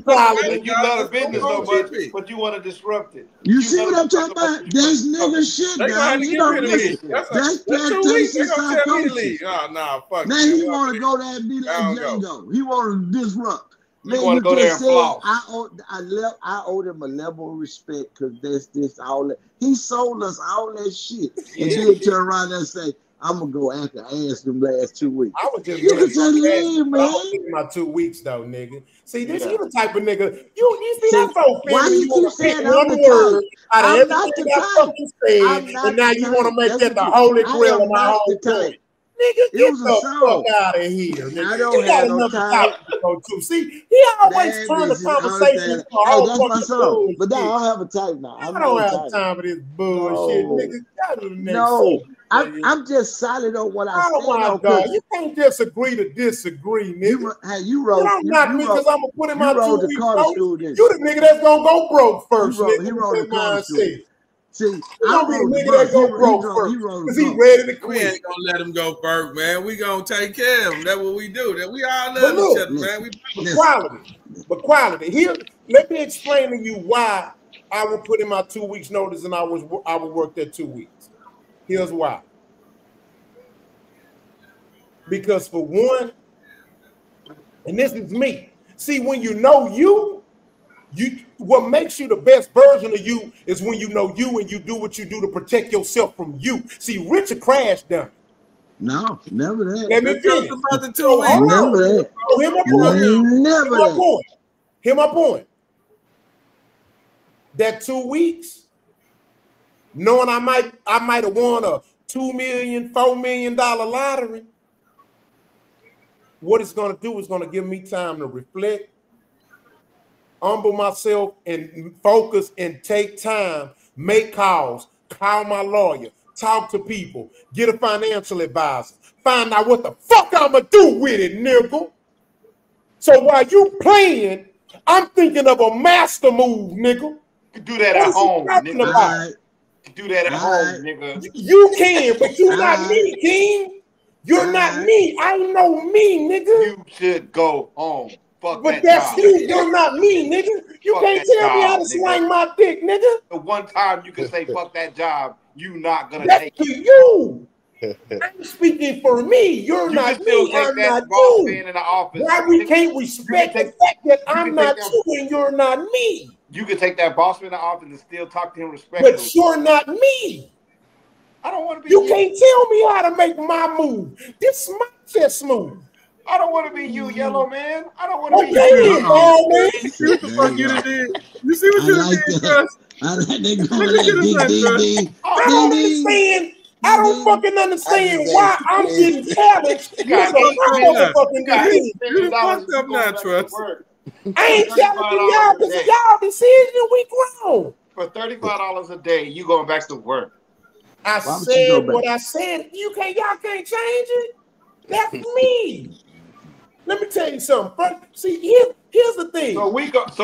You love the business so much, but you want to disrupt it. You see what I'm talking about? That's nigga shit, guys. You don't listen. That's plantation psychosis. Nah, fuck. Now he want to go there and be like Django. He want to disrupt. You want to go there and floss. I owed him a level of respect because this all that. He sold us all that shit. And then turn around and say, I'm going to go after ass them last 2 weeks. I was just you can just leave, man. My 2 weeks, though, nigga. See, this you the type of nigga. You see that so why you keep saying one word out of everything I fucking said, and now you want to make that the holy grail of my whole thing. Nigga, get the fuck out of here. Nigga. I don't have no time. See, he always turn the conversation into a whole fucking bullshit. But I don't have a type now. I don't have time for this bullshit, nigga. No, I'm just solid on what I said. Oh my God, you can't disagree to disagree, nigga. You wrote. You don't me because I'm gonna put in my 2 weeks. You the nigga that's gonna go broke first. He wrote the Carter school. See, I'm a nigga that go broke first because he ready to quit. We ain't gonna let him go broke, man. We gonna take care of him. That's what we do. That we all love each other, man. But quality. Here, let me explain to you why I would put in my 2 weeks notice and I would work that 2 weeks. Here's why. Because for one, and this is me. See, when you know you what makes you the best version of you is when you know you and you do what you do to protect yourself from you. See, Richard crashed down. No, never that. Let me finish. Never that. Hear my point. Never that. Hear my point. That 2 weeks, knowing I might have won a $2 million, $4 million lottery. What it's going to do is going to give me time to reflect, humble myself, and focus and take time, make calls, call my lawyer, talk to people, get a financial advisor, find out what the fuck I'm going to do with it, nigga. So while you playing, I'm thinking of a master move, nigga. You can do that at home, nigga. You can do that at home, nigga. You can, but you're not me, King. You're not me. I know me, nigga. You should go home. Fuck but that that's job. you. You're not me, nigga. You can't tell me how to swing my dick, nigga. The one time you can say fuck that job, you not gonna that's take to it. You. I'm speaking for me. You're you not still me. I'm that not boss you. man in the office. Why we can't respect the fact that I'm not you and you're not me? You can take that boss man in the office and still talk to him respectfully. But you're not me. I don't want to be you. Can't tell me how to make my move. This is my chess move. I don't want to be you, yellow man. I don't want to be you, bald man. You see what the fuck you did? You see what you did, Trust? I don't understand. I don't fucking understand why I'm getting challenged. You fucked up now, Trust. I ain't challenging y'all because y'all decision we grown. For $35 a day, you going back to work. I said what I said. Y'all can't change it. That's me. Let me tell you something. First, see, here's the thing. So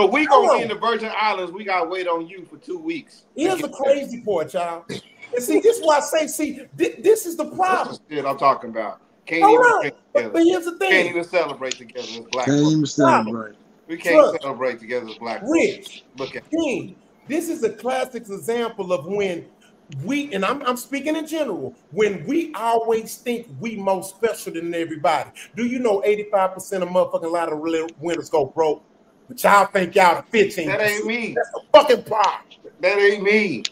we gonna be in the Virgin Islands. We gotta wait on you for 2 weeks. Here's the crazy part, y'all. And see, this is why I say, see, this is the problem. That's the shit I'm talking about. Can't Hold even on. drink together. But here's the thing. Can't even celebrate together as black Can't folks. even celebrate. We can't celebrate together as black Rich, folks. Look at King, this is a classic example of when we, and I'm speaking in general, when we always think we more special than everybody. Do you know 85% of motherfucking lottery winners go broke? But y'all think y'all the 15%. That ain't me. That's a fucking problem. That ain't me.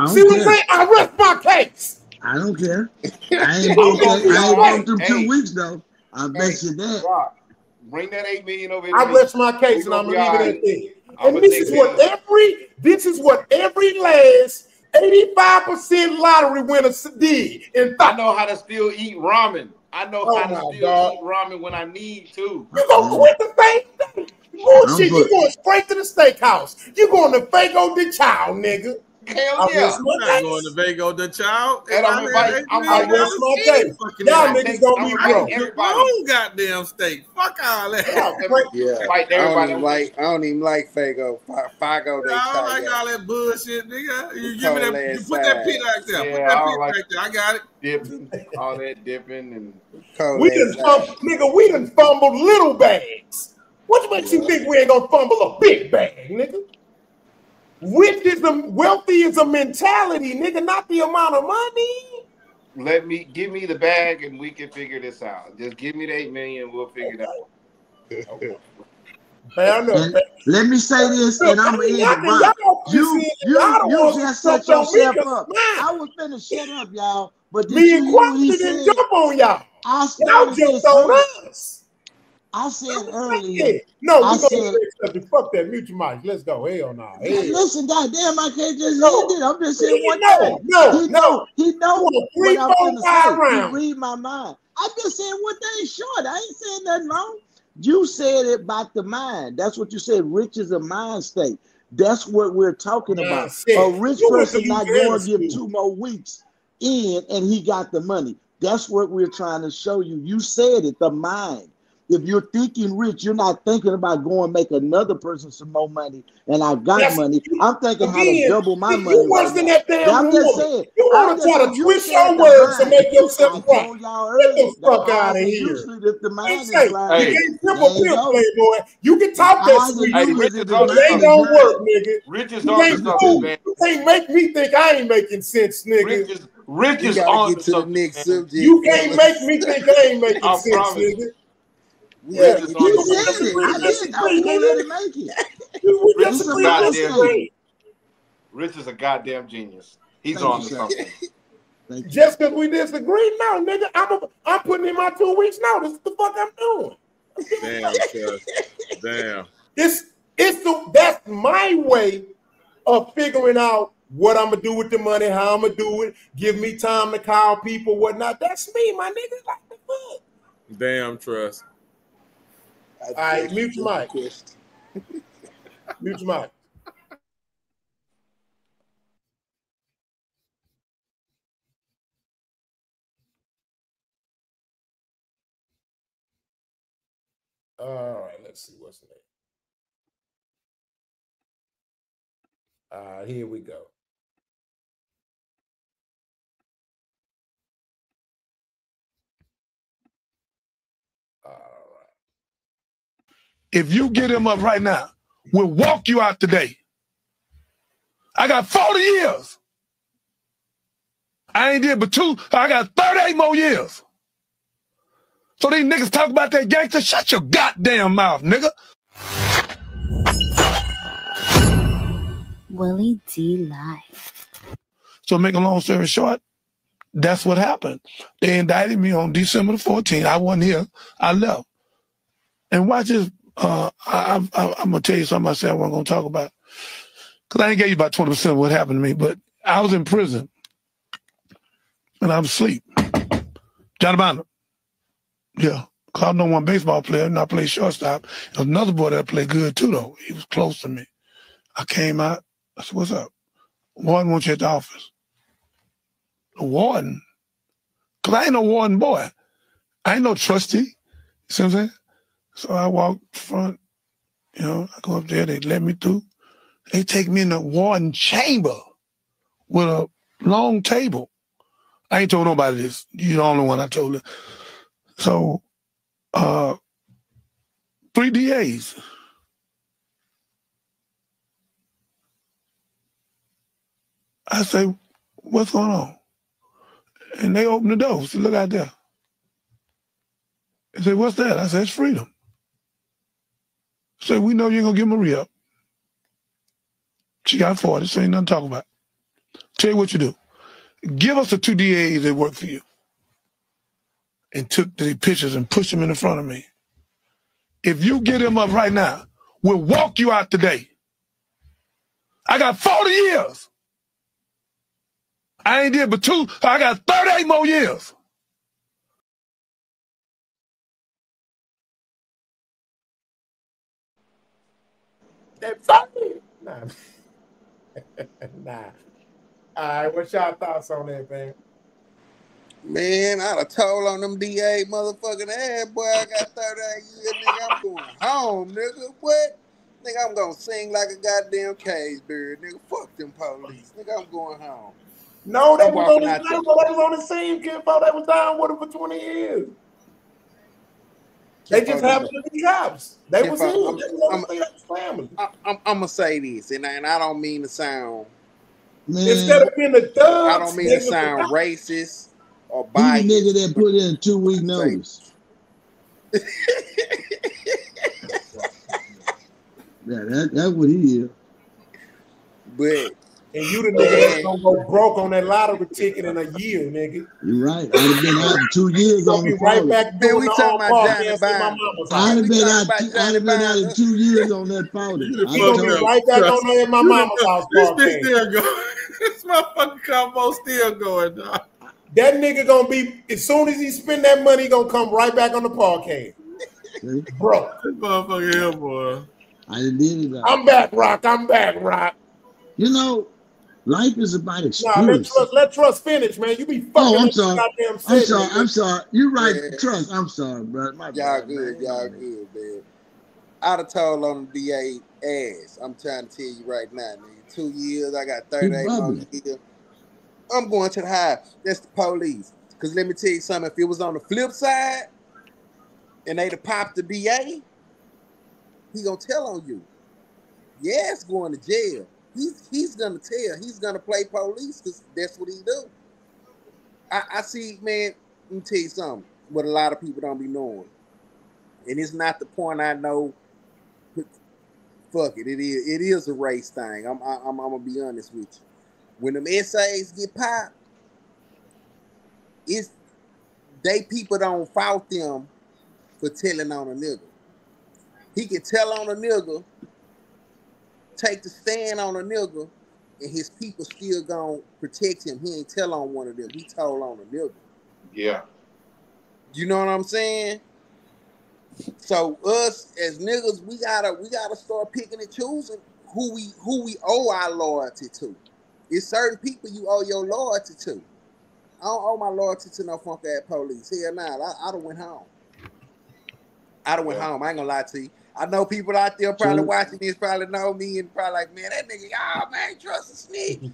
See what I'm saying? I rest my case. I don't care. I ain't going through 2 weeks though. I bet you that. Rock, bring that 8 million over here. I rest my case and I'm gonna leave it at that. And this is what every last 85% lottery winner did. I know how to still eat ramen. I know how to still eat ramen when I need to. You gonna quit the thing? Bullshit, you going straight to the steakhouse. You going to Fago de Chow, nigga. Hell yeah. I'm not going to Fago de Chow. And I'm inviting y'all niggas gonna be broke. Everybody. Goddamn steak. Fuck all that. I don't even like Fago. Fago de Chow. I don't like all that bullshit, nigga. You give me that. You put that pit right there. Put that pit right there. I got it. Dipping, all that dipping and we done fumbled little bags. What makes you think we ain't gonna fumble a big bag, nigga? Wealthy is a mentality, nigga, not the amount of money. Give me the bag and we can figure this out. Just give me the 8 million, we'll figure it out. Let me say this, and I'm gonna end it. You just set yourself up. I was finna shut up, y'all. But me and Quantum didn't jump on y'all. Y'all jumped on us. I said earlier. No, we gonna fuck that. Mute your mic. Let's go. Hell no. Listen, goddamn, I can't just end it. I'm just saying one thing. He know what I'm gonna say. He read my mind. I'm just saying one thing short. I ain't saying nothing wrong. You said it about the mind. That's what you said. Rich is a mind state. That's what we're talking about. A rich person not going to give 2 more weeks in, and he got the money. That's what we're trying to show you. You said it, the mind. If you're thinking rich, you're not thinking about going make another person some more money. And I got money. I'm thinking how to double my money. You worse than that damn I'm just saying. You want to try to twist your words to make yourself right. Get the fuck out of here. If the mind is right, you can't playboy. You can talk that sweet, but it ain't gonna work, nigga. Rich is on something, man. You can't make me think I ain't making sense, nigga. Rich is on something. You can't make me think I ain't making sense, nigga. Yeah, you said it. I was gonna let it make it. Rich is a goddamn genius. He's on something. Just because we disagree, no, nigga. I'm putting in my 2 weeks notice. What the fuck I'm doing? Damn. That's my way of figuring out what I'm gonna do with the money, how I'm gonna do it. Give me time to call people, whatnot. That's me, my nigga. Like the fuck. Damn, trust. All right, mute your mic. Mute your mic. All right, let's see what's next. Here we go. If you get him up right now, we'll walk you out today. I got 40 years. I ain't did but 2. I got 38 more years. So these niggas talk about that gangster. Shut your goddamn mouth, nigga. Willie D Live. So make a long story short, that's what happened. They indicted me on December the 14th. I wasn't here. I left. And watch this. I'm going to tell you something I said I wasn't going to talk about. Because I ain't gave you about 20% of what happened to me. But I was in prison. And I was asleep. Johnny Bonner. Yeah. Cause I know one baseball player and I played shortstop. There was another boy that played good too, though. He was close to me. I came out. I said, what's up? Warden wants you at the office. the warden. Because I ain't no warden boy. I ain't no trustee. You see what I'm saying? So I walk front, you know, I go up there, they let me through. They take me in the warden chamber with a long table. I ain't told nobody this. You're the only one I told it. So, 3 DAs. I say, what's going on? And they open the door. So look out there. They say, what's that? I said, it's freedom. Say, we know you ain't gonna give Marie up. She got 40, so ain't nothing to talk about. Tell you what you do. Give us the 2 DAs that work for you. And took the pictures and pushed them in the front of me. If you get him up right now, we'll walk you out today. I got 40 years. I ain't did but 2. I got 38 more years. That's funny. Nah. Nah. All right, what's y'all thoughts on that, man? Man, I'd have told on them DA motherfucking ass, boy, I got 38 years, nigga, I'm going home, nigga. What? Nigga, I'm gonna sing like a goddamn cage bird, nigga. Fuck them police. Nigga, I'm going home. No, they was on the scene, kid, before they was down with him for 20 years. They just happened to be cops. They was in. I'm gonna say this, and I don't mean to sound. Man, instead of being the thugs, I don't mean to sound racist or biased. He the nigga that put in 2 week notice. Yeah, that's what he is. But and you the nigga that's gonna go broke on that lottery ticket in a year, nigga. You're right. I'd have been out 2 years on the right back doing we talking about Johnny Bond. I'd have been out in 2 years on that phone. You gonna be right back on there in my mama's house. This bitch still going. This motherfucking combo still going, dog. That nigga gonna be, as soon as he spend that money, he gonna come right back on the parkade. Bro. This motherfucker here, boy. I did it. I'm back, Rock. I'm back, Rock. You know, life is about experience. Nah, let Trust finish, man. You be fucking. Oh, I'm sorry. I'm sorry. You're right, Trust. I'm sorry, bro. Y'all good, man. I'd have told on the DA ass. I'm trying to tell you right now, nigga. 2 years, I got 38 more years. I'm going to the high. That's the police. Because let me tell you something. If it was on the flip side and they'd have popped the DA, he gonna tell on you. Yeah, it's going to jail. He's gonna tell. He's gonna play police because that's what he do. I see, man. Let me tell you something. What a lot of people don't be knowing, and it's not the point. I know. Fuck it. It is a race thing. I'm gonna be honest with you. When them essays get popped, people don't fault them for telling on a nigga. He can tell on a nigga, take the stand on a nigga, and his people still gonna protect him. He ain't tell on one of them. He told on a nigga. Yeah. You know what I'm saying? So us as niggas, we gotta start picking and choosing who we owe our loyalty to. It's certain people you owe your loyalty to. I don't owe my loyalty to no funk ass police. Hell nah, I done went home. I ain't gonna lie to you. I know people out there probably watching this probably know me and probably like, man, that nigga, y'all, man, trust a snitch.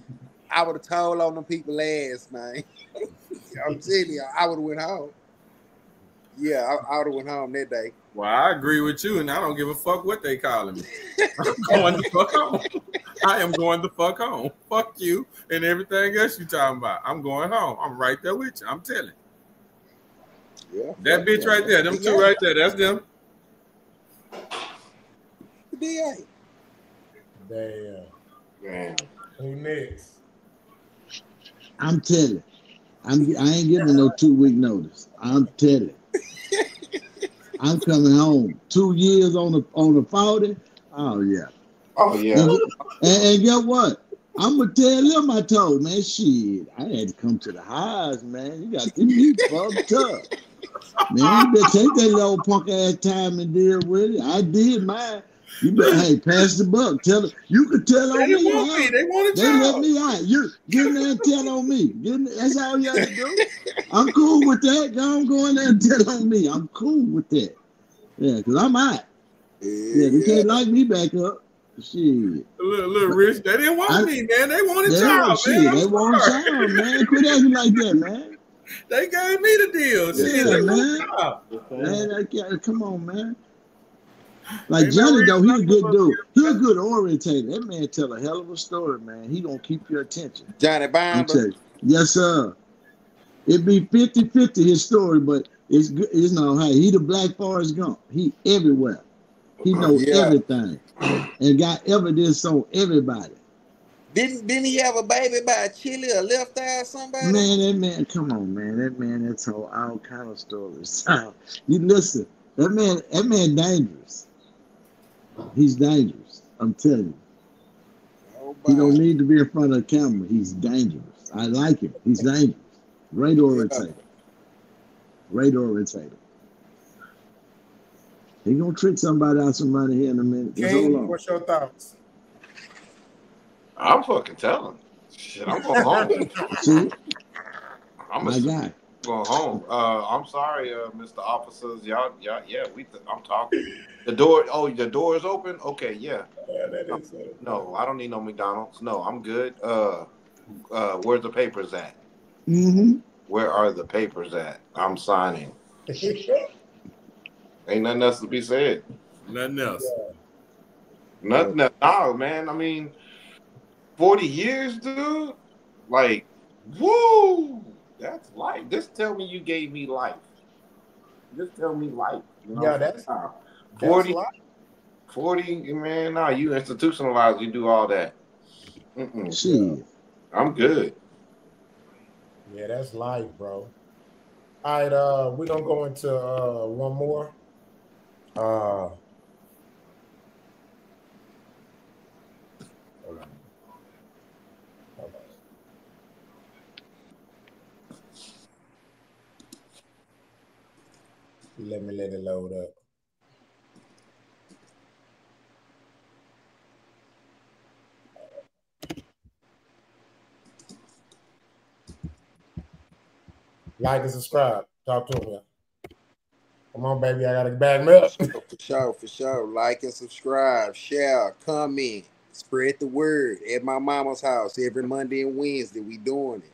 I would have told on them people ass, man. I'm telling you, I would have went home. Yeah, I would have went home that day. Well, I agree with you, and I don't give a fuck what they calling me. I'm going the fuck home. I am going the fuck home. Fuck you and everything else you talking about. I'm going home. I'm right there with you. I'm telling you. Yeah. That bitch right there, them two right there, that's them. DA. Damn. Who next? I'm telling. I ain't giving no 2 week notice. I'm telling. I'm coming home. 2 years on the 40. Oh yeah. Oh yeah. And guess what? I'm gonna tell them I told, man, shit. I had to come to the highs, man. You got to be fucked up. Man, you better take that little punk ass time and deal with it. I did mine. You better, hey, pass the buck. Tell them. You can tell on me. They want a They let job. me out. You get in there and tell on me. That's all you have to do. I'm cool with that. Don't go in there and tell on me. I'm cool with that. Yeah, because I'm out. Yeah, they can't lock me back up. Shit. Little Rich, they didn't want me, man. They wanted a job, man. They want a job, man. Quit acting like that, man. They gave me the deal. Shit, Yeah, they man. want a job. Come on, man. Like Johnny, though, he's a good dude. He's a good orientator. That man tell a hell of a story, man. He gonna keep your attention. Johnny Binder. Yes, sir. It be 50-50 his story, but it's good. It's no, hey, he the Black Forrest Gump. He everywhere. He knows everything and got evidence on everybody. Didn't he have a baby by a Chillie or left eye or somebody? Man, that man, come on, man. That man, that's all kind of stories. You listen, that man dangerous. He's dangerous. I'm telling you. He don't need to be in front of the camera. He's dangerous. I like him. He's dangerous. Great orientator. Great orientator. He gonna trick somebody out some money here in a minute. Just hold on. What's your thoughts? I'm fucking telling. Shit, I'm going home. See? I'm going home. I'm sorry, Mr. Officers. Y'all, yeah, I'm talking. The door is open? Okay, yeah. That is no, I don't need no McDonald's. No, I'm good. Where's the papers at? Mm-hmm. Where are the papers at? I'm signing. Ain't nothing else to be said. Nothing else. Nothing else. No, man. I mean, 40 years, dude. Like, woo! That's life. Just tell me you gave me life. Just tell me life. You know? Yeah, that's 40. That's 40, man. Nah, you institutionalized. You do all that. Shit. I'm good. Yeah, that's life, bro. All right, we're gonna go into one more. Hold on. Let it load up. Like and subscribe. Talk to me. Come on, baby. I gotta bag me up. For sure. Like and subscribe, share, comment, spread the word. At my mama's house every Monday and Wednesday. We doing it.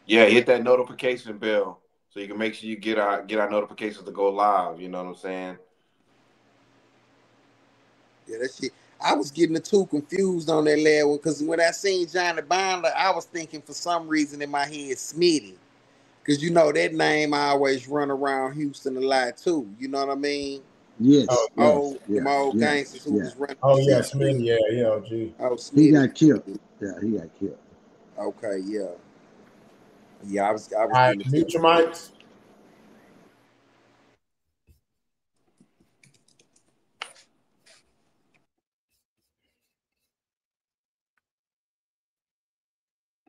Yeah, hit that notification bell so you can make sure you get our notifications to go live. You know what I'm saying? Yeah, that shit. I was getting the two confused on that last one because when I seen Johnny Binder, I was thinking for some reason in my head Smitty. Because you know that name I always run around Houston a lot too. You know what I mean? Yes. My old gangsters who was running. Oh yeah, Smith. Yeah, gee. Oh, Smith. He got killed. Yeah, he got killed. Okay, yeah. Yeah, I was all right, mute your mics.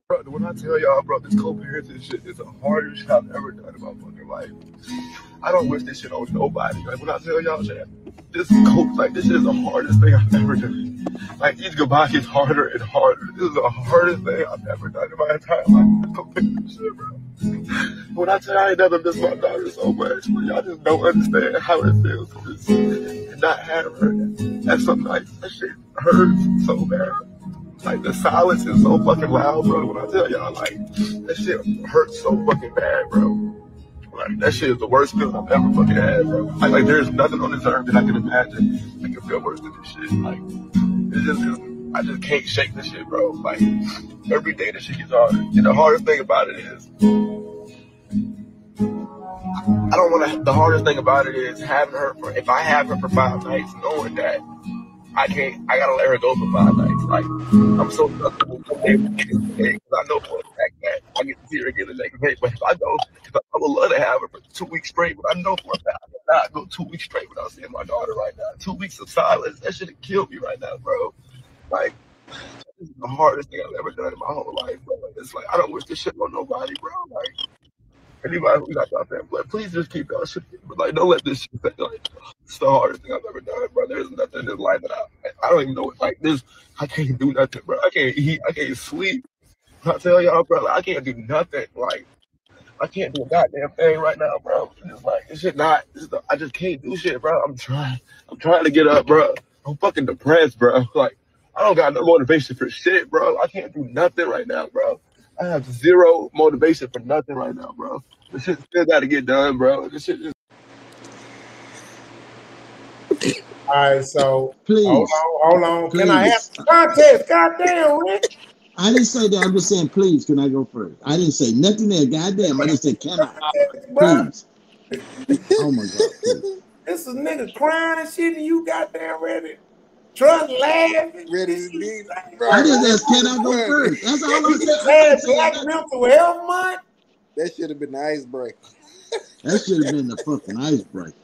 Bro, when I tell y'all, bro, this co-parenting shit is the hardest shit I've ever done in my fucking life. I don't wish this shit on nobody. Like, when I tell y'all, shit, this shit is the hardest thing I've ever done. Like, each goodbye gets harder and harder. This is the hardest thing I've ever done in my entire life. This co-parenting shit, bro. When I tell y'all I ain't never missed my daughter so much, but y'all just don't understand how it feels to just not have her. That's some nights. That shit hurts so bad. Like, the silence is so fucking loud, bro. When I tell y'all, like, that shit hurts so fucking bad, bro. Like, that shit is the worst feeling I've ever fucking had, bro. Like, there's nothing on this earth that I can imagine that can feel worse than this shit. Like, I just can't shake this shit, bro. Like, every day this shit gets harder. And the hardest thing about it is, the hardest thing about it is having her if I have her for 5 nights, knowing that I gotta let her go for 5 nights. Like, I'm so comfortable because I know for a fact that I get to see her again the next day. But if I go, I would love to have her for 2 weeks straight, but I know for a fact I cannot go 2 weeks straight without seeing my daughter right now. 2 weeks of silence, that should have killed me right now, bro. Like, this is the hardest thing I've ever done in my whole life, bro. It's like, I don't wish this shit on nobody, bro. Like, anybody who got y'all family, like, please just keep y'all shit. But, like, don't let this shit, like, It's the hardest thing I've ever done, bro. There's nothing in this life that I don't even know. Like this, I can't do nothing, bro. I can't eat. I can't sleep. I tell y'all, bro, like, I can't do nothing. Like, I can't do a goddamn thing right now, bro. It's like this shit not. I just can't do shit, bro. I'm trying to get up, bro. I'm fucking depressed, bro. Like, I don't got no motivation for shit, bro. I can't do nothing right now, bro. I have zero motivation for nothing right now, bro. This shit still got to get done, bro. This shit just. All right, so please, hold on. Please. Can I have the contest? Goddamn, Rick. I didn't say that. I'm just saying, please, can I go first? I didn't say nothing there. Goddamn, I just said, can I? Please. Oh my God, please. This is nigga crying and shit, and you goddamn ready. Trust laughing. Ready to be. I just asked, can I go first? That's all I'm saying. Black Mental Health Month. That should have been the icebreaker. That should have been the fucking icebreaker.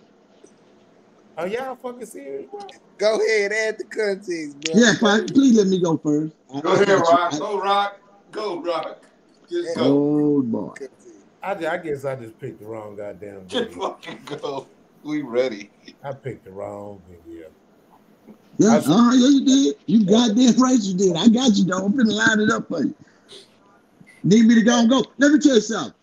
Oh, y'all fucking serious, bro? Go ahead, add the context, bro. Yeah, please let me go first. Go ahead, Rock. Go, Rock. Go, Rock. Just go. Oh, boy. I guess I just picked the wrong goddamn video. Just fucking go. We ready. I picked the wrong video. Yeah, yeah, you did. You goddamn right you did. I got you, though. I'm finna line it up for you. Need me to go and go. Let me tell you something.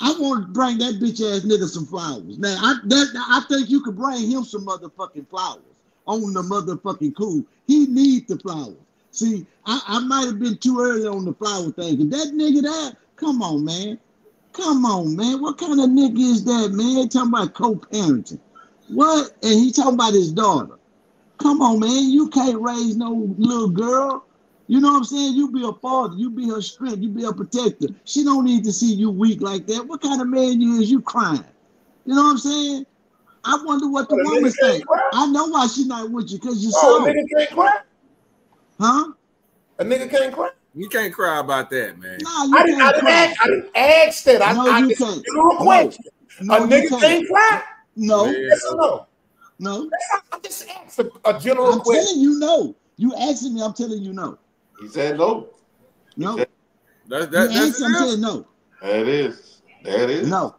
I want to bring that bitch ass nigga some flowers. Now, I think you could bring him some motherfucking flowers on the motherfucking cool. He needs the flowers. See, I might have been too early on the flower thing. But that nigga there, come on, man. Come on, man. What kind of nigga is that, man? They talking about co-parenting. What? And he talking about his daughter. Come on, man. You can't raise no little girl. You know what I'm saying? You be a father. You be her strength. You be a protector. She don't need to see you weak like that. What kind of man you is? You crying. You know what I'm saying? I wonder what the woman think. I know why she not with you, because you saw. A nigga can't cry? Huh? A nigga can't cry? You can't cry about that, man. Nah, you can't cry. I didn't ask that. I you just can't. a question. No, a nigga can't cry? No. Yes or no? No. I just asked a general question. I'm telling you no. You asking me, I'm telling you no. He said no. No. That's I'm saying no. There it is. There it is. No.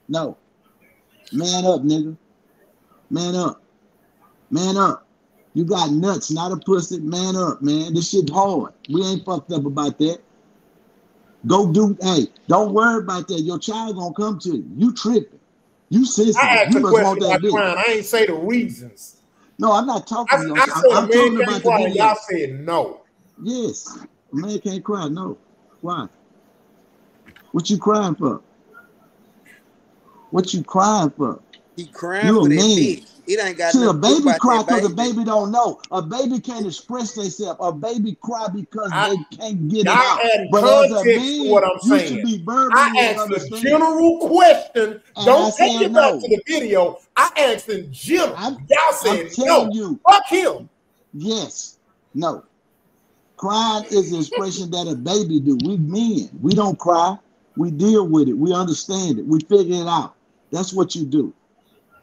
No. Man up, nigga. Man up. Man up. You got nuts, not a pussy. Man up, man. This shit hard. We ain't fucked up about that. Go do, hey, don't worry about that. Your child gonna come to you. You tripping. You sensitive. I asked you a must question want that about bitch. crying. I ain't say the reasons. No, I'm not talking to you. I said I'm talking about the video. Y'all said no. Yes. A man can't cry. No. Why? What you crying for? What you crying for? He crying you for a that man. bitch. It ain't got See, a nothing to do baby about cry that because a baby. baby don't know. A baby can't express themselves. A baby cry because they can't get it Y'all out. adding But as a context to man, what I'm you saying. should be verbally I asked a understand. general question. And Don't I take said it back no. to the video. I asked in general. Y'all said telling no. you. Fuck him. Yes. No. Crying is an expression that a baby do. We men, we don't cry. We deal with it. We understand it. We figure it out. That's what you do.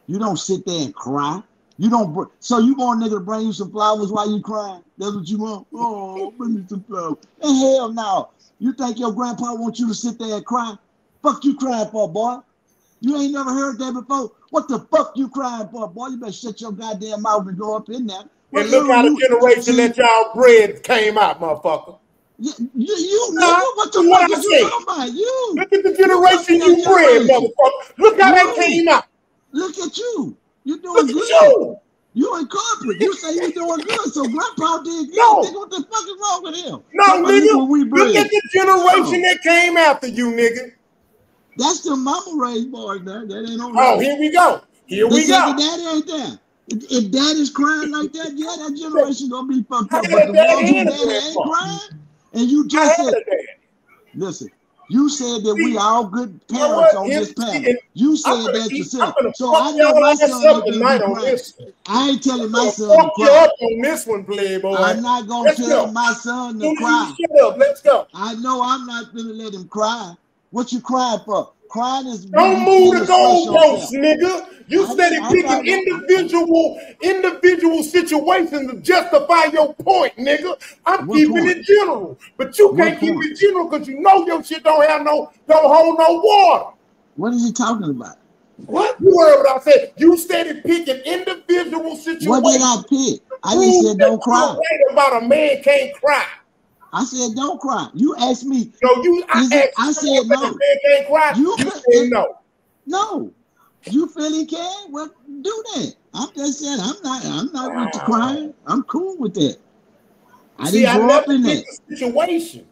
You don't sit there and cry. You don't. So you want a nigga to bring you some flowers while you crying? That's what you want? Oh, bring me some flowers. And hell no. You think your grandpa wants you to sit there and cry? Fuck you crying for, boy? You ain't never heard that before? What the fuck you crying for, boy? You better shut your goddamn mouth and go up in there. And look how the generation that y'all bred came out, motherfucker. You nigga, what the fuck is you talking about? You. Look at the generation you bred, motherfucker. Look how that came out. Look at you. You doing good. You in corporate. You say you doing good, so grandpa did good. No. Nigga, what the fuck is wrong with him? No, nigga. Look at the generation that came after you, nigga. That's the mama raised boys, man. That ain't on. Oh, here we go. Here we go. Daddy ain't there. If daddy's crying like that, yeah, that generation gonna be fucked up. But the ones who daddy ain't crying, and you just said, listen, you said that we all good parents on this panel. You said that yourself. So I know my son ain't gonna be crying. I ain't telling my son to cry. On this one, Playboy. I'm not gonna tell my son to cry. Shut up. Let's go. I know I'm not gonna let him cry. What you crying for? Crying is don't move the goalposts, nigga. You steady picking individual situations to justify your point, nigga. I'm keeping it general, but you can't keep it general because you know your shit don't hold no water. What is he talking about? What? You heard what I said. You started picking individual situations. What did I pick? I just said don't cry. Right about a man can't cry. I said don't cry. You asked me. No, I said no. A man can't cry. You said no. No. You feel he can? Well, do that. I'm just saying I'm not with the crying. I'm cool with that. I didn't grow up in that situation.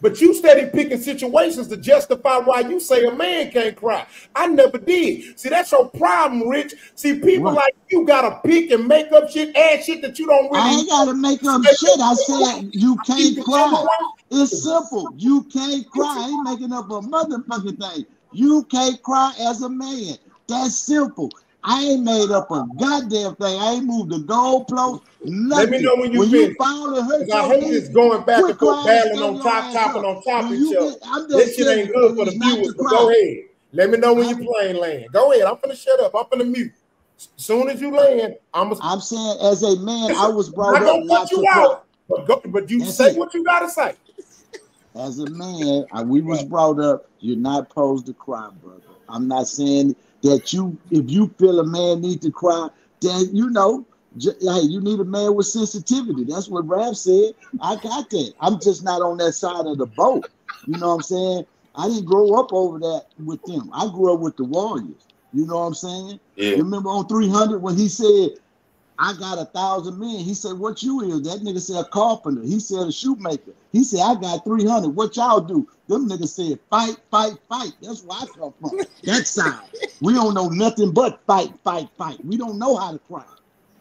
But you steady picking situations to justify why you say a man can't cry. I never did. See, that's your problem, Rich. See, people like you gotta pick and make up shit, add shit that you don't really. I ain't gotta make up shit. I said you can't cry. It's simple. You can't cry. I ain't making up a motherfucking thing. You can't cry as a man. That's simple. I ain't made up a goddamn thing. I ain't moved the goalpost. Nothing. Let me know when you finally hurt I hate this going back and forth, battling on top, topping on top of each other. This shit ain't good for the viewers. But go ahead. Let me know when your plane land. Go ahead. I'm finna shut up. I'm finna mute. As soon as you land, I'm saying as a man, I was brought up not to cry. But you say what you gotta say. As a man, we was brought up, you're not supposed to cry, brother. I'm not saying that if you feel a man need to cry, then hey, you need a man with sensitivity. That's what Rap said. I got that. I'm just not on that side of the boat. You know what I'm saying? I didn't grow up over that with them. I grew up with the Warriors. You know what I'm saying? Yeah. You remember on 300 when he said, I got 1,000 men. He said, what you is? That nigga said a carpenter. He said a shoemaker. He said, I got 300. What y'all do? Them niggas said, fight, fight, fight. That's where I come from. That side. We don't know nothing but fight, fight, fight. We don't know how to cry.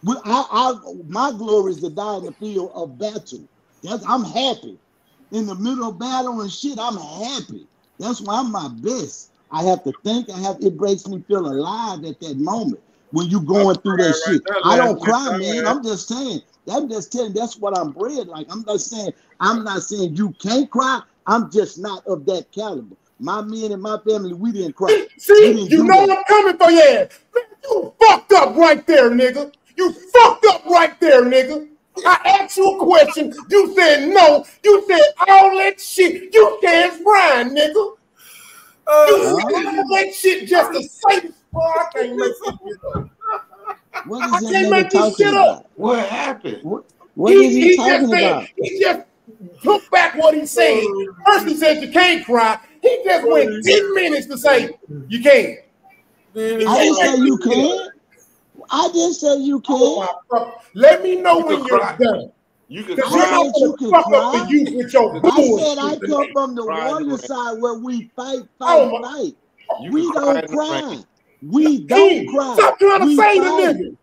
My glory is to die in the field of battle. I'm happy. In the middle of battle and shit, I'm happy. That's why I'm my best. I have to think. It makes me feel alive at that moment. When you going through that shit, I don't cry, man. I'm just saying. I'm just telling. That's what I'm bred like. I'm not saying you can't cry. I'm just not of that caliber. My men and my family, we didn't cry. See, you know I'm coming for your ass. Man, you fucked up right there, nigga. You fucked up right there, nigga. I asked you a question. You said no. You said all that shit. You said it's Brian, nigga. You said all that shit just to say. Boy, I can't make this shit up. What is that nigga talking about? What happened? What is he talking about? He just took back what he said. First he said you can't cry. He just went 10 minutes to say you can't. I didn't say you can't. I didn't say you can't. Let me know when you're done. You can cry. I said you can cry. I said I come from the warrior side where we fight. We don't cry. We don't cry. Stop trying to save the nigga.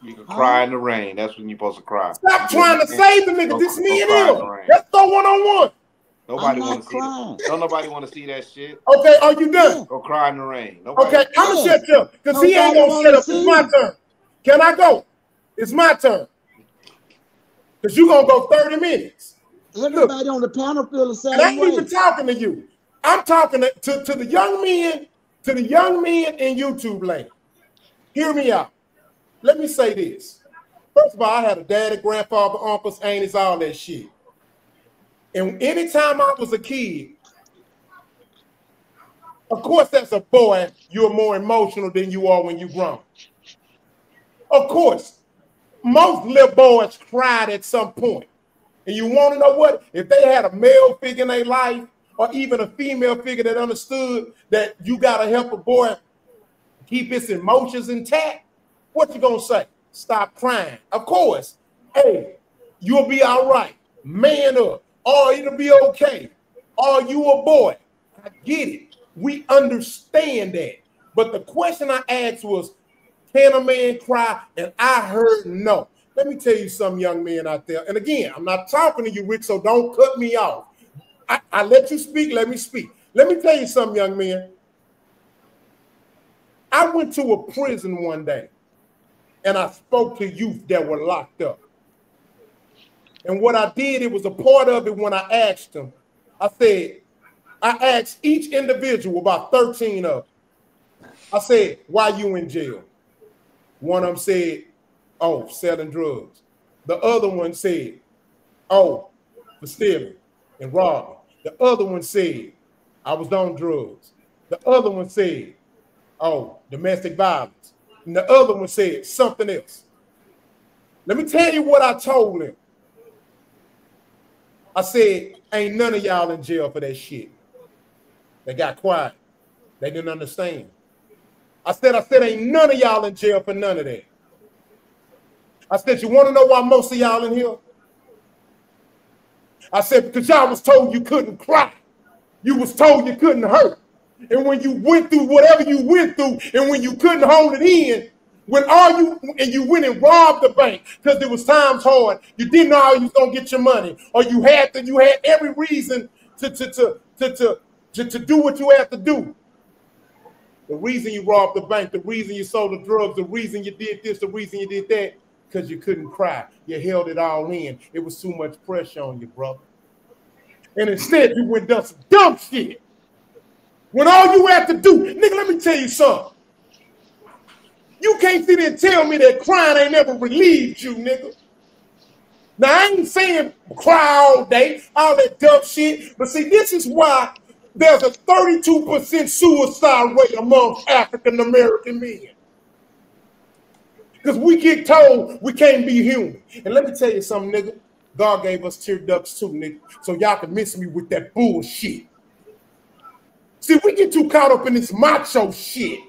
You can cry in the rain. That's when you're supposed to cry. Stop trying to save the nigga. This me and him. Let's go one-on-one. Nobody want to see that. Don't nobody want to see that shit. Okay, are you done? Go cry in the rain. Okay, I'm going to shut you up. Because he ain't going to shut up. It's my turn. Can I go? It's my turn. Because you're going to go 30 minutes. Everybody on the panel feel the same way. And I ain't even way. talking to you. I'm talking to the young men, in YouTube land. Hear me out. Let me say this. First of all, I had a daddy, grandfather, uncles, aunties, all that shit. And anytime I was a kid, of course, as a boy, you're more emotional than you are when you're grown. Of course, most little boys cried at some point. And you want to know what? If they had a male figure in their life or even a female figure that understood that you got to help a boy keep his emotions intact, what you going to say? Stop crying. Of course. Hey, you'll be all right. Man up. Or it'll be okay. Or you a boy. I get it. We understand that. But the question I asked was, can a man cry? And I heard no. Let me tell you some young men out there. And again, I'm not talking to you, Rick, so don't cut me off. I let you speak, let me speak. Let me tell you something, young men. I went to a prison one day, and I spoke to youth that were locked up. And what I did, it was a part of it when I asked them. I asked each individual, about 13 of them. I said, why you in jail? One of them said, oh, selling drugs. The other one said, oh, for stealing and robbing. The other one said, I was on drugs. The other one said, Oh, domestic violence. And the other one said something else. Let me tell you what I told him. I said, ain't none of y'all in jail for that shit. They got quiet. They didn't understand. I said, ain't none of y'all in jail for none of that. I said, you want to know why most of y'all in here? I said, because y'all was told you couldn't cry. You was told you couldn't hurt. And when you went through whatever you went through, and when you couldn't hold it in, you went and robbed the bank because there was times hard, you didn't know how you was gonna get your money, or you had every reason to do what you had to do. The reason you robbed the bank, the reason you sold the drugs, the reason you did this, the reason you did that, because you couldn't cry. You held it all in. It was too much pressure on you, brother. And instead, you went and done some dumb shit. When all you have to do, nigga, let me tell you something. You can't sit there and tell me that crying ain't never relieved you, nigga. Now, I ain't saying cry all day, all that dumb shit, but see, this is why there's a 32% suicide rate amongst African-American men. Because we get told we can't be human. And let me tell you something, nigga. God gave us tear ducts too, nigga. So y'all can miss me with that bullshit. See, we get too caught up in this macho shit.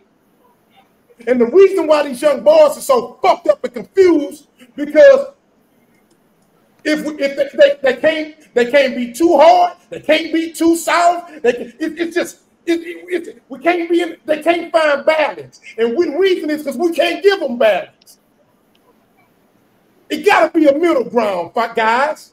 And the reason why these young boys are so fucked up and confused, because if they can't be too hard, they can't be too soft. They can't find balance. And the reason is because we can't give them balance. It gotta be a middle ground, guys.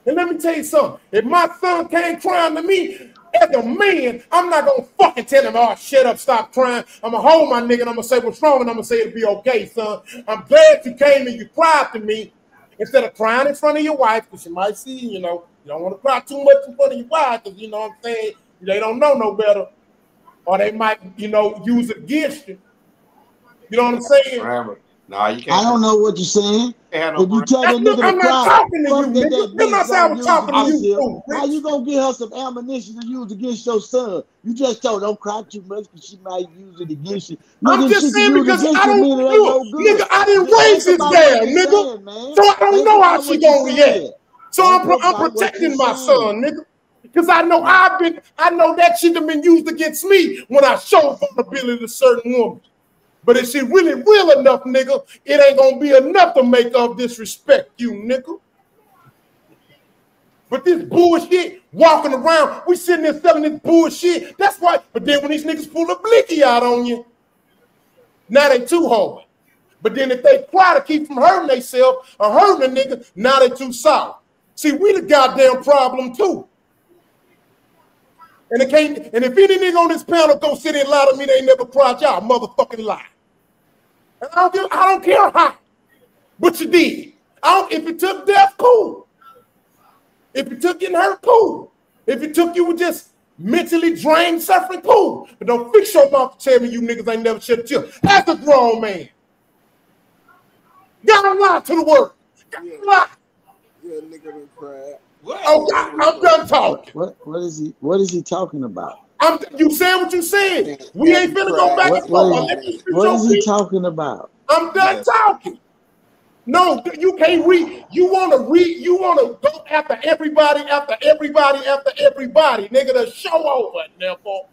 And let me tell you something. If my son came crying to me, as a man, I'm not gonna fucking tell him, oh, shut up, stop crying. I'm gonna hold my nigga and I'm gonna say what's wrong, and I'm gonna say it'll be okay, son. I'm glad you came and you cried to me instead of crying in front of your wife, because you might see, you don't want to cry too much in front of your wife, because you know what I'm saying, they don't know no better. Or they might, use it against you. You know what I'm saying? Nah, you can't. I don't know what you're saying. If you tell the nigga to cry, talking to you, nigga. That's not how I'm talking to you. How you gonna get her some ammunition to use against your son? You just told her don't cry too much because she might use it against you. I'm just saying because I don't know. Nigga, I didn't raise this damn nigga. So I don't know how she gonna react. So I'm protecting my son, nigga. Because I know that shit have been used against me when I show vulnerability to certain women. But if she really real enough, nigga, it ain't gonna be enough to make up disrespect you, nigga. But this bullshit, walking around, we sitting there selling this bullshit. That's why. But then when these niggas pull a blicky out on you, now they too hard. But then if they try to keep from hurting themselves or hurting a nigga, now they too soft. See, we the goddamn problem too. And if any nigga on this panel go sit and lie to me, they ain't never cried, y'all motherfucking lie. And I don't care how, but you did. If it took death, cool. If it took getting hurt, cool. If it took you with just mentally drained, suffering, cool. But don't fix your mouth to tell me you niggas ain't never shed a tear. That's a grown man. Gotta lie to the world. Gotta lie. Yeah, nigga done cried. Oh, I'm done talking. What is he talking about? You said what you said. We ain't finna go back and forth. What is he talking about? I'm done talking. No, you can't read. You want to go after everybody, nigga, the show over, therefore.